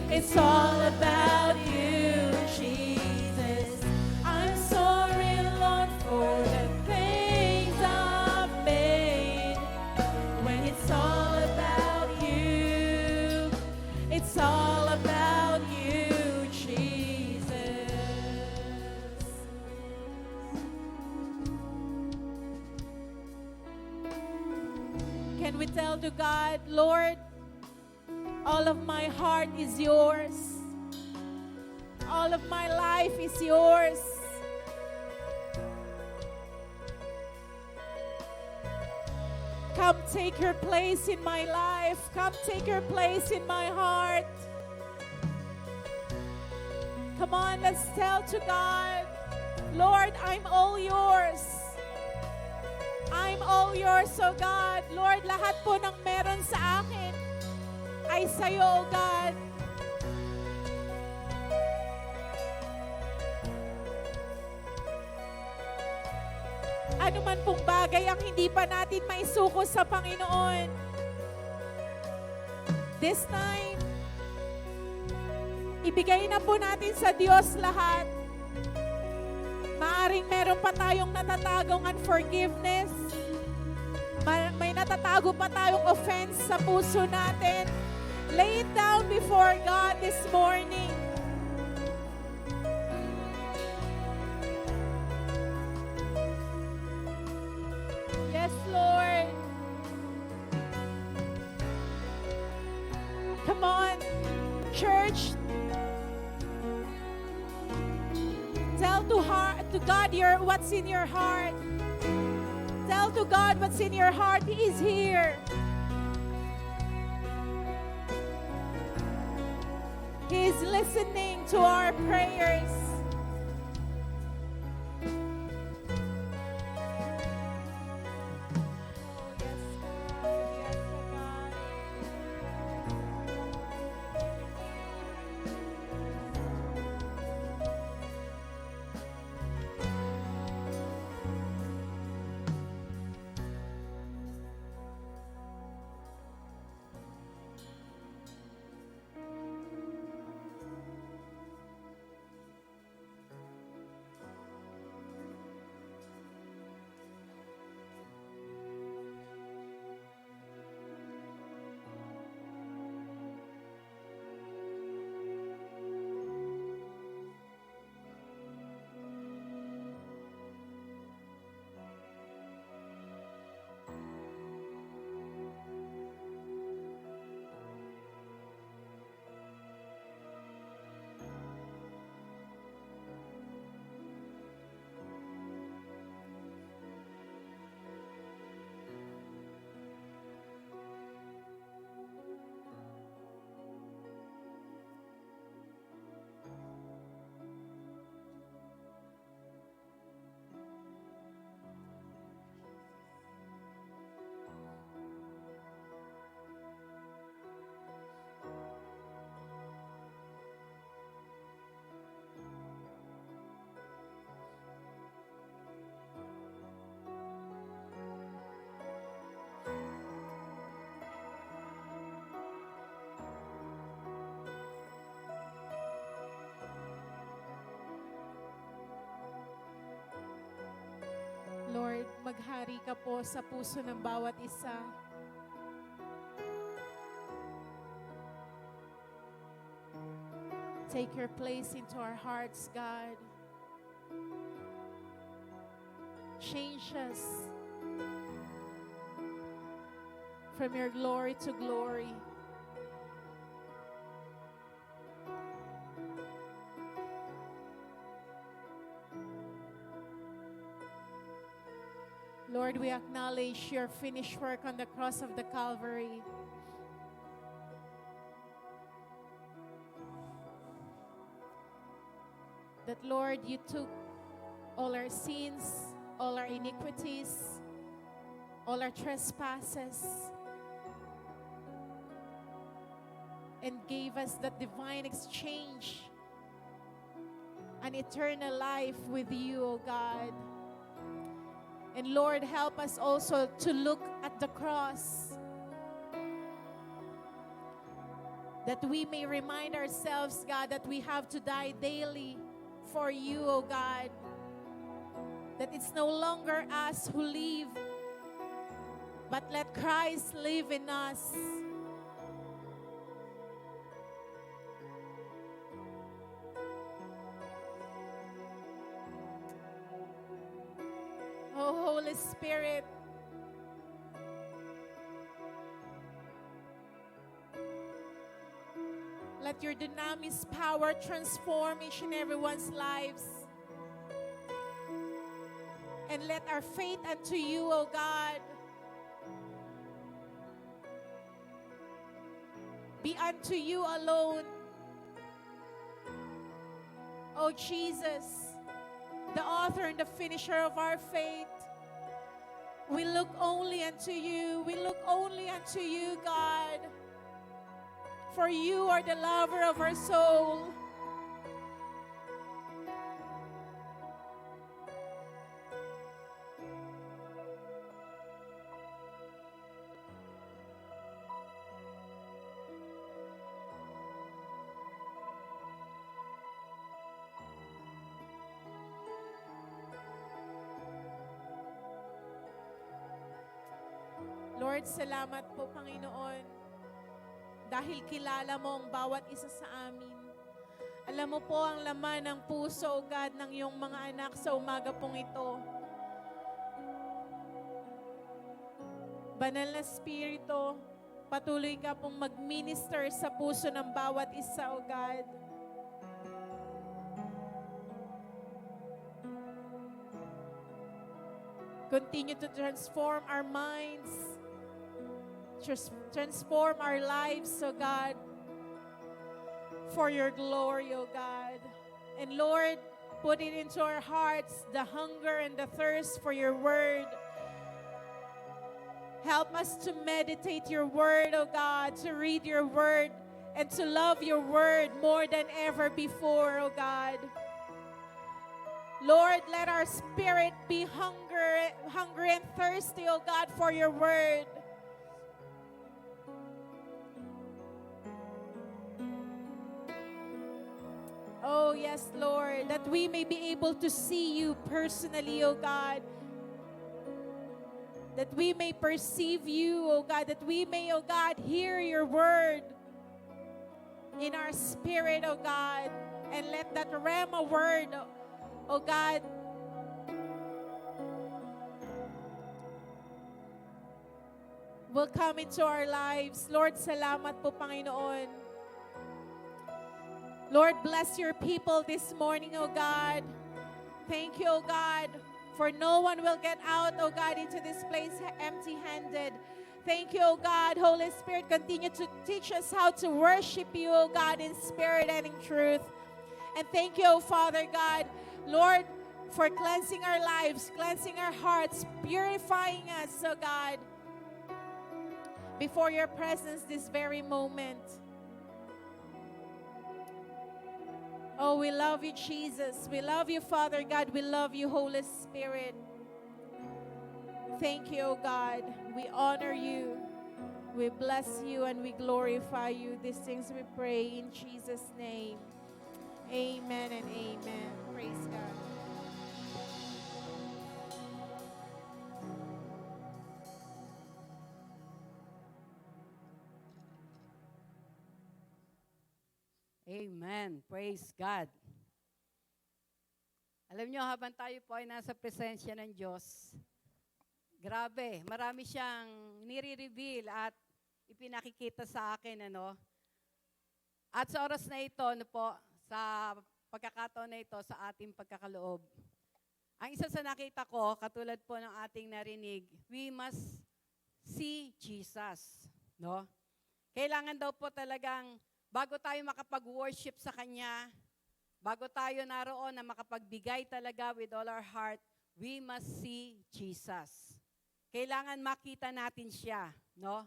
it's all about you, Jesus. I'm sorry, Lord, for the things I've made. When it's all about you, it's all about you, Jesus. Can we tell to God, Lord, all of my heart is yours. All of my life is yours. Come take your place in my life. Come take your place in my heart. Come on, let's tell to God, Lord, I'm all yours. I'm all yours, oh God. Lord, lahat po ng meron sa akin ay sa'yo, oh God. Ano man pong bagay ang hindi pa natin maisuko sa Panginoon. This time, ibigay na po natin sa Diyos lahat. Maaring meron pa tayong natatagong unforgiveness. May natatago pa tayong offense sa puso natin. Lay it down before God this morning. Yes, Lord. Come on, church. Tell to God what's in your heart. Tell to God what's in your heart. He is here. He is listening to our prayers. Lord, maghari ka po sa puso ng bawat isa. Take your place into our hearts, God. Change us from your glory to glory. Lord, we acknowledge your finished work on the cross of the Calvary. That, Lord, you took all our sins, all our iniquities, all our trespasses, and gave us that divine exchange, an eternal life with you, O God. And Lord, help us also to look at the cross, that we may remind ourselves, God, that we have to die daily for you, O God. That it's no longer us who live, but let Christ live in us. Oh, Holy Spirit, let your dynamis power transform each and everyone's lives. And let our faith unto you, O God, be unto you alone. Oh Jesus, the author and the finisher of our faith, we look only unto you. We look only unto you, God. For you are the lover of our soul. Lord, salamat po, Panginoon, dahil kilala mo ang bawat isa sa amin. Alam mo po ang laman ng puso, O God, ng iyong mga anak sa umaga pong ito. Banal na Espiritu, patuloy ka pong mag-minister sa puso ng bawat isa, O God. Continue to transform our minds, transform our lives, O God, for your glory, O God. And Lord, put it into our hearts the hunger and the thirst for your word. Help us to meditate your word, O God, to read your word, and to love your word more than ever before, O God. Lord, let our spirit be hungry and thirsty, O God, for your word. Oh, yes, Lord, that we may be able to see you personally, O God. That we may perceive you, O God. That we may, O God, hear your word in our spirit, O God. And let that Rhema word, O God, will come into our lives. Lord, salamat po, Panginoon. Lord, bless your people this morning, O God. Thank you, O God, for no one will get out, O God, into this place empty-handed. Thank you, O God. Holy Spirit, continue to teach us how to worship you, O God, in spirit and in truth. And thank you, O Father God, Lord, for cleansing our lives, cleansing our hearts, purifying us, O God, before your presence this very moment. Oh, we love you, Jesus. We love you, Father God. We love you, Holy Spirit. Thank you, O God. We honor you. We bless you and we glorify you. These things we pray in Jesus' name. Amen and amen. Praise God. Amen. Praise God. Alam nyo, habang tayo po ay nasa presensya ng Diyos, grabe, marami siyang nire-reveal at ipinakikita sa akin, ano. At sa oras na ito, ano po, sa pagkakataon na ito, sa ating pagkakaloob, ang isa sa nakita ko, katulad po ng ating narinig, we must see Jesus, no? Kailangan daw po talagang bago tayo makapag-worship sa Kanya, bago tayo naroon na makapagbigay talaga with all our heart, we must see Jesus. Kailangan makita natin siya, no?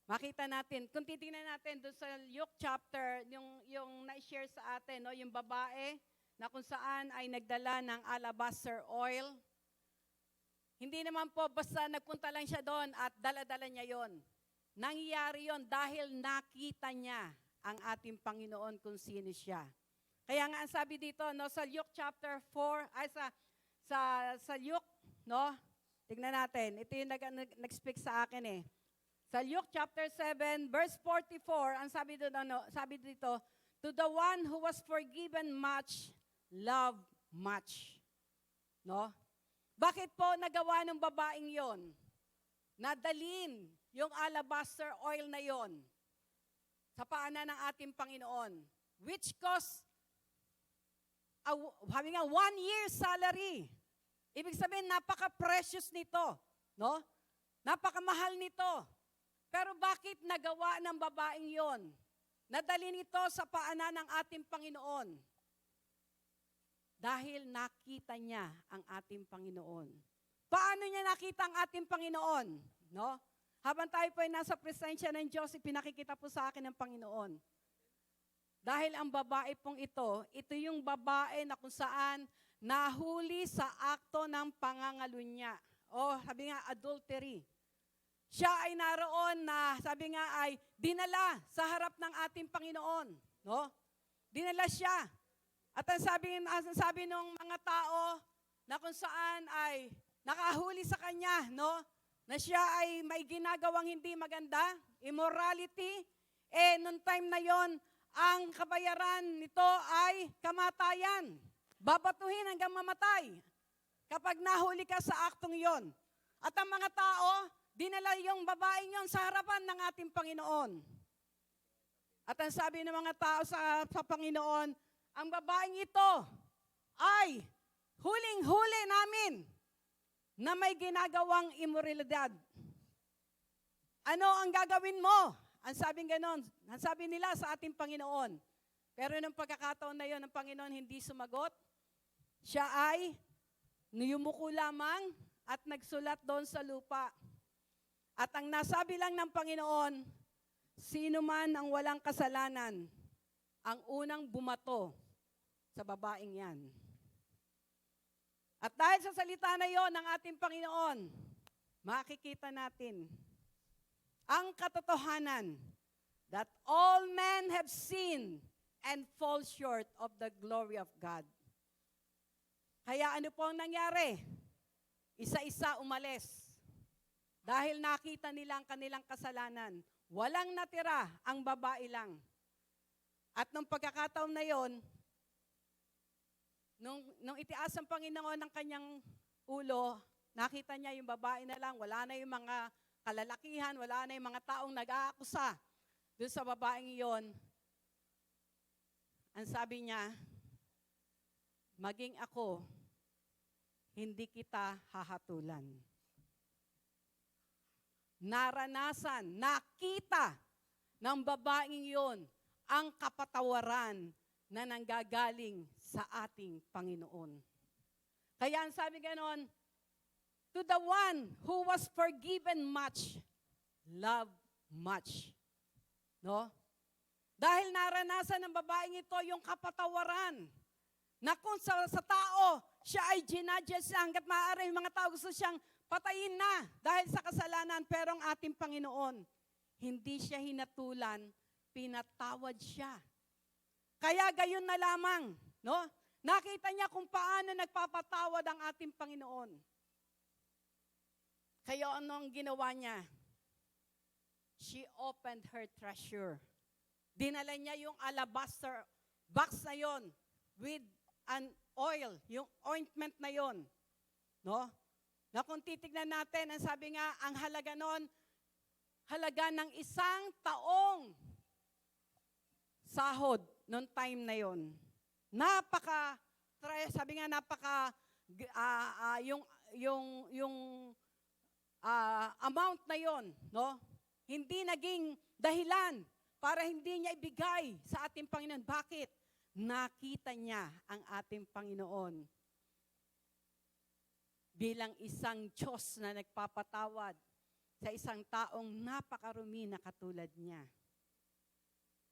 Makita natin. Kung titingnan natin doon sa Luke chapter, yung na-share sa atin, no? Yung babae na kung saan ay nagdala ng alabaster oil. Hindi naman po basta nagpunta lang siya doon at dala-dala niya yon. Nangyayari yon dahil nakita niya ang ating Panginoon kung sino siya. Kaya nga ang sabi dito, no, sa Luke chapter 4, ay sa Luke, no? Tingnan natin. Ito yung nag-speak sa akin eh. Sa Luke chapter 7, verse 44, ang sabi dito, no, sabi dito, to the one who was forgiven much, love much. No? Bakit po nagawa ng babaeng 'yon? Nadalin yung alabaster oil na 'yon sa paanan ng ating Panginoon, which cost, sabi nga, 1 year's salary. Ibig sabihin, napaka-precious nito. No? Napakamahal nito. Pero bakit nagawa ng babaeng yon? Nadalhin ito sa paanan ng ating Panginoon. Dahil nakita niya ang ating Panginoon. Paano niya nakita ang ating Panginoon? No? Habang tayo po ay nasa presensya ng Diyos, ipinakikita po sa akin ng Panginoon. Dahil ang babae pong ito yung babae na kung saan nahuli sa akto ng pangangalunya. O sabi nga, adultery. Siya ay naroon na, sabi nga ay, dinala sa harap ng ating Panginoon. No? Dinala siya. At ang sabi ng mga tao na kung saan ay nakahuli sa kanya, no? Na siya ay may ginagawang hindi maganda, immorality, nung time na yon, ang kabayaran nito ay kamatayan. Babatuhin hanggang mamatay kapag nahuli ka sa aktong yon. At ang mga tao, dinala yung babaeng yon sa harapan ng ating Panginoon. At ang sabi ng mga tao sa Panginoon, ang babaeng ito ay huling-huli namin na may ginagawang immoralidad. Ano ang gagawin mo? Ang sabing ganon, ang sabi nila sa ating Panginoon. Pero nung pagkakataon na yon, ang Panginoon hindi sumagot. Siya ay niyumuko lamang at nagsulat doon sa lupa. At ang nasabi lang ng Panginoon, sino man ang walang kasalanan, ang unang bumato sa babaeng yan. At dahil sa salita na yon ng ating Panginoon, makikita natin ang katotohanan that all men have sinned and fall short of the glory of God. Kaya ano po ang nangyari? Isa-isa umalis. Dahil nakita nila ang kanilang kasalanan, walang natira, ang babae lang. At nung pagkakataon na yon, nung itias ang Panginoon ng kanyang ulo, nakita niya yung babae na lang, wala na yung mga kalalakihan, wala na yung mga taong nag-aakusa doon sa babaeng iyon. Ang sabi niya, maging ako, hindi kita hahatulan. Naranasan, nakita ng babaeng iyon ang kapatawaran na nanggagaling sa ating Panginoon. Kaya ang sabi ganon, to the one who was forgiven much, love much. No? Dahil naranasan ng babaeng ito yung kapatawaran na kung sa tao, siya ay ginadjust hanggat maaari, yung mga tao gusto siyang patayin na dahil sa kasalanan, pero ang ating Panginoon, hindi siya hinatulan, pinatawad siya. Kaya gayon na lamang, no? Nakita niya kung paano nagpapatawad ang ating Panginoon. Kaya ano ang ginawa niya? She opened her treasure. Dinala niya yung alabaster box na yon with an oil, yung ointment na yon. No? Na kung titignan natin, ang sabi nga, ang halaga nun, halaga ng 1 taong sahod noong time na yon. Sabi nga yung amount na yon, no? Hindi naging dahilan para hindi niya ibigay sa ating Panginoon. Bakit? Nakita niya ang ating Panginoon bilang isang Diyos na nagpapatawad sa isang taong napakarumi na katulad niya.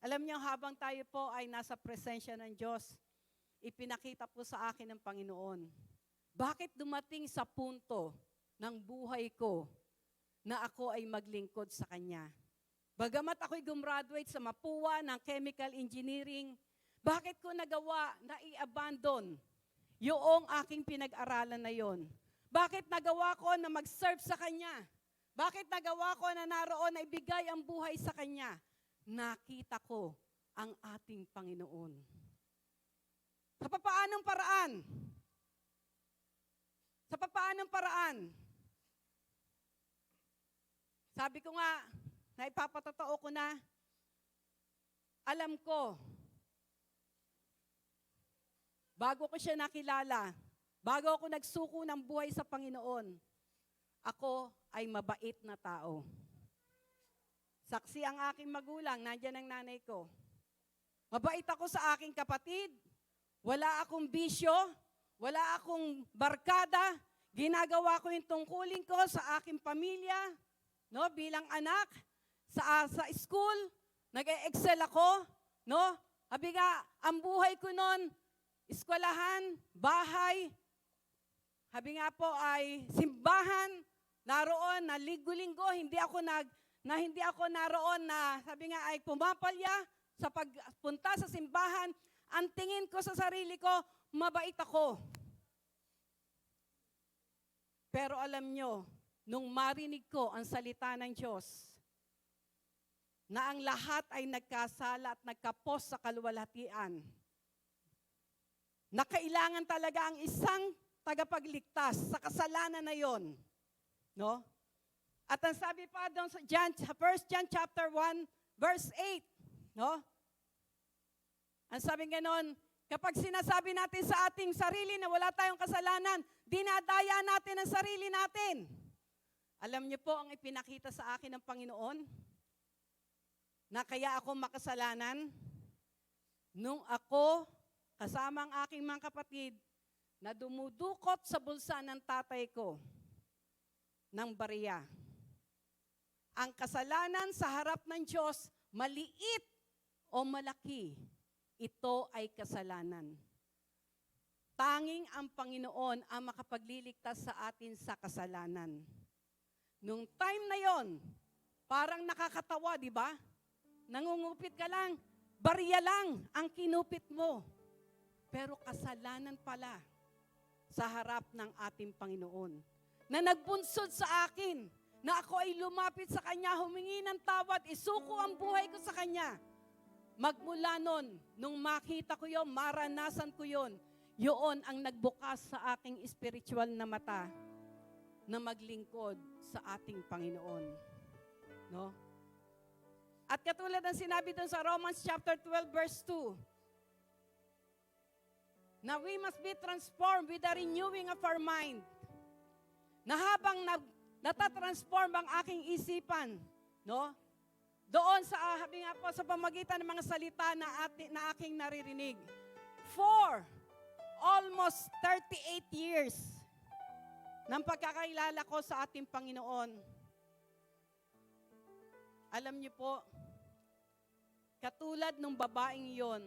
Alam niyo, habang tayo po ay nasa presensya ng Diyos, ipinakita po sa akin ng Panginoon, bakit dumating sa punto ng buhay ko na ako ay maglingkod sa Kanya? Bagamat ako'y gumraduate sa Mapua ng Chemical Engineering, bakit ko nagawa na i-abandon yung aking pinag-aralan na yon? Bakit nagawa ko na mag-serve sa Kanya? Bakit nagawa ko na naroon na ibigay ang buhay sa Kanya? Nakita ko ang ating Panginoon. Sa papaanong paraan? Sa papaanong paraan? Sabi ko nga, naipapatotoo ko na, alam ko, bago ko siya nakilala, bago ako nagsuko ng buhay sa Panginoon, ako ay mabait na tao. Saksi ang aking magulang, nandyan ang nanay ko. Mabait ako sa aking kapatid. Wala akong bisyo. Wala akong barkada. Ginagawa ko yung tungkulin ko sa aking pamilya, no, bilang anak, sa school, nag-excel ako, no? Sabi nga, ang buhay ko noon, eskwelahan, bahay, sabi nga po ay simbahan, naroon na linggo-linggo, hindi ako naroon na sabi nga ay pumapalya sa pagpunta sa simbahan. Ang tingin ko sa sarili ko, mabait ako. Pero alam nyo, nung marinig ko ang salita ng Diyos, na ang lahat ay nagkasala at nagkapos sa kaluwalhatian, na kailangan talaga ang isang tagapagligtas sa kasalanan na yon, no? At ang sabi pa doon sa 1 John chapter 1 verse 8, no? Ang sabi ganon, kapag sinasabi natin sa ating sarili na wala tayong kasalanan, dinadaya natin ang sarili natin. Alam niyo po ang ipinakita sa akin ng Panginoon, na kaya ako makasalanan nung ako kasama ang aking mga kapatid na dumudukot sa bulsa ng tatay ko ng bariya. Ang kasalanan sa harap ng Diyos, maliit o malaki, ito ay kasalanan. Tanging ang Panginoon ang makapagliligtas sa atin sa kasalanan. Nung time na yon, parang nakakatawa, di ba? Nangungupit ka lang, bariya lang ang kinupit mo. Pero kasalanan pala sa harap ng ating Panginoon. Na nagbunsod sa akin, na ako ay lumapit sa Kanya, humingi ng tawad, isuko ang buhay ko sa Kanya. Magmula nun, nung makita ko yun, maranasan ko yun, yun ang nagbukas sa aking spiritual na mata na maglingkod sa ating Panginoon. No? At katulad ng sinabi dun sa Romans chapter 12 verse 2, na we must be transformed with the renewing of our mind. Na habang natatransform ang aking isipan, no? Doon sa, habi nga po, sa pamagitan ng mga salita na aking naririnig. For almost 38 years ng pagkakailala ko sa ating Panginoon, alam niyo po, katulad ng babaeng yon,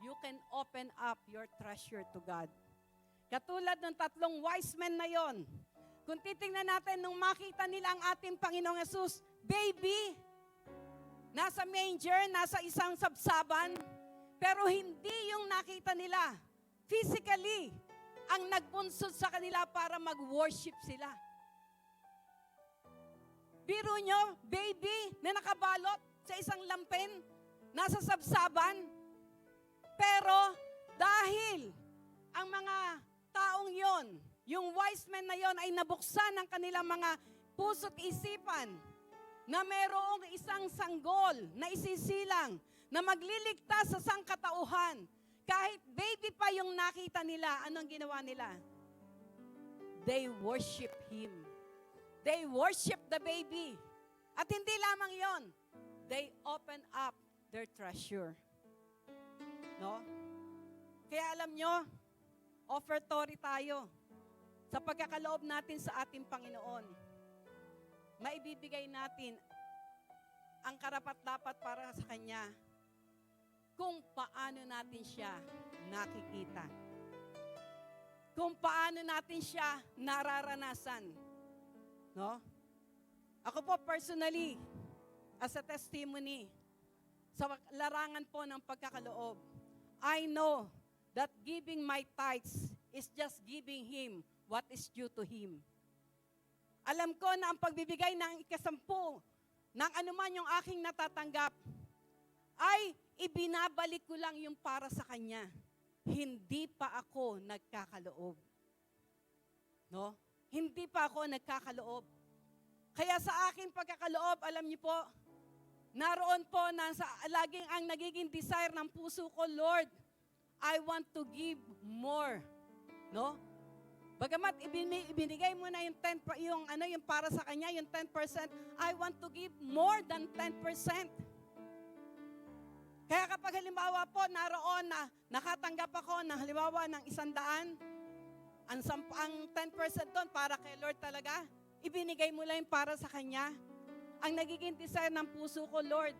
you can open up your treasure to God. Katulad ng 3 wise men na yon, kung titingnan natin nung makita nila ang ating Panginoong Yesus, baby, nasa manger, nasa isang sabsaban, pero hindi yung nakita nila. Physically, ang nagbunsod sa kanila para mag-worship sila. Biro nyo, baby na nakabalot sa isang lampin, nasa sabsaban, pero dahil ang mga taong yon, yung wise men na yon ay nabuksan ng kanilang mga puso't isipan na mayroong isang sanggol na isisilang na magliligtas sa sangkatauhan. Kahit baby pa yung nakita nila, anong ginawa nila? They worship Him. They worship the baby. At hindi lamang yon, they open up their treasure. No? Kaya alam nyo, offertory tayo sa pagkakaloob natin sa ating Panginoon. Maibibigay natin ang karapat-dapat para sa Kanya kung paano natin siya nakikita. Kung paano natin siya nararanasan. No? Ako po personally, as a testimony, sa larangan po ng pagkakaloob, I know that giving my tithes is just giving Him what is due to Him. Alam ko na ang pagbibigay ng ikasampu ng anuman yung aking natatanggap ay ibinabalik ko lang yung para sa Kanya. Hindi pa ako nagkakaloob. No? Hindi pa ako nagkakaloob. Kaya sa aking pagkakaloob, alam niyo po, naroon po na laging ang nagiging desire ng puso ko, Lord, I want to give more. No? Bagamat ibinigay mo na yung 10, yung para sa kanya, yung 10%, I want to give more than 10%. Kaya kapag halimbawa po, naroon na nakatanggap ako ng halimbawa ng 100, ang 10% doon para kay Lord talaga, ibinigay mo lang para sa Kanya. Ang nagiging desire ng puso ko, Lord,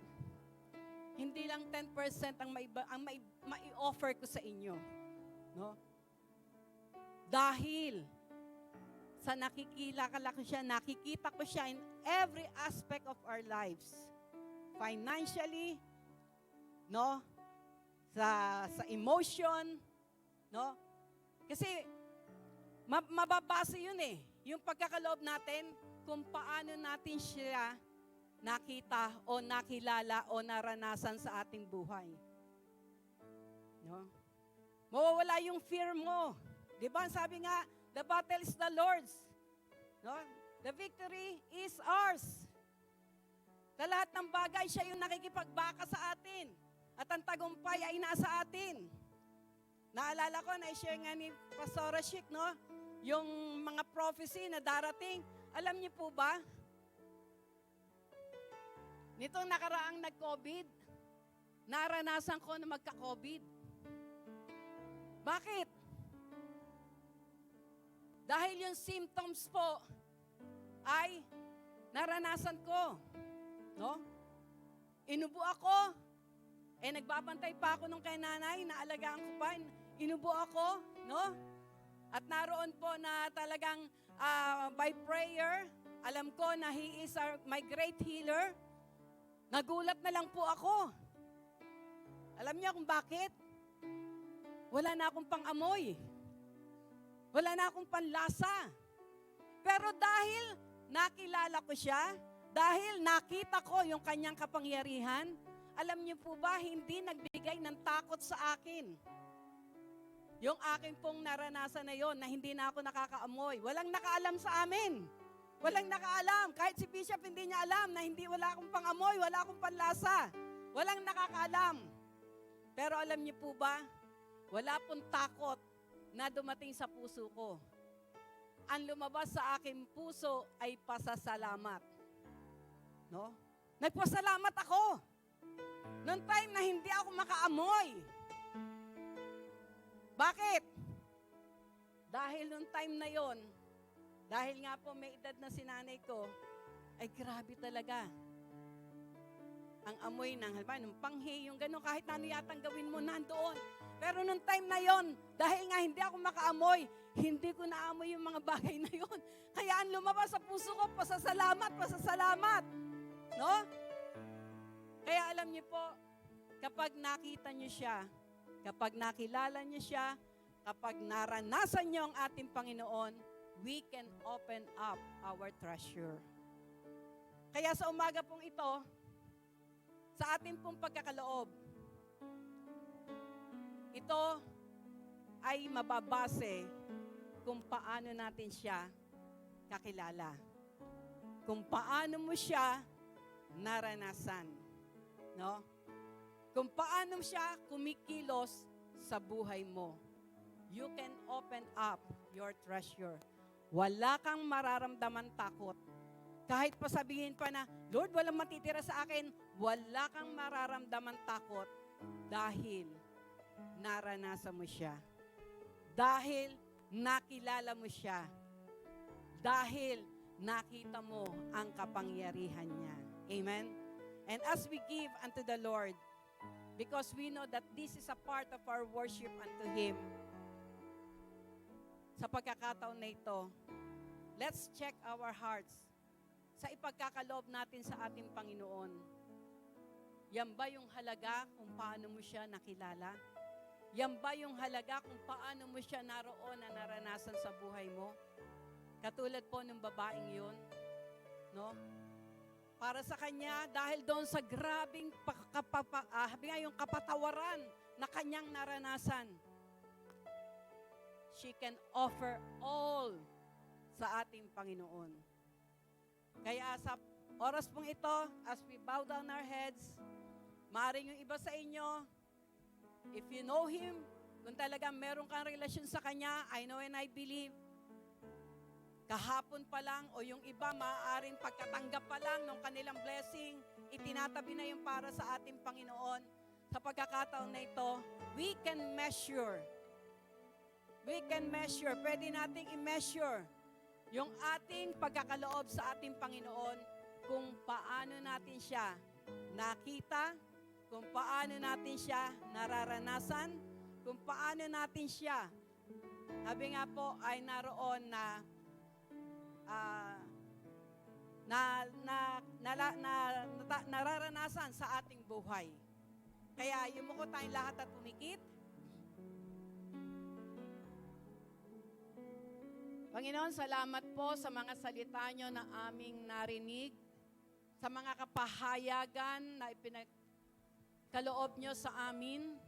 hindi lang 10% ang mai-offer ko sa inyo. No? Dahil sa nakikita ko siya in every aspect of our lives. Financially, no? Sa emotion, no? Kasi mababase yun eh. Yung pagkakaloob natin kung paano natin siya nakita o nakilala o naranasan sa ating buhay. No? Mawawala yung fear mo. 'Di ba? Sabi nga, the battle is the Lord's. No? The victory is ours. Sa lahat ng bagay, siya yung nakikipagbaka sa atin. At ang tagumpay ay nasa atin. Naalala ko, na-share nga ni Pastora Chic, no? Yung mga prophecy na darating. Alam niyo po ba? Nitong nakaraang nag-COVID, naranasan ko na magka-COVID. Bakit? Dahil yung symptoms po ay naranasan ko. No? Inubo ako. Nagbabantay pa ako nung kay nanay, naalagaan ko pa. Inubo ako, no? At naroon po na talagang by prayer, alam ko na He is my great healer. Nagulat na lang po ako. Alam niyo kung bakit? Wala na akong pang-amoy. Wala na akong panlasa. Pero dahil nakilala ko siya, dahil nakita ko yung kanyang kapangyarihan, alam niyo po ba, hindi nagbigay ng takot sa akin. Yung akin pong naranasan na yon na hindi na ako nakakaamoy. Walang nakaalam sa amin. Walang nakaalam. Kahit si Bishop hindi niya alam na wala akong pang-amoy, wala akong panlasa. Walang nakakaalam. Pero alam niyo po ba, wala pong takot na dumating sa puso ko. Ang lumabas sa aking puso ay pasasalamat. No? Nagpasalamat ako. Noong time na hindi ako makaamoy. Bakit? Dahil noong time na yon, dahil nga po may edad na si nanay ko, ay grabe talaga. Ang amoy ng halimbawa, ng panghi, yung gano'n, kahit ano yatang gawin mo, nandoon. Pero noong time na yon, dahil nga hindi ako makaamoy, hindi ko naamoy yung mga bagay na yon. Kaya ang lumabas sa puso ko, pasasalamat, pasasalamat. No? Kaya alam niyo po, kapag nakita niyo siya, kapag nakilala niyo siya, kapag naranasan niyo ang ating Panginoon, we can open up our treasure. Kaya sa umaga pong ito, sa ating pong pagkakaloob, ito ay mababase kung paano natin siya kakilala. Kung paano mo siya naranasan. No? Kung paano siya kumikilos sa buhay mo. You can open up your treasure. Wala kang mararamdaman takot. Kahit pa sabihin pa na, Lord, walang matitira sa akin, wala kang mararamdaman takot dahil naranasan mo siya. Dahil nakilala mo siya. Dahil nakita mo ang kapangyarihan niya. Amen? And as we give unto the Lord, because we know that this is a part of our worship unto Him, sa pagkakataon na ito, let's check our hearts sa ipagkakaloob natin sa ating Panginoon. Yan ba yung halaga kung paano mo siya nakilala? Yan ba yung halaga kung paano mo siya naroon na naranasan sa buhay mo? Katulad po ng babaeng yun, no? Para sa kanya, dahil doon sa grabing yung kapatawaran na kanyang naranasan, she can offer all sa ating Panginoon. Kaya sa oras pong ito, as we bow down our heads, maaaring yung iba sa inyo, if you know Him, kung talagang meron kang relasyon sa Kanya, I know and I believe, kahapon pa lang o yung iba maaaring pagkatanggap pa lang ng kanilang blessing, itinatabi na yung para sa ating Panginoon. Sa pagkakataon na ito, we can measure. Pwede nating i-measure yung ating pagkakaloob sa ating Panginoon kung paano natin siya nakita, kung paano natin siya nararanasan, kung paano natin siya, sabi nga po ay naroon nararanasan sa ating buhay. Kaya yumuko tayong lahat at pumikit. Panginoon, salamat po sa mga salita nyo na aming narinig, sa mga kapahayagan na ipinagkaloob nyo sa amin,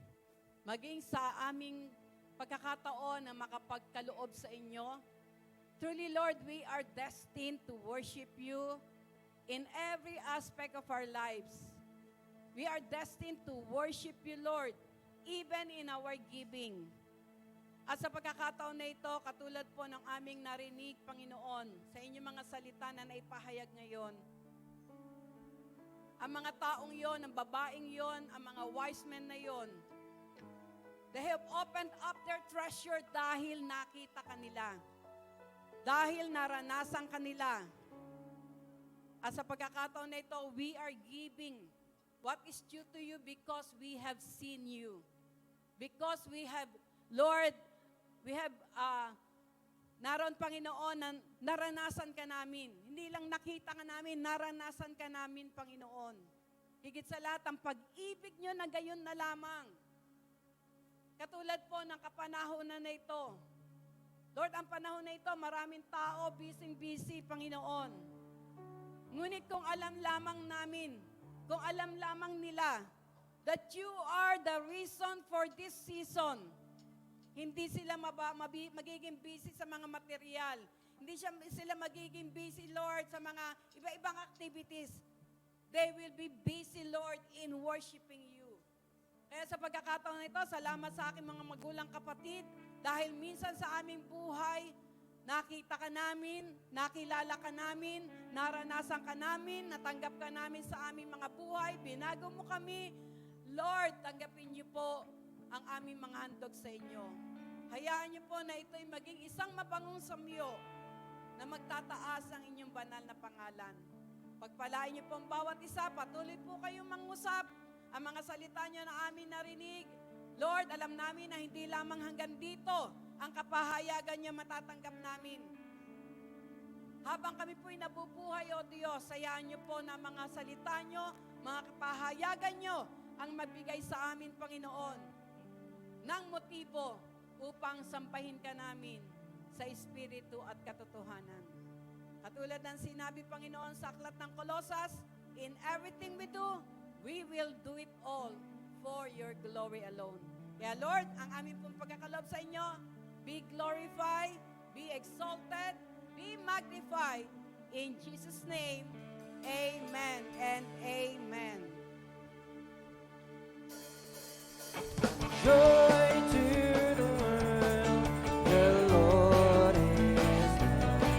maging sa aming pagkakataon na makapagkaloob sa inyo. Truly, Lord, we are destined to worship you in every aspect of our lives. We are destined to worship you, Lord, even in our giving. At sa pagkakataon na ito, katulad po ng aming narinig, Panginoon, sa inyong mga salita na naipahayag ngayon, ang mga taong yon, ang babaeng yon, ang mga wise men na yon, they have opened up their treasure dahil nakita kanila. Dahil naranasan kanila. At sa pagkakataon na ito, we are giving what is due to you because we have seen you. Because we have, Lord, we have, naroon Panginoon, na naranasan ka namin. Hindi lang nakita ka namin, naranasan ka namin, Panginoon. Higit sa lahat, ang pag-ibig nyo na gayon na lamang. Katulad po ng kapanahonan na ito. Lord, ang panahon na ito, maraming tao, busy, Panginoon. Ngunit kung alam lamang namin, kung alam lamang nila, that you are the reason for this season, hindi sila magiging busy sa mga material. Hindi sila magiging busy, Lord, sa mga iba-ibang activities. They will be busy, Lord, in worshiping you. Kaya sa pagkakataon na ito, salamat sa aking mga magulang kapatid, dahil minsan sa aming buhay, nakita ka namin, nakilala ka namin, naranasan ka namin, natanggap ka namin sa aming mga buhay, binago mo kami. Lord, tanggapin niyo po ang aming mga handog sa inyo. Hayaan niyo po na ito'y maging isang mabangong samyo na magtataas ang inyong banal na pangalan. Pagpalain niyo po ang bawat isa, patuloy po kayong mangusap, ang mga salita niyo na amin narinig. Lord, alam namin na hindi lamang hanggang dito ang kapahayagan niyo matatanggap namin. Habang kami po'y nabubuhay, O Diyos, hayaan niyo po na mga salita niyo, mga kapahayagan niyo ang magbigay sa amin, Panginoon, ng motibo upang sampahin ka namin sa Espiritu at katotohanan. Katulad ng sinabi, Panginoon, sa aklat ng Kolosas, in everything we do, we will do it all for your glory alone. Kaya Lord, ang aming pong pagkakalob sa inyo, be glorified, be exalted, be magnified. In Jesus' name, amen and amen. Joy to the world, the Lord is nigh.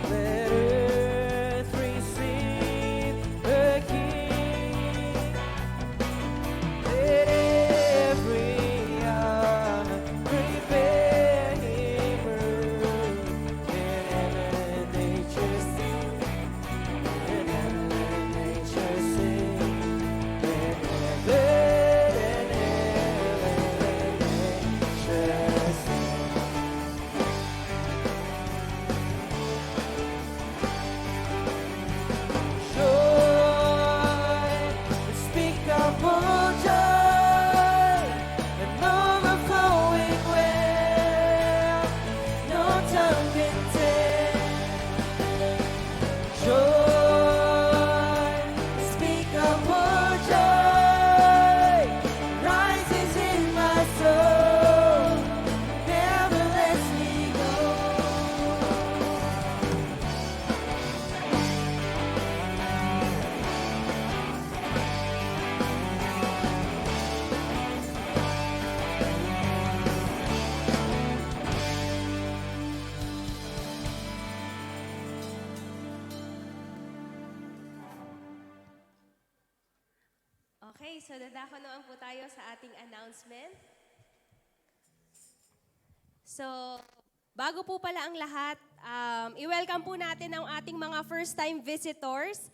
Let earth receive the King. Let every honor prepare Him room. Let heaven and nature sing. Let heaven and Okay, so dadako naman po tayo sa ating announcement. So, bago po pala ang lahat, i-welcome po natin ang ating mga first-time visitors.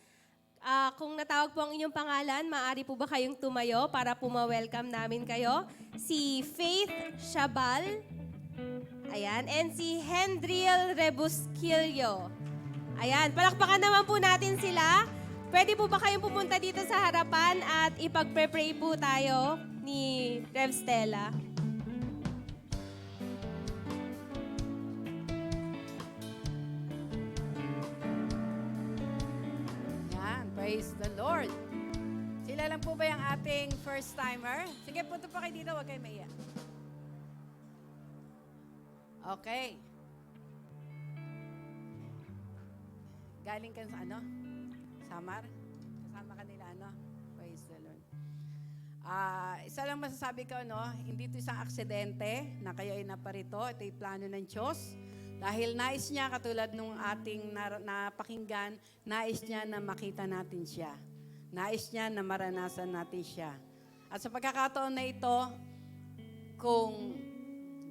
Kung natawag po ang inyong pangalan, maaari po ba kayong tumayo para po ma-welcome namin kayo? Si Faith Shabal, ayan, and si Hendriel Rebusquillo. Ayan, palakpakan naman po natin sila. Pwede po ba kayong pumunta dito sa harapan at ipag-pray po tayo ni Rev Stella? Yan, praise the Lord. Sila lang po ba yung ating first-timer? Sige, punta pa kayo dito, huwag kayo maiyak. Okay. Galing ka sa ano? Samar? Kasama ka nila, ano? Praise the Lord. Isa lang masasabi ko, no? Hindi ito isang aksidente na kayo ay naparito. Ito yung plano ng Diyos. Dahil nais niya, katulad nung ating napakinggan, nais niya na makita natin siya. Nais niya na maranasan natin siya. At sa pagkakataon na ito, kung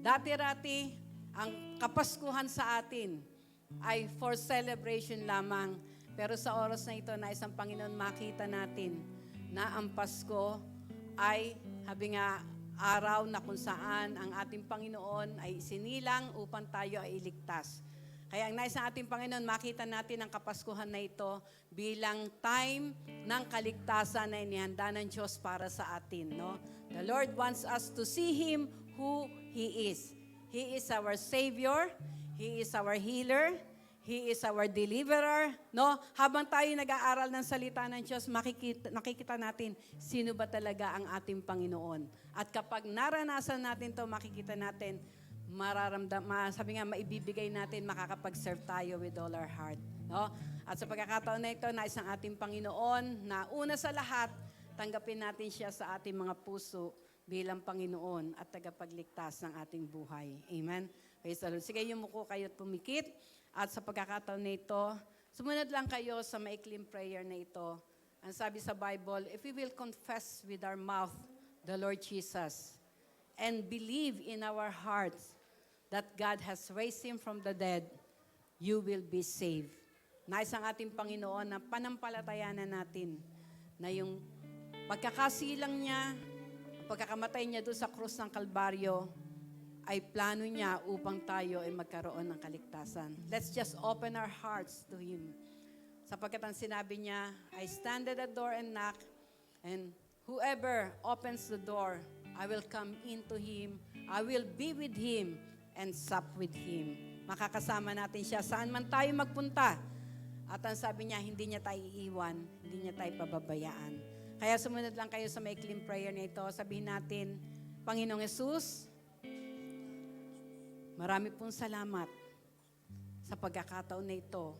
dati-rati ang kapaskuhan sa atin ay for celebration lamang, pero sa oras na ito, nais ang Panginoon makita natin na ang Pasko ay, habi nga, araw na kung saan ang ating Panginoon ay sinilang upang tayo ay iligtas. Kaya ang nais ng ating Panginoon, makita natin ang Kapaskuhan na ito bilang time ng kaligtasan na inihanda ng Diyos para sa atin. No? The Lord wants us to see Him who He is. He is our Savior. He is our healer. He is our deliverer. No? Habang tayo nag-aaral ng salita ng Diyos, nakikita natin sino ba talaga ang ating Panginoon. At kapag naranasan natin to, makikita natin, sabi nga, maibibigay natin, makakapag-serve tayo with all our heart. No? At sa pagkakataon na ito, nais ng ating Panginoon na una sa lahat, tanggapin natin siya sa ating mga puso bilang Panginoon at tagapagligtas ng ating buhay. Amen? Praise the Lord. Sige, yumuko kayo at pumikit. At sa pagkakataon na ito, sumunod lang kayo sa maikling prayer na ito. Ang sabi sa Bible, if we will confess with our mouth the Lord Jesus and believe in our hearts that God has raised Him from the dead, you will be saved. Nais ang ating Panginoon na panampalatayanan natin na yung pagkakasilang niya, pagkakamatay niya doon sa krus ng Kalbaryo, ay plano niya upang tayo ay magkaroon ng kaligtasan. Let's just open our hearts to Him. Sapagkat ang sinabi niya, I stand at the door and knock, and whoever opens the door, I will come into him, I will be with him, and sup with him. Makakasama natin siya saan man tayo magpunta. At ang sabi niya, hindi niya tayo iiwan, hindi niya tayo pababayaan. Kaya sumunod lang kayo sa maikling prayer na ito. Sabihin natin, Panginoong Yesus, marami pong salamat sa pagkakataon na ito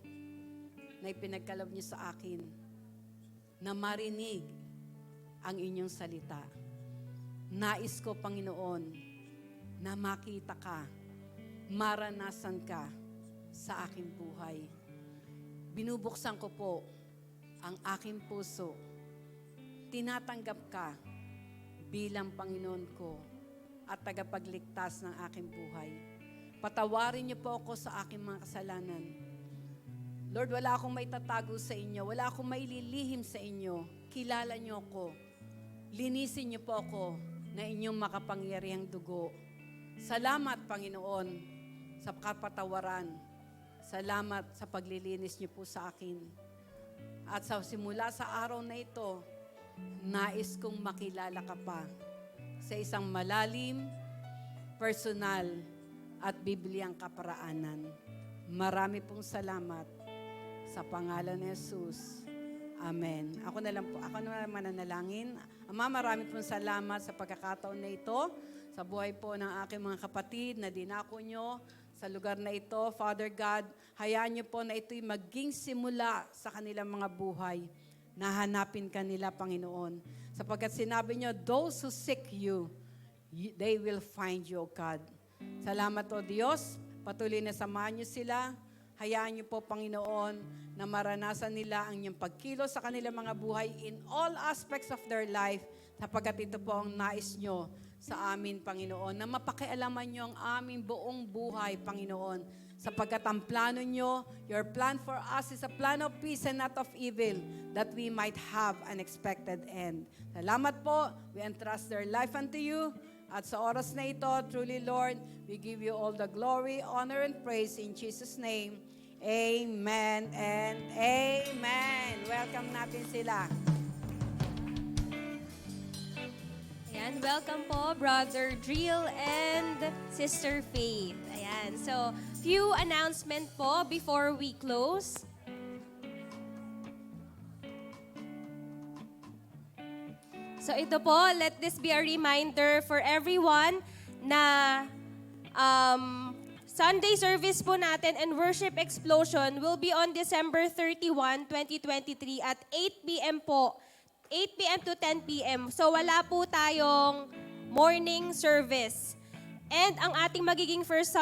na ipinagkaloob niyo sa akin na marinig ang inyong salita. Nais ko, Panginoon, na makita ka, maranasan ka sa aking buhay. Binubuksan ko po ang aking puso. Tinatanggap ka bilang Panginoon ko at tagapagligtas ng aking buhay. Patawarin niyo po ako sa aking mga kasalanan. Lord, wala akong maitatago sa inyo. Wala akong maililihim sa inyo. Kilala niyo ako. Linisin niyo po ako na inyong makapangyarihang dugo. Salamat, Panginoon, sa kapatawaran. Salamat sa paglilinis niyo po sa akin. At sa simula sa araw na ito, nais kong makilala ka pa sa isang malalim, personal, at Bibliang kaparaanan. Marami pong salamat sa pangalan ni Jesus. Amen. Ako naman mananalangin. Ama, marami pong salamat sa pagkakataon na ito, sa buhay po ng aking mga kapatid na dinako nyo sa lugar na ito. Father God, hayaan nyo po na ito'y maging simula sa kanilang mga buhay. Nahanapin ka nila, Panginoon. Sapagkat sinabi nyo, those who seek you, they will find you, O God. Salamat, O Diyos. Patuloy na samahan nyo sila. Hayaan niyo po, Panginoon, na maranasan nila ang inyong pagkilos sa kanilang mga buhay in all aspects of their life, sapagkat ito po ang nais nyo sa amin, Panginoon, na mapakialaman nyo ang aming buong buhay, Panginoon, sapagkat ang plano nyo, your plan for us is a plan of peace and not of evil, that we might have an expected end. Salamat po, we entrust their life unto you, at sa oras na ito, truly, Lord, we give you all the glory, honor, and praise in Jesus' name. Amen and amen. Welcome natin sila. Ayan, welcome po, Brother Drill and Sister Faith. Ayan, so few announcement po before we close. So ito po, let this be a reminder for everyone na Sunday service po natin and worship explosion will be on December 31, 2023 at 8 p.m. po. 8 p.m. to 10 p.m. So wala po tayong morning service. And ang ating magiging first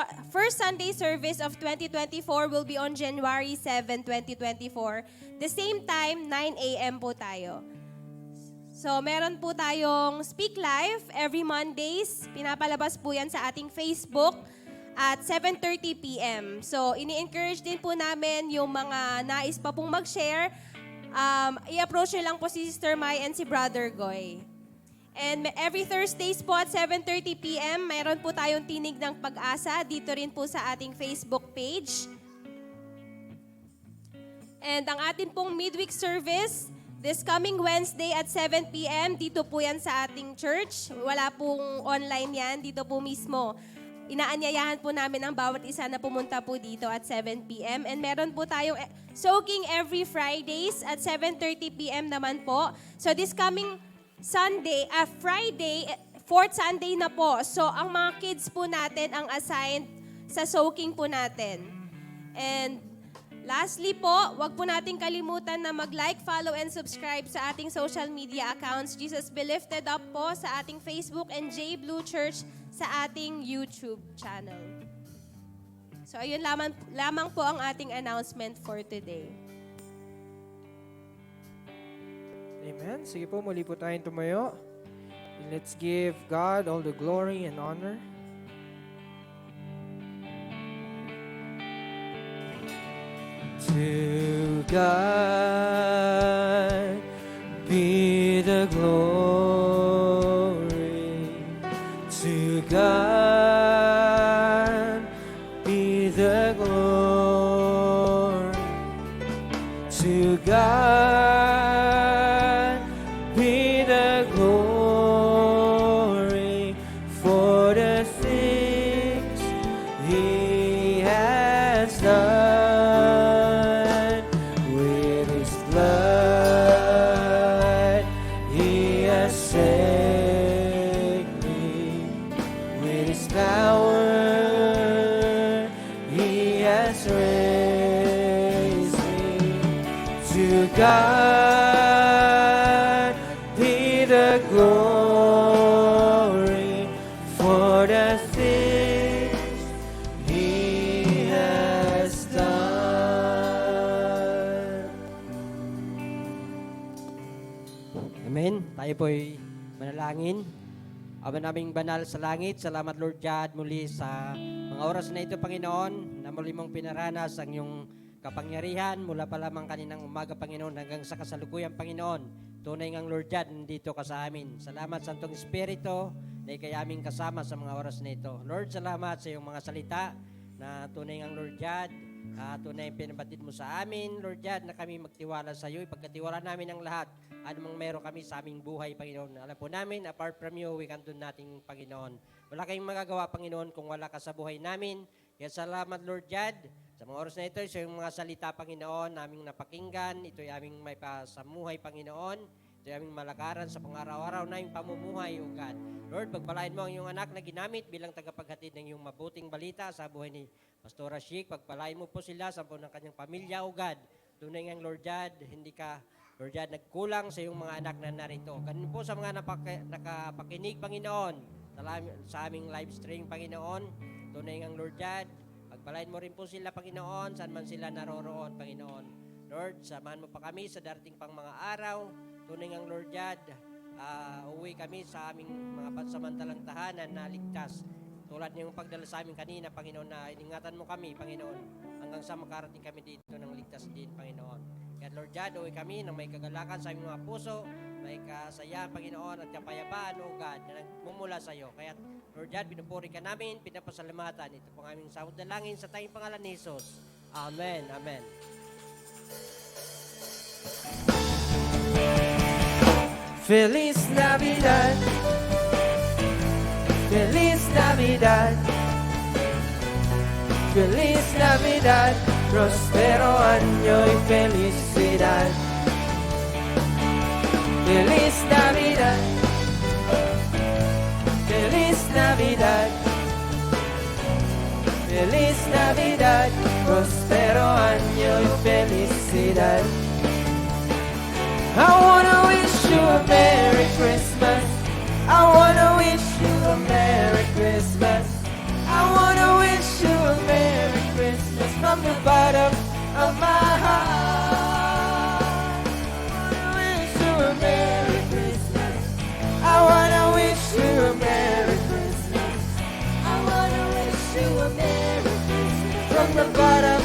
Sunday service of 2024 will be on January 7, 2024. The same time, 9 a.m. po tayo. So meron po tayong Speak Live every Mondays. Pinapalabas po yan sa ating Facebook at 7:30 p.m. So ini-encourage din po namin yung mga nais pa pong mag-share. I-approach nyo lang po si Sister Mai and si Brother Goy. And every Thursdays po at 7:30 p.m. mayroon po tayong Tinig ng Pag-asa dito rin po sa ating Facebook page. And ang atin pong midweek service, this coming Wednesday at 7 p.m., dito po yan sa ating church. Wala pong online yan, dito po mismo. Inaanyayahan po namin ang bawat isa na pumunta po dito at 7 p.m. And meron po tayong soaking every Fridays at 7:30 p.m. naman po. So this coming Friday, fourth Sunday na po. So ang mga kids po natin ang assigned sa soaking po natin. And lastly po, wag po nating kalimutan na mag-like, follow, and subscribe sa ating social media accounts. Jesus Be Lifted Up po sa ating Facebook and J Blue Church sa ating YouTube channel. So ayun lamang po ang ating announcement for today. Amen. Sige po, muli po tayong tumayo. Let's give God all the glory and honor. To God be the glory. To God be the glory. To God be the glory for the things He has done. With His blood He has saved me. With His power He has raised me. To God be the glory for the things He has done. Amen. Tayo po'y manalangin. Ama naming banal sa langit, salamat Lord God muli sa mga oras na ito, Panginoon, na muli mong pinaranas ang iyong kapangyarihan mula pa lamang kaninang umaga, Panginoon, hanggang sa kasalukuyan, Panginoon. Tunay ngang Lord God, nandito ka sa amin. Salamat sa Santong Espiritu na ikay aming kasama sa mga oras na ito. Lord, salamat sa iyong mga salita na tunay ngang Lord God, tunay pinabatid mo sa amin, Lord God, na kami magtiwala sa iyo. Ipagkatiwala namin ang lahat. Anumang meron kami sa aming buhay, Panginoon. Alam po namin, apart from you, we can do nothing, Panginoon. Wala kayong magagawa, Panginoon, kung wala ka sa buhay namin. Kaya salamat, Lord God, sa mga oras na ito, sa iyong mga salita, Panginoon, naming napakinggan. Ito'y aming may pasamuhay, Panginoon. Ito'y aming malakaran sa pang-araw-araw na yung pamumuhay, O God. Lord, pagpalain mo ang iyong anak na ginamit bilang tagapaghatid ng iyong mabuting balita sa buhay ni Pastora Sheik. Pagpalain mo po sila sa buong ng kanyang pamilya, O God. Tunay ngang Lord God, hindi ka, Lord God, nagkulang sa iyong mga anak na narito. Ganun po sa mga nakapakinig, Panginoon, sa aming live stream, Panginoon. Tunay ngang Lord God, Pagpalain mo rin po sila, Panginoon, saan man sila naroroon, Panginoon. Lord, samahan mo pa kami sa darating pang mga araw. Tunay ngang Lord God, uwi kami sa aming mga pansamantalang tahanan na ligtas. Tulad ng pagdala sa amin kanina, Panginoon, na iningatan mo kami, Panginoon, hanggang sa makarating kami dito ng ligtas din, Panginoon. Kaya Lord God, uwi kami ng may kagalakan sa aming mga puso, may kasayaan, Panginoon, at kapayapaan, O God, na nagmumula sa iyo. Kaya Lord God, pinupuri ka namin, pinapasalamatan. Ito pong aming sahod na langin sa tayong pangalan ni Jesus. Amen. Amen. Feliz Navidad, Feliz Navidad, Feliz Navidad, prospero año y felicidad. Feliz Navidad, Feliz Navidad, Feliz Navidad, prospero año y felicidad. I wanna wish you a Merry Christmas. I wanna wish you a Merry Christmas. I wanna wish you a Merry Christmas from the bottom of my heart. I wanna wish you a Merry Christmas. I wanna wish you a Merry Christmas. I wanna wish you a Merry Christmas from the bottom